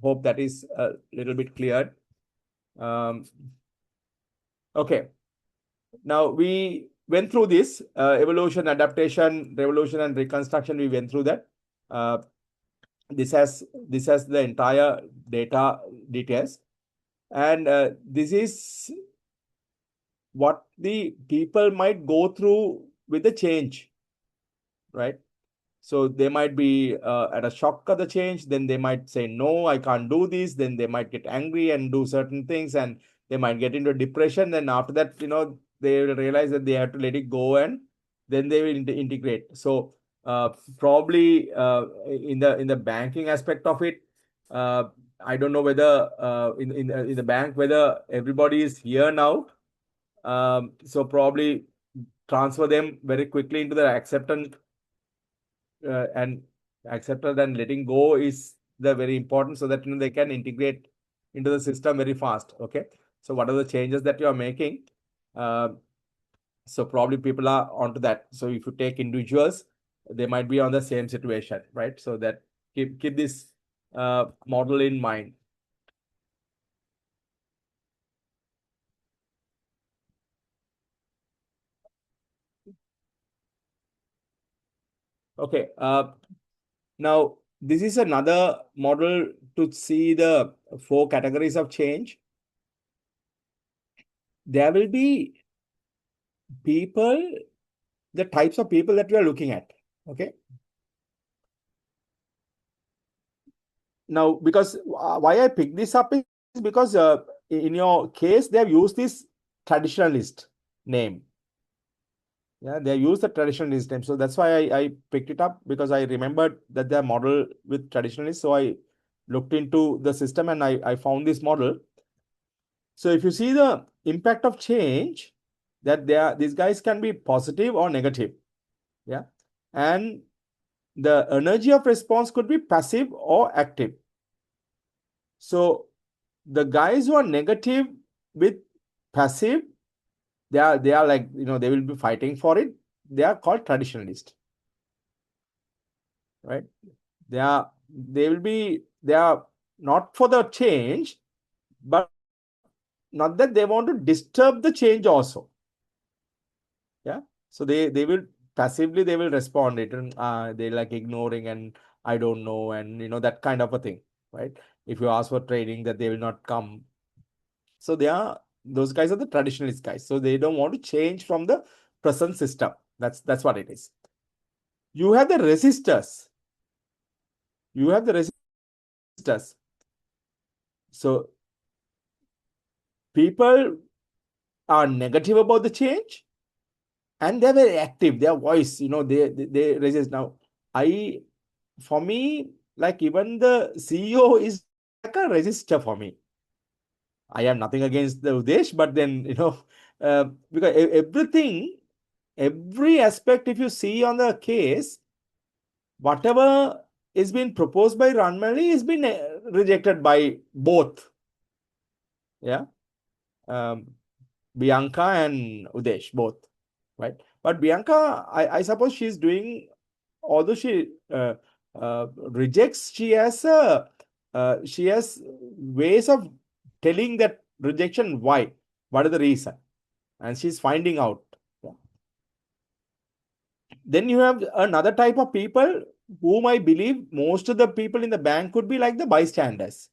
hope that is a little bit cleared. Okay. Now we went through this evolution, adaptation, revolution, and reconstruction. We went through that. This has the entire details, and this is what the people might go through with the change, right? So they might be at a shock of the change. Then they might say, no, I can't do this. Then they might get angry and do certain things, and they might get into depression. Then after that, they will realize that they have to let it go, and then they will integrate. So probably in the banking aspect of it, I don't know whether in the bank whether everybody is here now. So probably transfer them very quickly into the acceptance and acceptance, and letting go is the very important, so that they can integrate into the system very fast. Okay, so what are the changes that you are making? So probably people are onto that. So if you take individuals, they might be on the same situation, right? So that keep this model in mind. Okay. Now this is another model to see the 4 categories of change. There will be people, the types of people that we are looking at. Okay. Now, because why I picked this up because in your case, they have used this traditionalist name. Yeah, they use the traditionalist name. So that's why I picked it up, because I remembered that they're model with traditionalist. So I looked into the system and I found this model. So if you see the impact of change, that these guys can be positive or negative. Yeah. And the energy of response could be passive or active. So the guys who are negative with passive, they are like, they will be fighting for it. They are called traditionalist, right? They are not for the change, but not that they want to disturb the change also. Yeah. So they will passively, they will respond it, and they like ignoring and I don't know, and that kind of a thing, right? If you ask for training, that they will not come. So those guys are the traditionalist guys. So they don't want to change from the present system. That's what it is. You have the resistors. You have the resistors. So people are negative about the change, and they're very active. Their voice, they resist. Now, for me, like even the CEO is like a resistor for me. I have nothing against the Udesh, but then because every aspect, if you see on the case, whatever is being proposed by Ranmali is being rejected by both. Yeah. Um, Bianca and Udesh, both, right? But Bianca, I suppose she's doing, although she rejects, she has ways of telling that rejection why, what is the reason, and she's finding out. Yeah. Then you have another type of people whom I believe most of the people in the bank could be like the bystanders,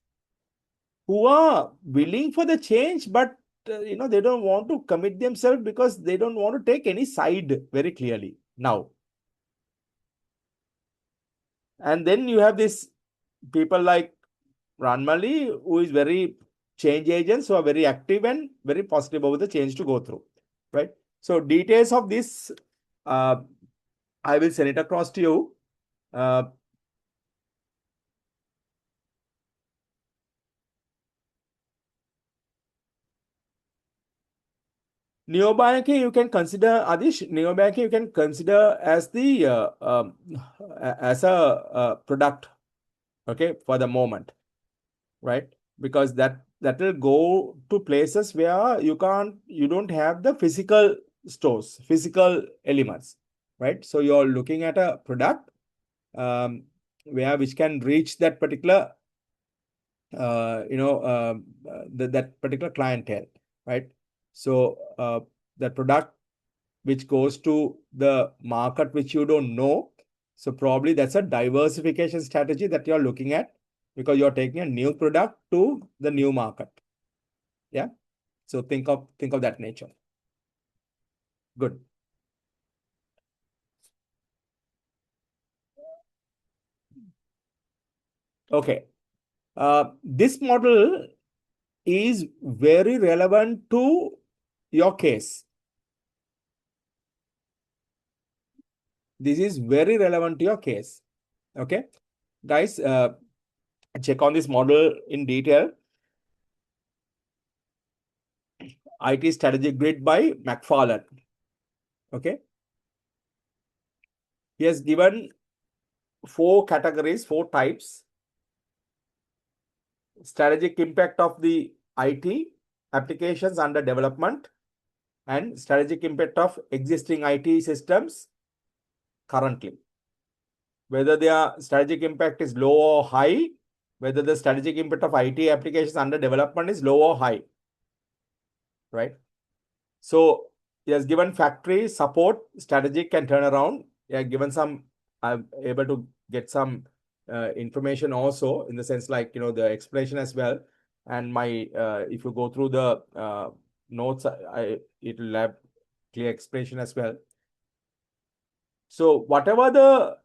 who are willing for the change, but they don't want to commit themselves because they don't want to take any side very clearly now. And then you have this people like Ranmali, who is very change agents, who are very active and very positive about the change to go through, right? So details of this, I will send it across to you. uh, Neobanking, you can consider, Adish, neobanking you can consider as the as a product, okay, for the moment, right? Because that will go to places where you don't have the physical stores, physical elements, right? So you're looking at a product, which can reach that particular that particular clientele, right? So the product which goes to the market which you don't know. So probably that's a diversification strategy that you're looking at, because you're taking a new product to the new market. Yeah. So think of that nature. Good. Okay. This model is very relevant to your case. This is very relevant to your case. Okay. Guys, check on this model in detail. IT Strategic Grid by McFarlane. Okay. He has given 4 categories, 4 types. Strategic impact of the IT applications under development, and strategic impact of existing IT systems currently. Whether their strategic impact is low or high, whether the strategic impact of IT applications under development is low or high, right? So he has given factory, support, strategic, and turnaround. He has given some, I'm able to get some information also, in the sense like, the explanation as well. And my, if you go through the notes, it will have clear explanation as well. So whatever the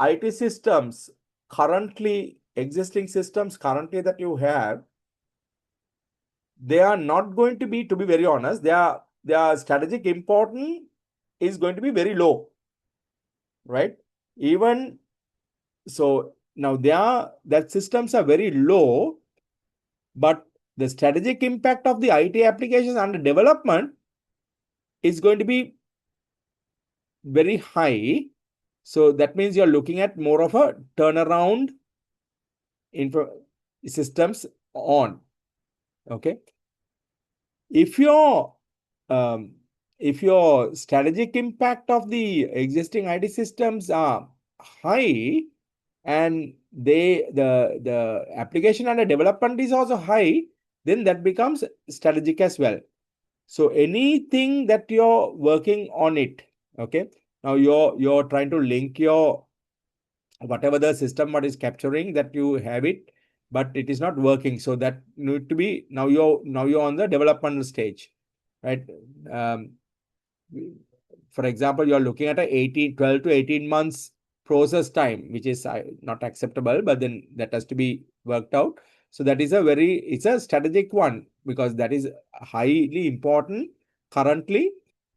IT systems currently, existing systems currently that you have, they are not going to be very honest, their strategic importance is going to be very low, right? Even so, now that systems are very low, but the strategic impact of the IT applications under development is going to be very high. So that means you're looking at more of a turnaround info systems on. Okay. If your um, if your strategic impact of the existing IT systems are high, and the application under development is also high, then that becomes strategic as well. So anything that you're working on it, okay, now you're trying to link your whatever the system what is capturing, that you have it, but it is not working, so that need to be, now you're on the developmental stage, right? um, for example, you're looking at a 12 to 18 months process time, which is not acceptable, but then that has to be worked out. So that is it's a strategic one, because that is highly important currently,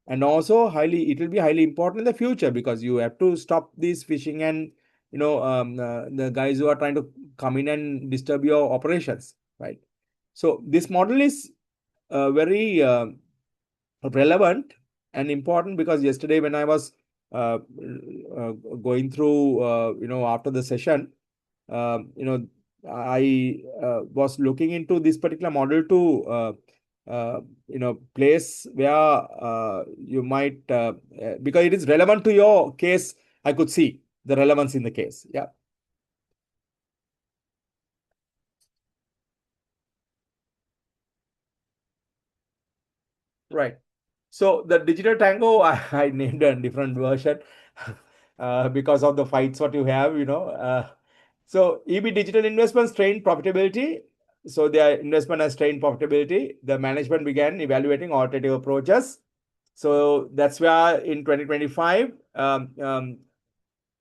and also it will be highly important in the future, because you have to stop this phishing and the guys who are trying to come in and disturb your operations, right? So this model is very relevant and important, because yesterday when I was uh, going through, after the session, I was looking into this particular model to place where you might, because it is relevant to your case. I could see the relevance in the case. Yeah. Right. So the Digital Tango, I named a different version because of the fights what you have, so EB Digital Investments strained profitability. So their investment has strained profitability. The management began evaluating alternative approaches. So that's where in 2025,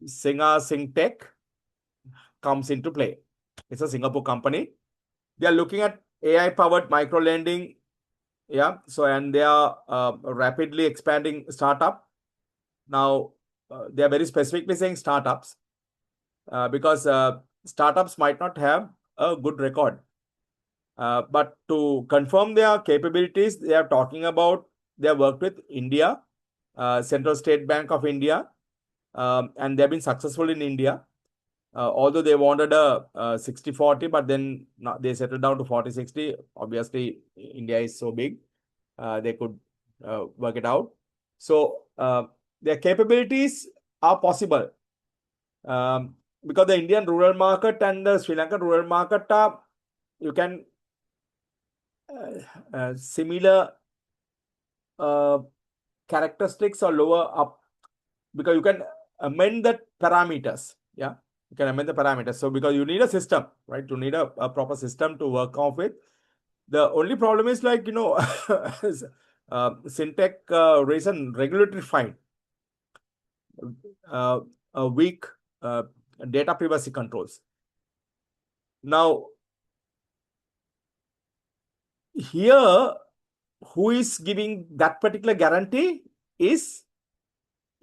Singa Singtech comes into play. It's a Singapore company. They are looking at AI-powered micro lending. Yeah. So, and they are rapidly expanding startup. Now, they are very specifically saying startups because startups might not have a good record. But to confirm their capabilities, they are talking about they have worked with India, Central State Bank of India, and they have been successful in India. Although they wanted a 60-40, but then they settled down to 40-60. Obviously, India is so big, they could work it out. So their capabilities are possible, because the Indian rural market and the Sri Lankan rural market are, you can similar characteristics or lower up, because you can amend the parameters. Yeah, you can amend the parameters. So because you need a system, right? You need a proper system to work off with. The only problem is like, Syntech raised a regulatory fine, a weak data privacy controls. Now, here, who is giving that particular guarantee is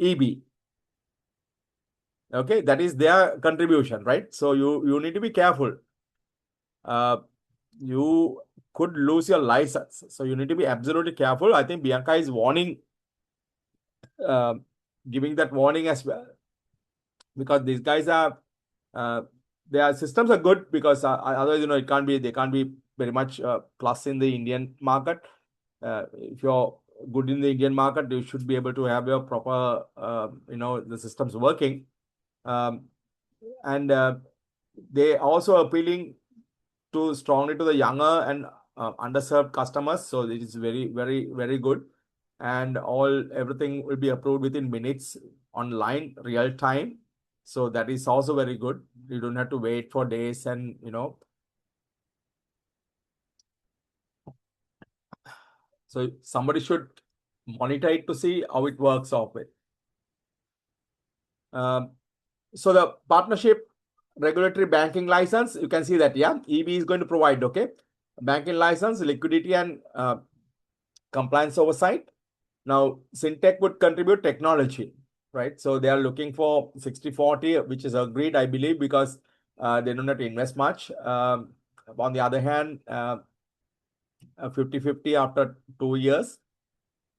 EB. Okay, that is their contribution, right? So you need to be careful. You could lose your license, so you need to be absolutely careful. I think Bianca is warning, uh, giving that warning as well, because these guys are their systems are good, because otherwise they can't be very much plus in the Indian market. If you're good in the Indian market, you should be able to have your proper the systems working, and they also appealing to strongly to the younger and underserved customers. So it is very, very, very good, and everything will be approved within minutes, online, real time. So that is also very good. You don't have to wait for days, and so somebody should monitor it to see how it works off it. So the partnership regulatory banking license, you can see that, yeah, EB is going to provide, okay. banking license, liquidity, and compliance oversight. Now, Syntech would contribute technology, right? So they are looking for 60-40, which is agreed, I believe, because they don't have to invest much. On the other hand, 50-50 after 2 years.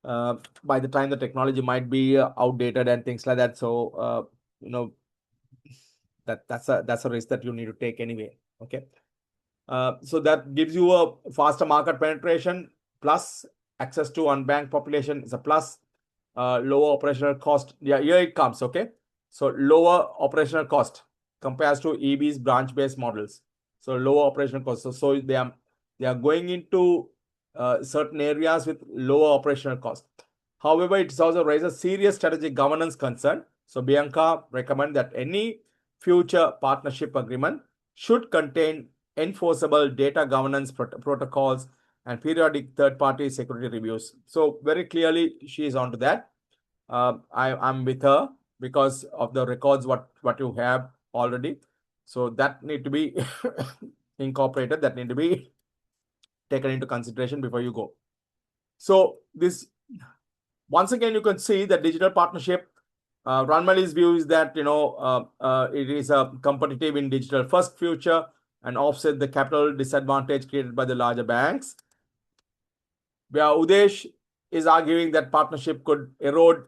By the time the technology might be outdated and things like that. So, that's a risk that you need to take anyway. Okay. So that gives you a faster market penetration, plus access to unbanked population is a plus. Lower operational cost. Yeah, here it comes. Okay. So lower operational cost compares to EB's branch-based models. So lower operational cost. So they are going into certain areas with lower operational cost. However, it also raises serious strategic governance concern. So Bianca recommend that any future partnership agreement should contain enforceable data governance protocols and periodic third-party security reviews. So very clearly, she is onto that. I'm with her because of the records what you have already. So that need to be incorporated. That need to be taken into consideration before you go. So this, once again, you can see that digital partnership. Ranmali's view is that it is a competitive in digital first future and offset the capital disadvantage created by the larger banks. Where Udesh is arguing that partnership could erode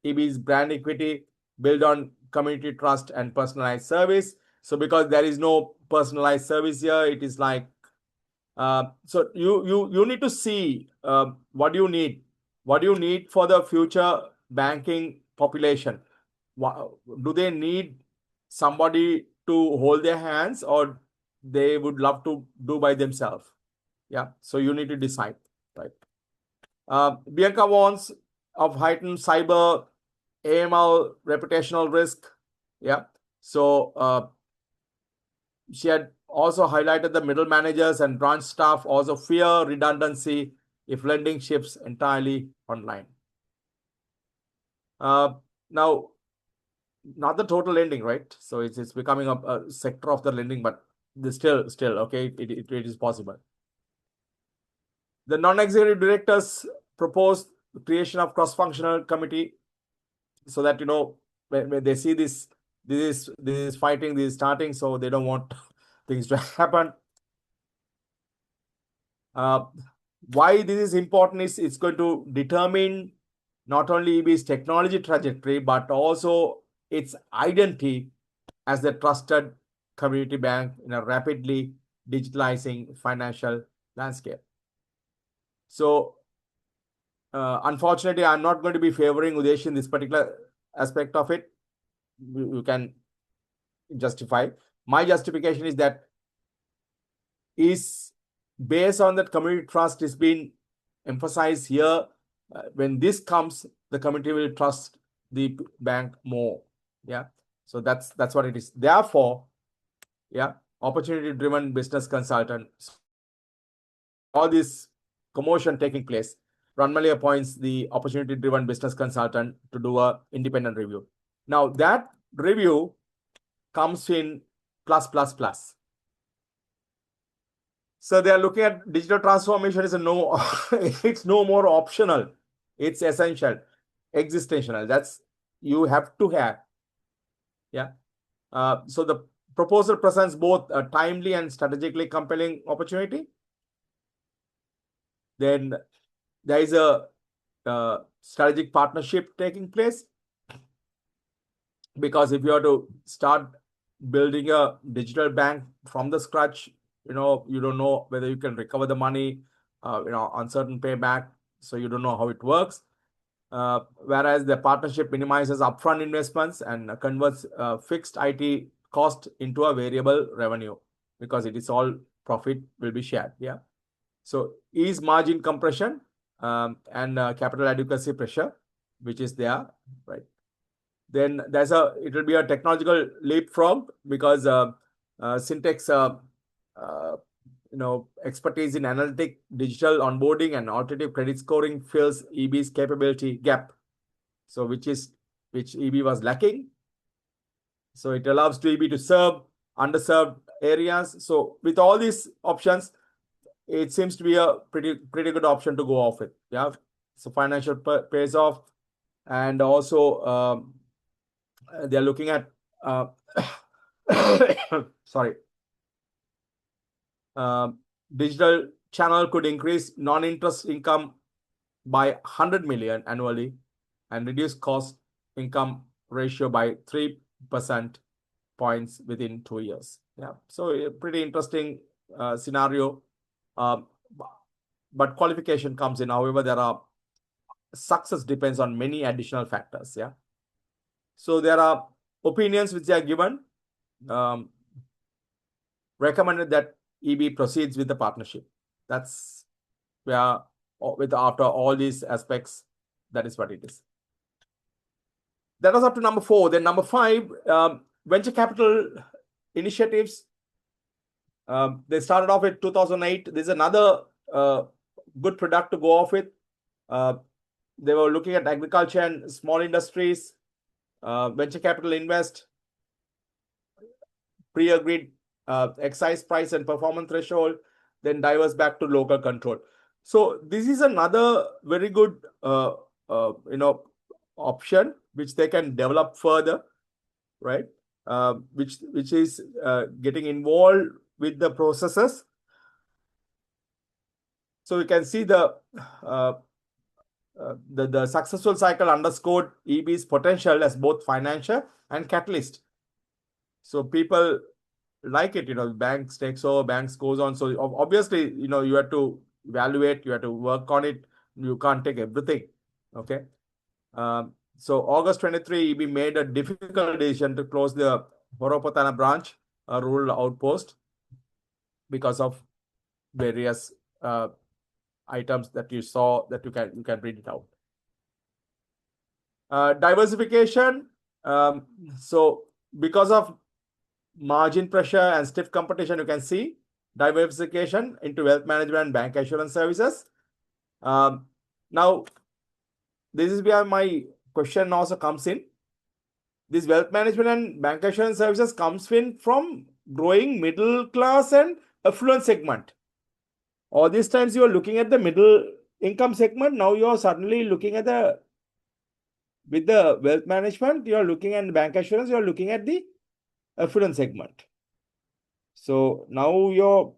EB's brand equity, build on community trust and personalized service. So because there is no personalized service here, it is like so you need to see what do you need for the future banking population. Do they need somebody to hold their hands, or they would love to do by themselves? Yeah, so you need to decide, right? Bianca warns of heightened cyber AML reputational risk. Yeah, so she had also highlighted the middle managers and branch staff also fear redundancy if lending shifts entirely online. Now, not the total lending, right? So it's becoming a sector of the lending, but still okay, it is possible. The non-executive directors proposed the creation of cross-functional committee so that when they see this is fighting, this is starting, so they don't want things to happen. Why this is important is it's going to determine not only EB's technology trajectory, but also its identity as the trusted community bank in a rapidly digitalizing financial landscape. So, unfortunately, I'm not going to be favoring Udesh in this particular aspect of it. You can justify. My justification is that is based on that community trust is being emphasized here. When this comes, the community will trust the bank more. Yeah. So that's what it is. Therefore, yeah, opportunity-driven business consultant. All this commotion taking place, Ranmali appoints the opportunity-driven business consultant to do an independent review. Now that review comes in plus. So they are looking at digital transformation is it's no more optional. It's essential, existential. That's you have to have. Yeah. So the proposal presents both a timely and strategically compelling opportunity. Then there is a strategic partnership taking place, because if you are to start building a digital bank from the scratch, you don't know whether you can recover the money, uncertain payback, so you don't know how it works. Whereas the partnership minimizes upfront investments and converts fixed IT cost into a variable revenue, because it is all profit will be shared. Yeah. So ease margin compression and capital adequacy pressure, which is there, right? Then it will be a technological leapfrog, because Syntex expertise in analytic digital onboarding and alternative credit scoring fills EB's capability gap, so which EB was lacking. So it allows to EB to serve underserved areas. So with all these options, it seems to be a pretty good option to go off with. Yeah, so financial pays off, and also they're looking at uh, sorry, digital channel could increase non-interest income by 100 million annually and reduce cost income ratio by 3% points within 2 years. Yeah, so a pretty interesting scenario. Um, but qualification comes in. However, there are success depends on many additional factors. Yeah, so there are opinions which are given. Recommended that EB proceeds with the partnership. That's where, with after all these aspects, that is what it is. That was up to number 4. Then number 5, venture capital initiatives. They started off with 2008. There's another good product to go off with. They were looking at agriculture and small industries. Venture capital invest, pre-agreed excise price and performance threshold, then diverse back to local control. So this is another very good option which they can develop further, right? Which is getting involved with the processes. So you can see the successful cycle underscored EB's potential as both financial and catalyst. So people like it, banks takes over, banks goes on. So obviously, you have to evaluate, you have to work on it. You can't take everything. Okay. So August 23, EB made a difficult decision to close the Horopatana branch, a rural outpost, because of various items that you saw that you can read it out. Diversification. So because of margin pressure and stiff competition, you can see diversification into wealth management and bank assurance services. Now, this is where my question also comes in. This wealth management and bank assurance services comes in from growing middle class and affluent segment. All these times you are looking at the middle income segment. Now you are suddenly looking at with the wealth management, you are looking at bank assurance, you are looking at the affluent segment. So now you're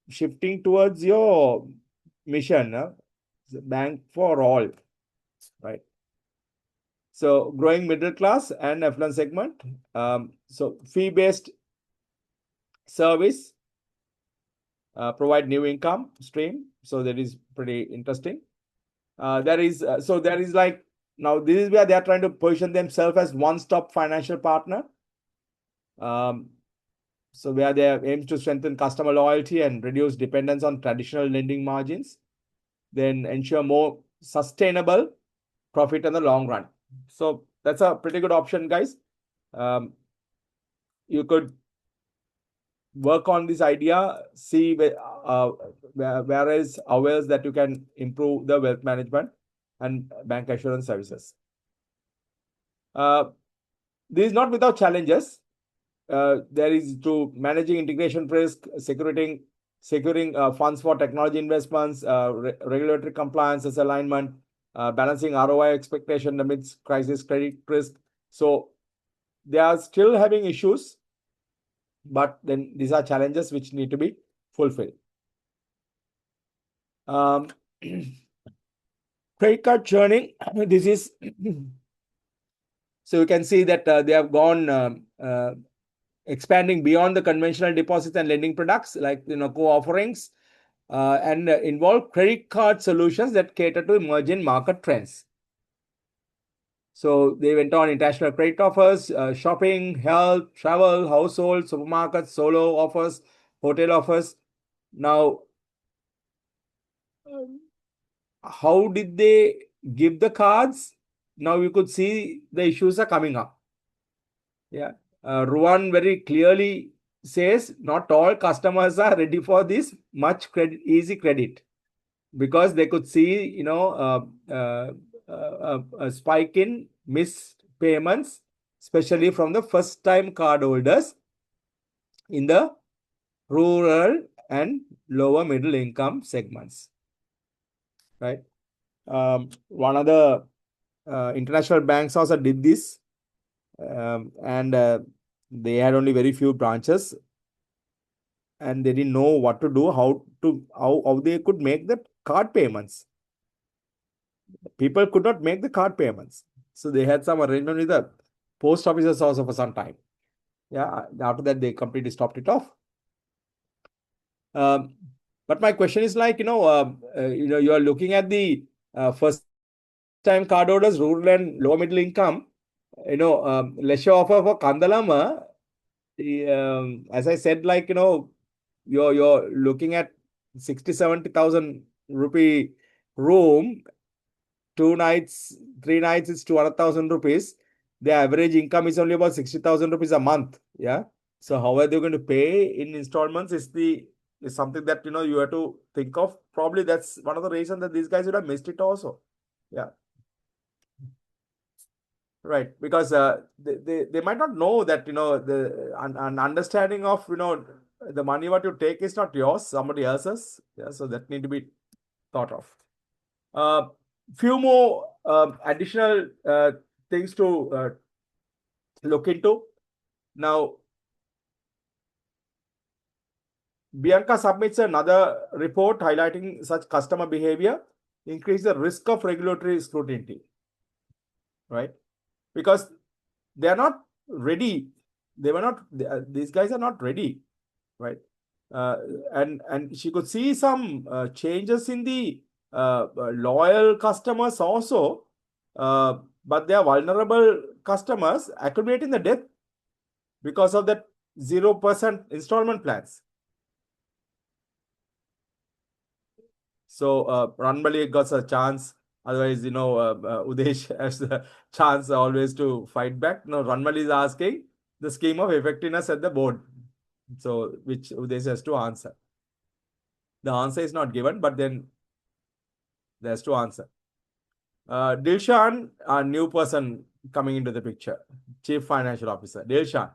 shifting towards your mission, bank for all, right? So growing middle class and affluent segment. So fee-based service, provide new income stream. So that is pretty interesting. There is like, now this is where they are trying to position themselves as one-stop financial partner. So where they aim to strengthen customer loyalty and reduce dependence on traditional lending margins, then ensure more sustainable profit in the long run. So that's a pretty good option, guys. You could work on this idea, see where is areas that you can improve the wealth management and bank assurance services. This is not without challenges. There is to managing integration risk, securing funds for technology investments, regulatory compliance, alignment, balancing ROI expectation amidst crisis credit risk. So they are still having issues, but then these are challenges which need to be fulfilled. Credit card churning. This is so you can see that they have gone expanding beyond the conventional deposits and lending products like co-offerings and involve credit card solutions that cater to emerging market trends. So they went on international credit offers, shopping, health, travel, household, supermarkets, solo offers, hotel offers. Now, how did they give the cards? Now you could see the issues are coming up. Yeah. Ruan very clearly says not all customers are ready for this much easy credit, because they could see a spike in missed payments, especially from the first time card holders in the rural and lower middle income segments, right? One of the international banks also did this, and they had only very few branches, and they didn't know what to do, how they could make the card payments. People could not make the card payments, so they had some arrangement with the post offices also for some time. Yeah, after that they completely stopped it off. But my question is like, you are looking at the first time cardholders, rural and low middle income, leisure offer for Kandalama. As I said, like, you're looking at 60,000-70,000 rupee room, 2 nights, 3 nights, it's 200,000 rupees. The average income is only about 60,000 rupees a month. Yeah. So how are they going to pay in installments is something that you have to think of. Probably that's one of the reasons that these guys would have missed it also. Yeah. Right, because they might not know that the an understanding of the money what you take is not yours, somebody else's. Yeah, so that need to be thought of. Few more additional things to look into. Now, Bianca submits another report highlighting such customer behavior increase the risk of regulatory scrutiny, right? Because they are not ready. They were not. These guys are not ready, right? And she could see some changes in the loyal customers also, but they are vulnerable customers accumulating the debt because of that 0% installment plans. So Ranbali got a chance. Otherwise, Udesh has the chance always to fight back. No, Ranbali is asking the scheme of effectiveness at the board. So, which Udesh has to answer. The answer is not given, but then there's to answer. Dilshan, a new person coming into the picture, Chief Financial Officer. Dilshan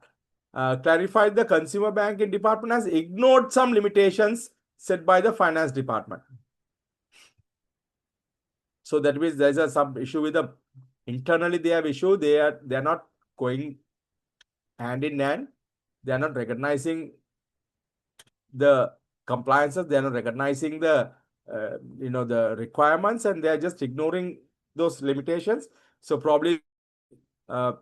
clarified the consumer banking department has ignored some limitations set by the finance department. So that means there's some issue with the internally they have issue. They are not going hand in hand. They are not recognizing the compliances. They are not recognizing the the requirements, and they are just ignoring those limitations. So probably for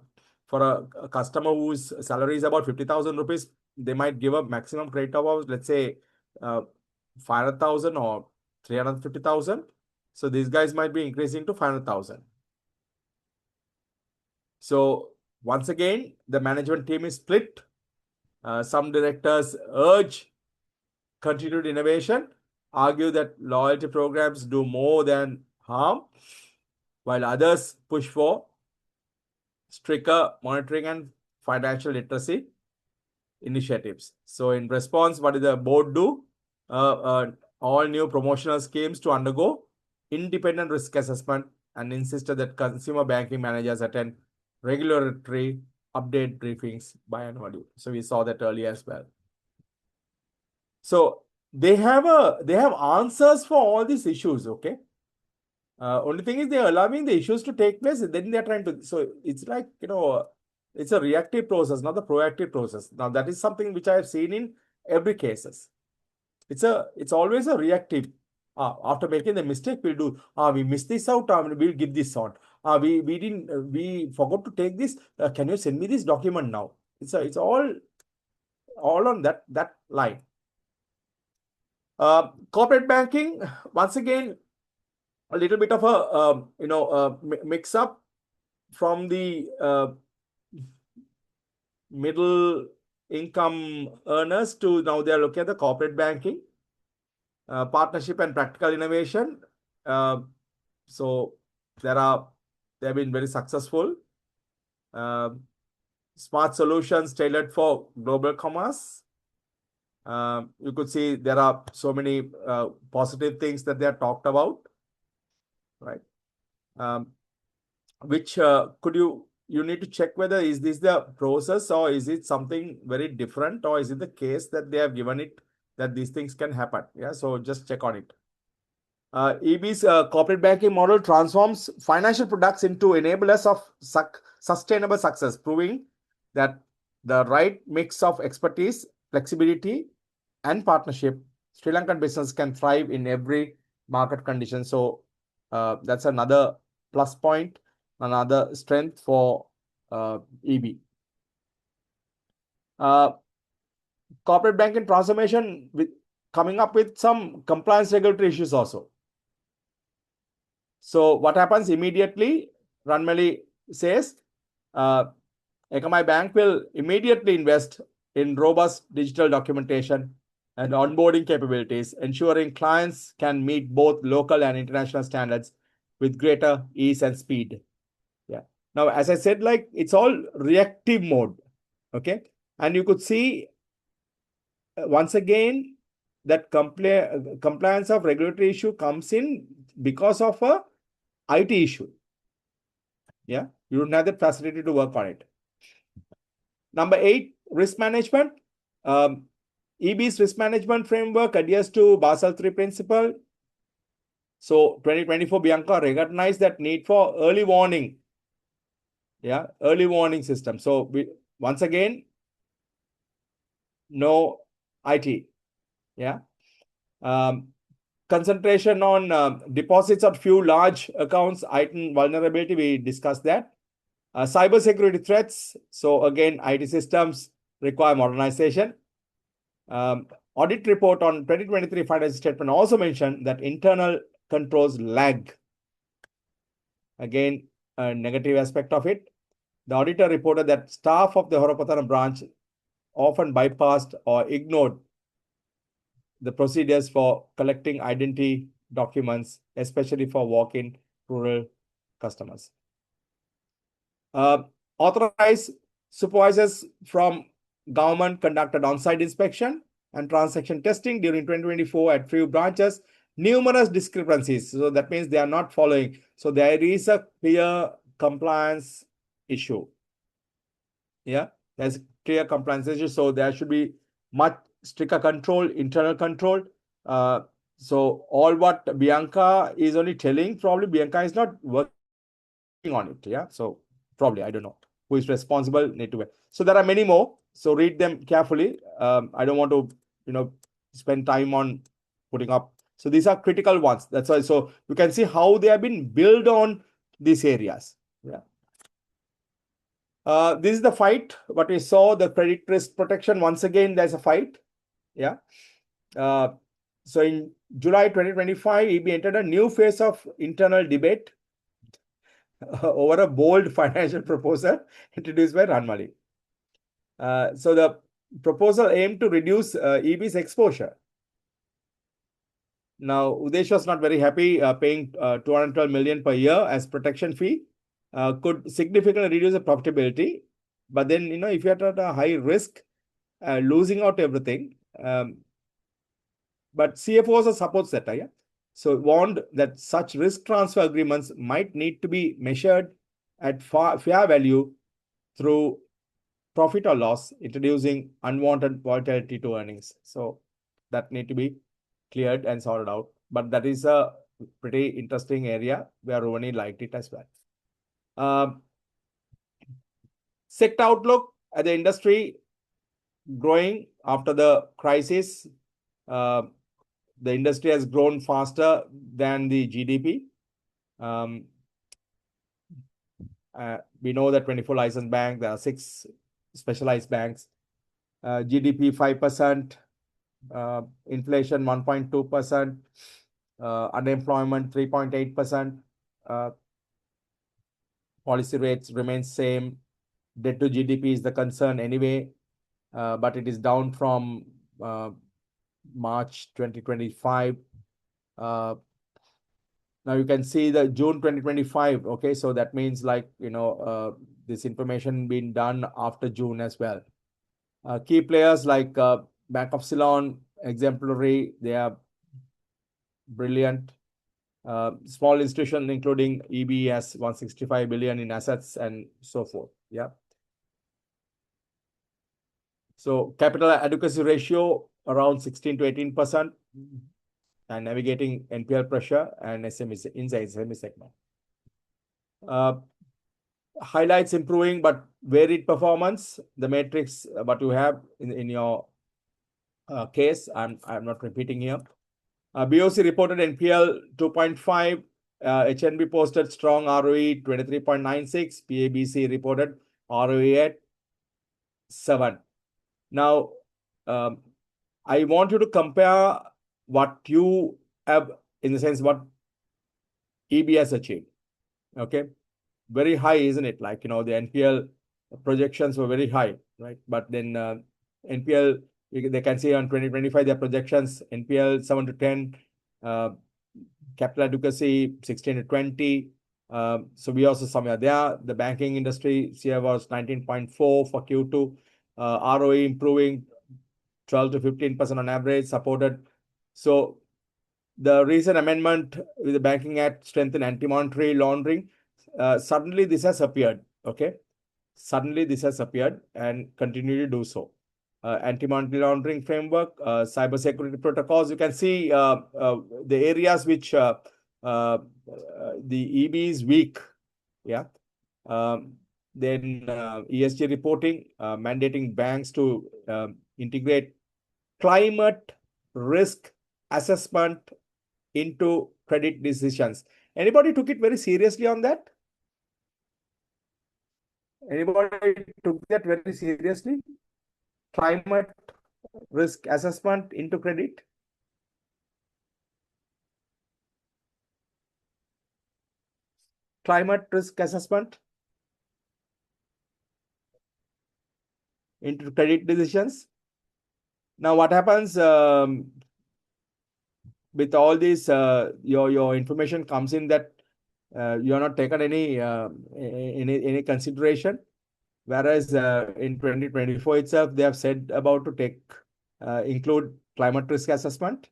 a customer whose salary is about 50,000 rupees, they might give a maximum credit of, let's say, 500,000 or 350,000. So these guys might be increasing to 500,000. So once again, the management team is split. Some directors urge continued innovation, argue that loyalty programs do more than harm, while others push for stricter monitoring and financial literacy initiatives. So in response, what did the board do? All new promotional schemes to undergo independent risk assessment and insisted that consumer banking managers attend regulatory update briefings biannually. So we saw that earlier as well. So they have answers for all these issues, okay? Only thing is they are allowing the issues to take place, and then they are trying to. So it's like, it's a reactive process, not a proactive process. Now that is something which I have seen in every cases. It's always a reactive. After making the mistake, we'll do. We missed this out. We'll give this out. We forgot to take this. Can you send me this document now? It's all on that line. Corporate banking, once again, a little bit of a mix up from the middle income earners to now they are looking at the corporate banking, partnership and practical innovation. So they have been very successful. Smart solutions tailored for global commerce. You could see there are so many positive things that they are talked about, right? Which you need to check whether is this the process or is it something very different, or is it the case that they have given it that these things can happen. Yeah, so just check on it. EB's corporate banking model transforms financial products into enablers of sustainable success, proving that the right mix of expertise, flexibility, and partnership, Sri Lankan business can thrive in every market condition. So that's another plus point, another strength for EB. Corporate banking transformation with coming up with some compliance regulatory issues also. So what happens immediately? Ranmali says, Ekamai Bank will immediately invest in robust digital documentation and onboarding capabilities, ensuring clients can meet both local and international standards with greater ease and speed. Yeah. Now, as I said, like it's all reactive mode. Okay. And you could see once again that compliance of regulatory issue comes in because of a IT issue. Yeah. You don't have that facility to work on it. Number 8, risk management. EB's risk management framework adheres to Basel III principle. So 2024 Bianca recognized that need for early warning. Yeah, early warning system. So once again, no IT. Yeah. Concentration on deposits of few large accounts, item vulnerability, we discussed that. Cybersecurity threats. So again, IT systems require modernization. Audit report on 2023 financial statement also mentioned that internal controls lag. Again, a negative aspect of it. The auditor reported that staff of the Horapatana branch often bypassed or ignored the procedures for collecting identity documents, especially for walk-in rural customers. Authorized supervisors from government conducted on-site inspection and transaction testing during 2024 at few branches. Numerous discrepancies. So that means they are not following. So there is a clear compliance issue. Yeah, there's a clear compliance issue. So there should be much stricter control, internal control. So all what Bianca is only telling, probably Bianca is not working on it. Yeah, so probably, I don't know who is responsible, need to. So there are many more. So read them carefully. I don't want to, spend time on putting up. So these are critical ones. That's why. So you can see how they have been built on these areas. Yeah. This is the fight. What we saw, the credit risk protection. Once again, there's a fight. Yeah. So in July 2025, EB entered a new phase of internal debate over a bold financial proposal introduced by Ranmali. So the proposal aimed to reduce EB's exposure. Now, Udesh was not very happy paying 212 million per year as protection fee. Could significantly reduce the profitability. But then, if you're at a high risk, losing out everything. But CFO also supports that. Yeah? So warned that such risk transfer agreements might need to be measured at fair value through profit or loss, introducing unwanted volatility to earnings. So that need to be cleared and sorted out. But that is a pretty interesting area where Rohini liked it as well. Sector outlook at the industry growing after the crisis. The industry has grown faster than the GDP. We know that 24 licensed banks, there are 6 specialized banks. GDP 5%, inflation 1.2%, unemployment 3.8%. Policy rates remain same. Debt to GDP is the concern anyway, but it is down from March 2025. Now you can see the June 2025. Okay, so that means like, this information being done after June as well. Key players like Bank of Ceylon, exemplary, they are brilliant. Small institutions, including EB, has 165 billion in assets and so forth. Yeah. So capital adequacy ratio around 16 to 18% and navigating NPL pressure and SME inside SME segment. Highlights improving but varied performance. The matrix what you have in your case, I'm not repeating here. BOC reported NPL 2.5. HNB posted strong ROE 23.96. PABC reported ROE at 7. Now, I want you to compare what you have, in the sense what EB has achieved. Okay, very high, isn't it? Like, the NPL projections were very high, right? But then NPL, they can see on 2025 their projections, NPL 7 to 10, capital adequacy 16 to 20. So we also somewhere there. The banking industry here was 19.4 for Q2. ROE improving 12 to 15% on average, supported. So the recent amendment with the Banking Act strengthened anti-monetary laundering. Suddenly this has appeared. Okay, suddenly this has appeared and continue to do so. Anti-monetary laundering framework, cybersecurity protocols. You can see the areas which the EB is weak. Yeah. Then ESG reporting, mandating banks to integrate climate risk assessment into credit decisions. Anybody took it very seriously on that? Anybody took that very seriously? Climate risk assessment into credit? Climate risk assessment into credit decisions. Now, what happens with all this? Your information comes in that you are not taken any consideration. Whereas in 2024 itself, they have said about to include climate risk assessment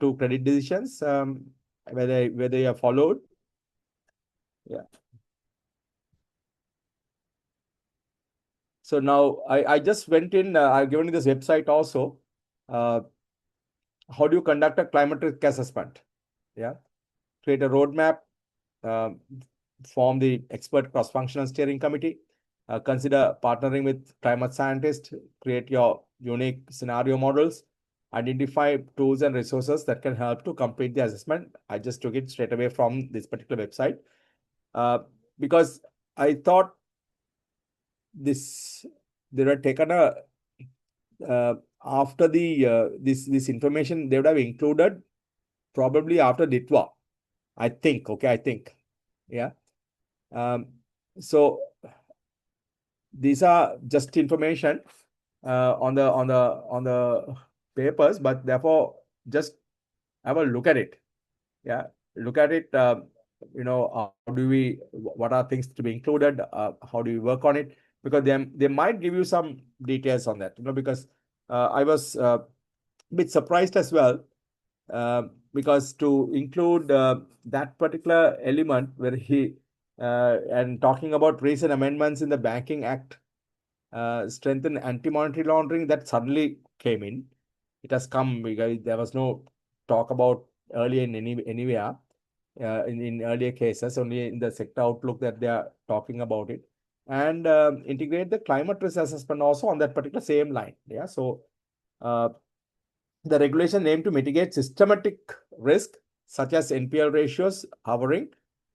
to credit decisions, whether you have followed. Yeah. So now I just went in, I've given you this website also. How do you conduct a climate risk assessment? Yeah. Create a roadmap, form the expert cross-functional steering committee, consider partnering with climate scientists, create your unique scenario models, identify tools and resources that can help to complete the assessment. I just took it straight away from this particular website because I thought they were taken after this information they would have included probably after DITWA. I think. Okay, I think. Yeah. So these are just information on the papers, but therefore just have a look at it. Yeah, look at it. What are things to be included? How do we work on it? Because they might give you some details on that. Because I was a bit surprised as well. Because to include that particular element where he and talking about recent amendments in the Banking Act, strengthen anti-monetary laundering, that suddenly came in. It has come because there was no talk about earlier in anywhere in earlier cases, only in the sector outlook that they are talking about it, and integrate the climate risk assessment also on that particular same line. Yeah, so the regulation aimed to mitigate systematic risk such as NPL ratios hovering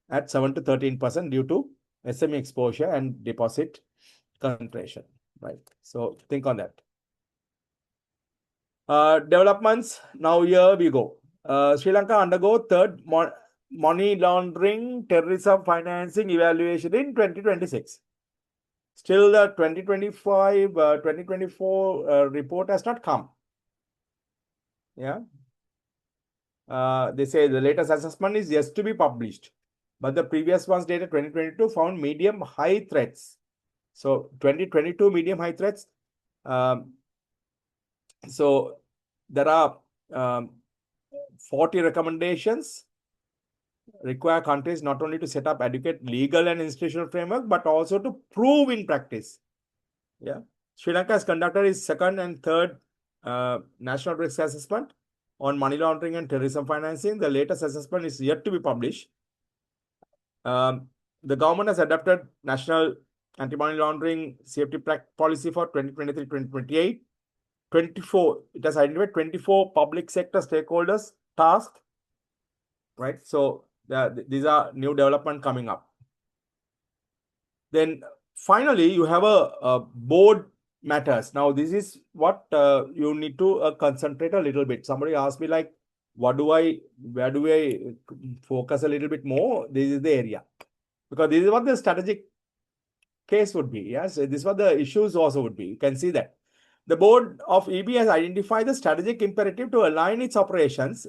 at 7 to 13% due to SME exposure and deposit concentration. Right. So think on that. Developments. Now here we go. Sri Lanka undergo third money laundering terrorism financing evaluation in 2026. Still the 2025 2024 report has not come. Yeah. They say the latest assessment is yet to be published, but the previous ones dated 2022 found medium high threats. So 2022 medium high threats. So there are 40 recommendations require countries not only to set up adequate legal and institutional framework, but also to prove in practice. Yeah. Sri Lanka has conducted its second and third National Risk Assessment on Money Laundering and Terrorism Financing. The latest assessment is yet to be published. The government has adopted National Anti-Money Laundering Safety Policy for 2023-2028. 24, it has identified 24 public sector stakeholders tasked, right? So these are new development coming up. Then finally, you have a board matters. Now, this is what you need to concentrate a little bit. Somebody asked me like, where do I focus a little bit more? This is the area. Because this is what the strategic case would be. Yes, this is what the issues also would be. You can see that. The board of EB has identified the strategic imperative to align its operations,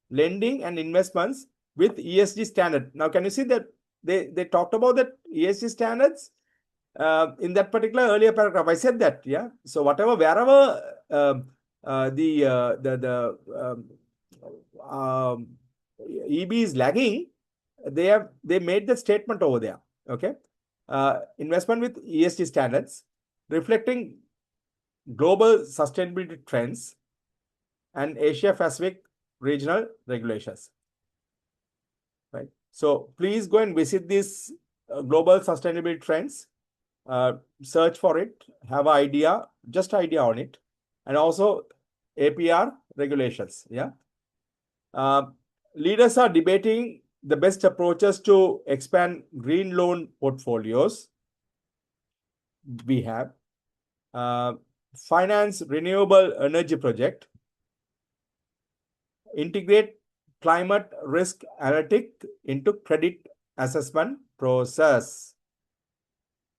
lending and investments with ESG standard. Now, can you see that they talked about that ESG standards in that particular earlier paragraph? I said that, yeah. So whatever, wherever EB is lagging, they made the statement over there. Okay, investment with ESG standards, reflecting global sustainability trends and Asia Pacific regional regulations. Right. So please go and visit these global sustainability trends. Search for it. Have an idea, just idea on it, and also APR regulations. Yeah. Leaders are debating the best approaches to expand green loan portfolios. We have finance renewable energy project, integrate climate risk analytic into credit assessment process.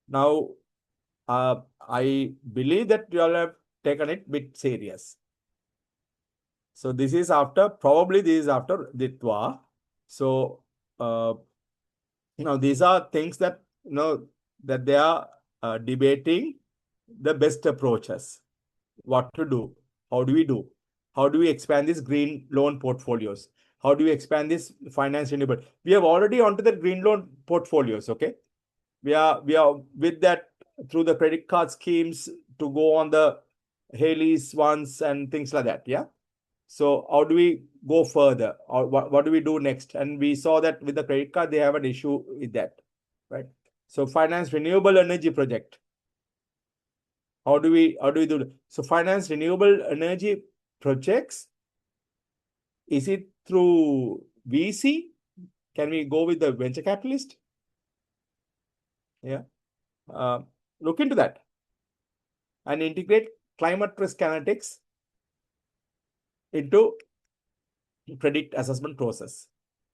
Now, I believe that you all have taken it a bit serious. So this is after, probably this is after Ditwa. So, these are things that, that they are debating the best approaches, what to do, how do we do, how do we expand these green loan portfolios, how do we expand this finance renewable. We have already onto the green loan portfolios. Okay, we are with that through the credit card schemes to go on the Haley's ones and things like that. Yeah. So how do we go further, or what do we do next? And we saw that with the credit card, they have an issue with that, right? So finance renewable energy project. How do we do that? So finance renewable energy projects, is it through VC? Can we go with the venture capitalist? Yeah. Look into that and integrate climate risk analytics into credit assessment process.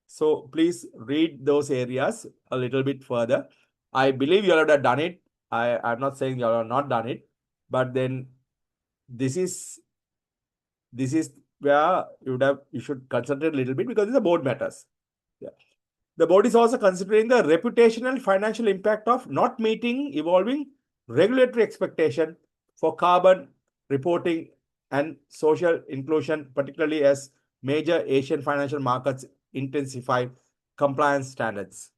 So please read those areas a little bit further. I believe you all have done it. I'm not saying you all have not done it, but then this is where you should concentrate a little bit, because it's a board matters. Yeah. The board is also considering the reputational financial impact of not meeting evolving regulatory expectation for carbon reporting and social inclusion, particularly as major Asian financial markets intensify compliance standards.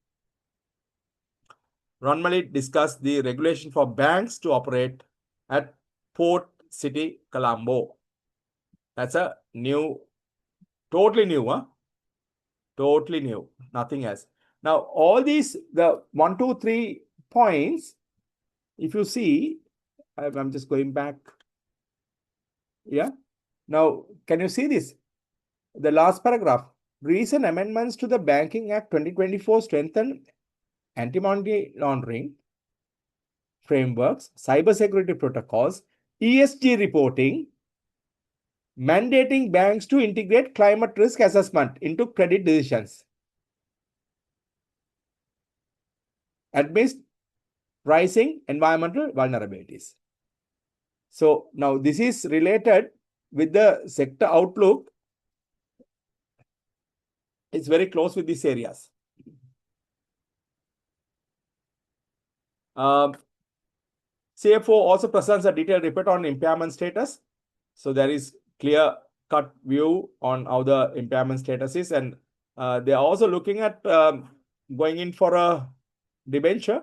Ranmali discussed the regulation for banks to operate at Port City, Colombo. That's a new, totally new, huh? Totally new, nothing else. Now, all these, the 1, 2, 3 points, if you see, I'm just going back. Yeah. Now, can you see this? The last paragraph. Recent amendments to the Banking Act 2024 strengthen anti-money laundering frameworks, cybersecurity protocols, ESG reporting, mandating banks to integrate climate risk assessment into credit decisions, amidst rising environmental vulnerabilities. So now this is related with the sector outlook. It's very close with these areas. CFO also presents a detailed report on impairment status. So there is clear cut view on how the impairment status is, and they are also looking at going in for a debenture.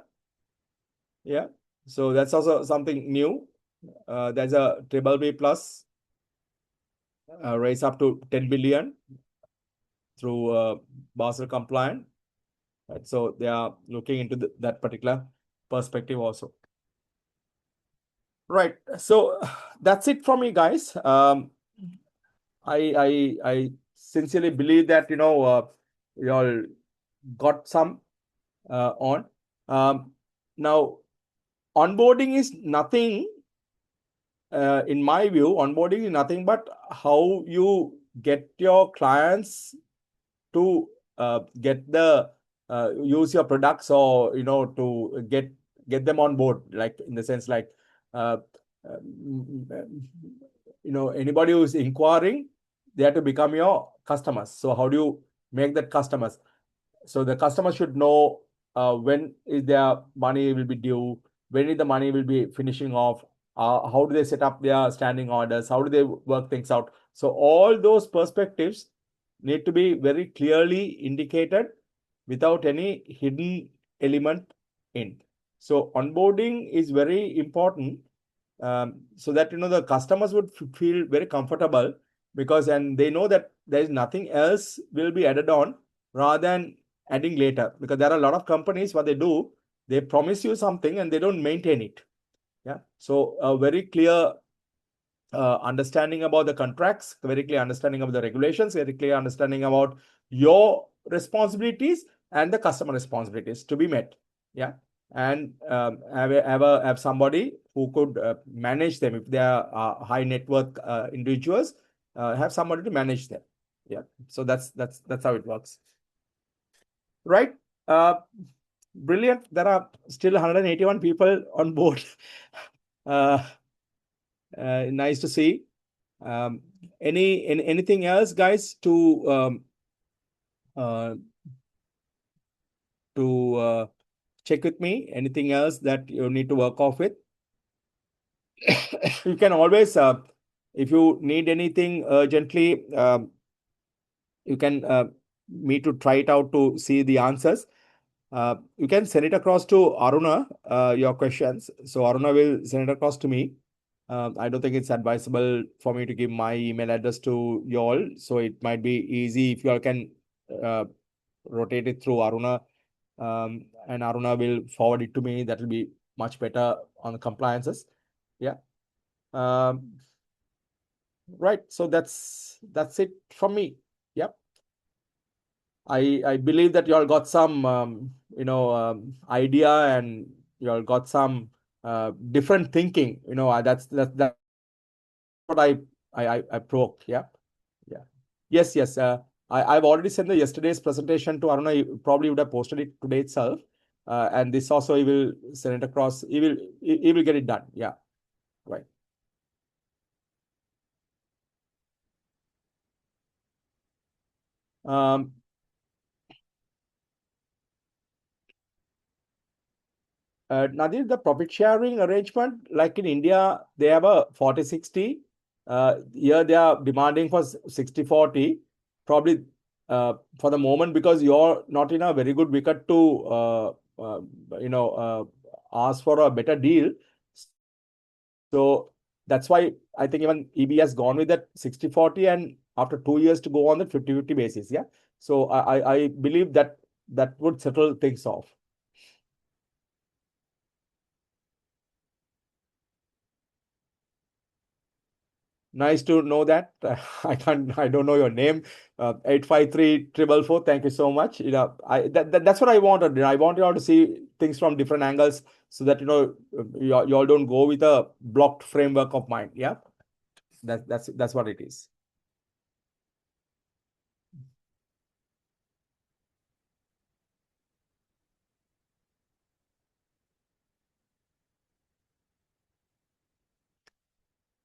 Yeah, so that's also something new. There's a BBB plus raise up to 10 billion through Basel compliant. Right? So they are looking into that particular perspective also. Right. So that's it from me, guys. I sincerely believe that you all got some on. Now onboarding is nothing. In my view, onboarding is nothing but how you get your clients to get the use your products, or to get them on board, like in the sense like uh, anybody who's inquiring, they have to become your customers. So how do you make that customers? So the customer should know when is their money will be due, when is the money will be finishing off, how do they set up their standing orders, how do they work things out. So all those perspectives need to be very clearly indicated without any hidden element in. So onboarding is very important, so that the customers would feel very comfortable, because and they know that there is nothing else will be added on rather than adding later, because there are a lot of companies, what they do, they promise you something and they don't maintain it. Yeah. So a very clear understanding about the contracts, very clear understanding of the regulations, very clear understanding about your responsibilities and the customer responsibilities to be met. Yeah. And have somebody who could manage them if they are high net worth individuals, have somebody to manage them. Yeah. So that's how it works. Right. Brilliant. There are still 181 people on board. Nice to see. Anything else, guys, to check with me? Anything else that you need to work off with? You can always, if you need anything urgently, you can me to try it out to see the answers. You can send it across to Aruna, your questions. So Aruna will send it across to me. I don't think it's advisable for me to give my email address to you all. So it might be easy if you all can rotate it through Aruna, and Aruna will forward it to me. That will be much better on the compliances. Yeah. Right. So that's it from me. Yep. I believe that you all got some idea, and you all got some different thinking. That's what I provoke. Yeah. Yeah. Yes. Yes. I've already sent the yesterday's presentation to Aruna. He probably would have posted it today itself. And this also he will send it across. He will get it done. Yeah. Right. Nadir, the profit sharing arrangement, like in India, they have a 40-60. Here they are demanding for 60-40. Probably for the moment, because you're not in a very good wicket to ask for a better deal. So that's why I think even EB has gone with that 60-40, and after 2 years to go on the 50-50 basis. Yeah. So I believe that would settle things off. Nice to know that. I don't know your name. 853-444. Thank you so much. That's what I wanted. I want you all to see things from different angles, so that you all don't go with a blocked framework of mind. Yeah, that's what it is.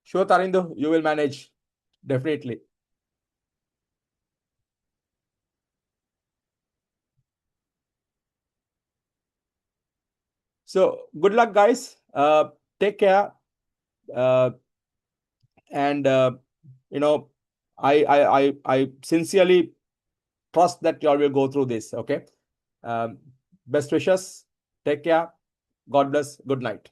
Sure, Tarindo, you will manage. Definitely. So good luck, guys. Take care. And I sincerely trust that you all will go through this. Okay. Best wishes. Take care. God bless. Good night.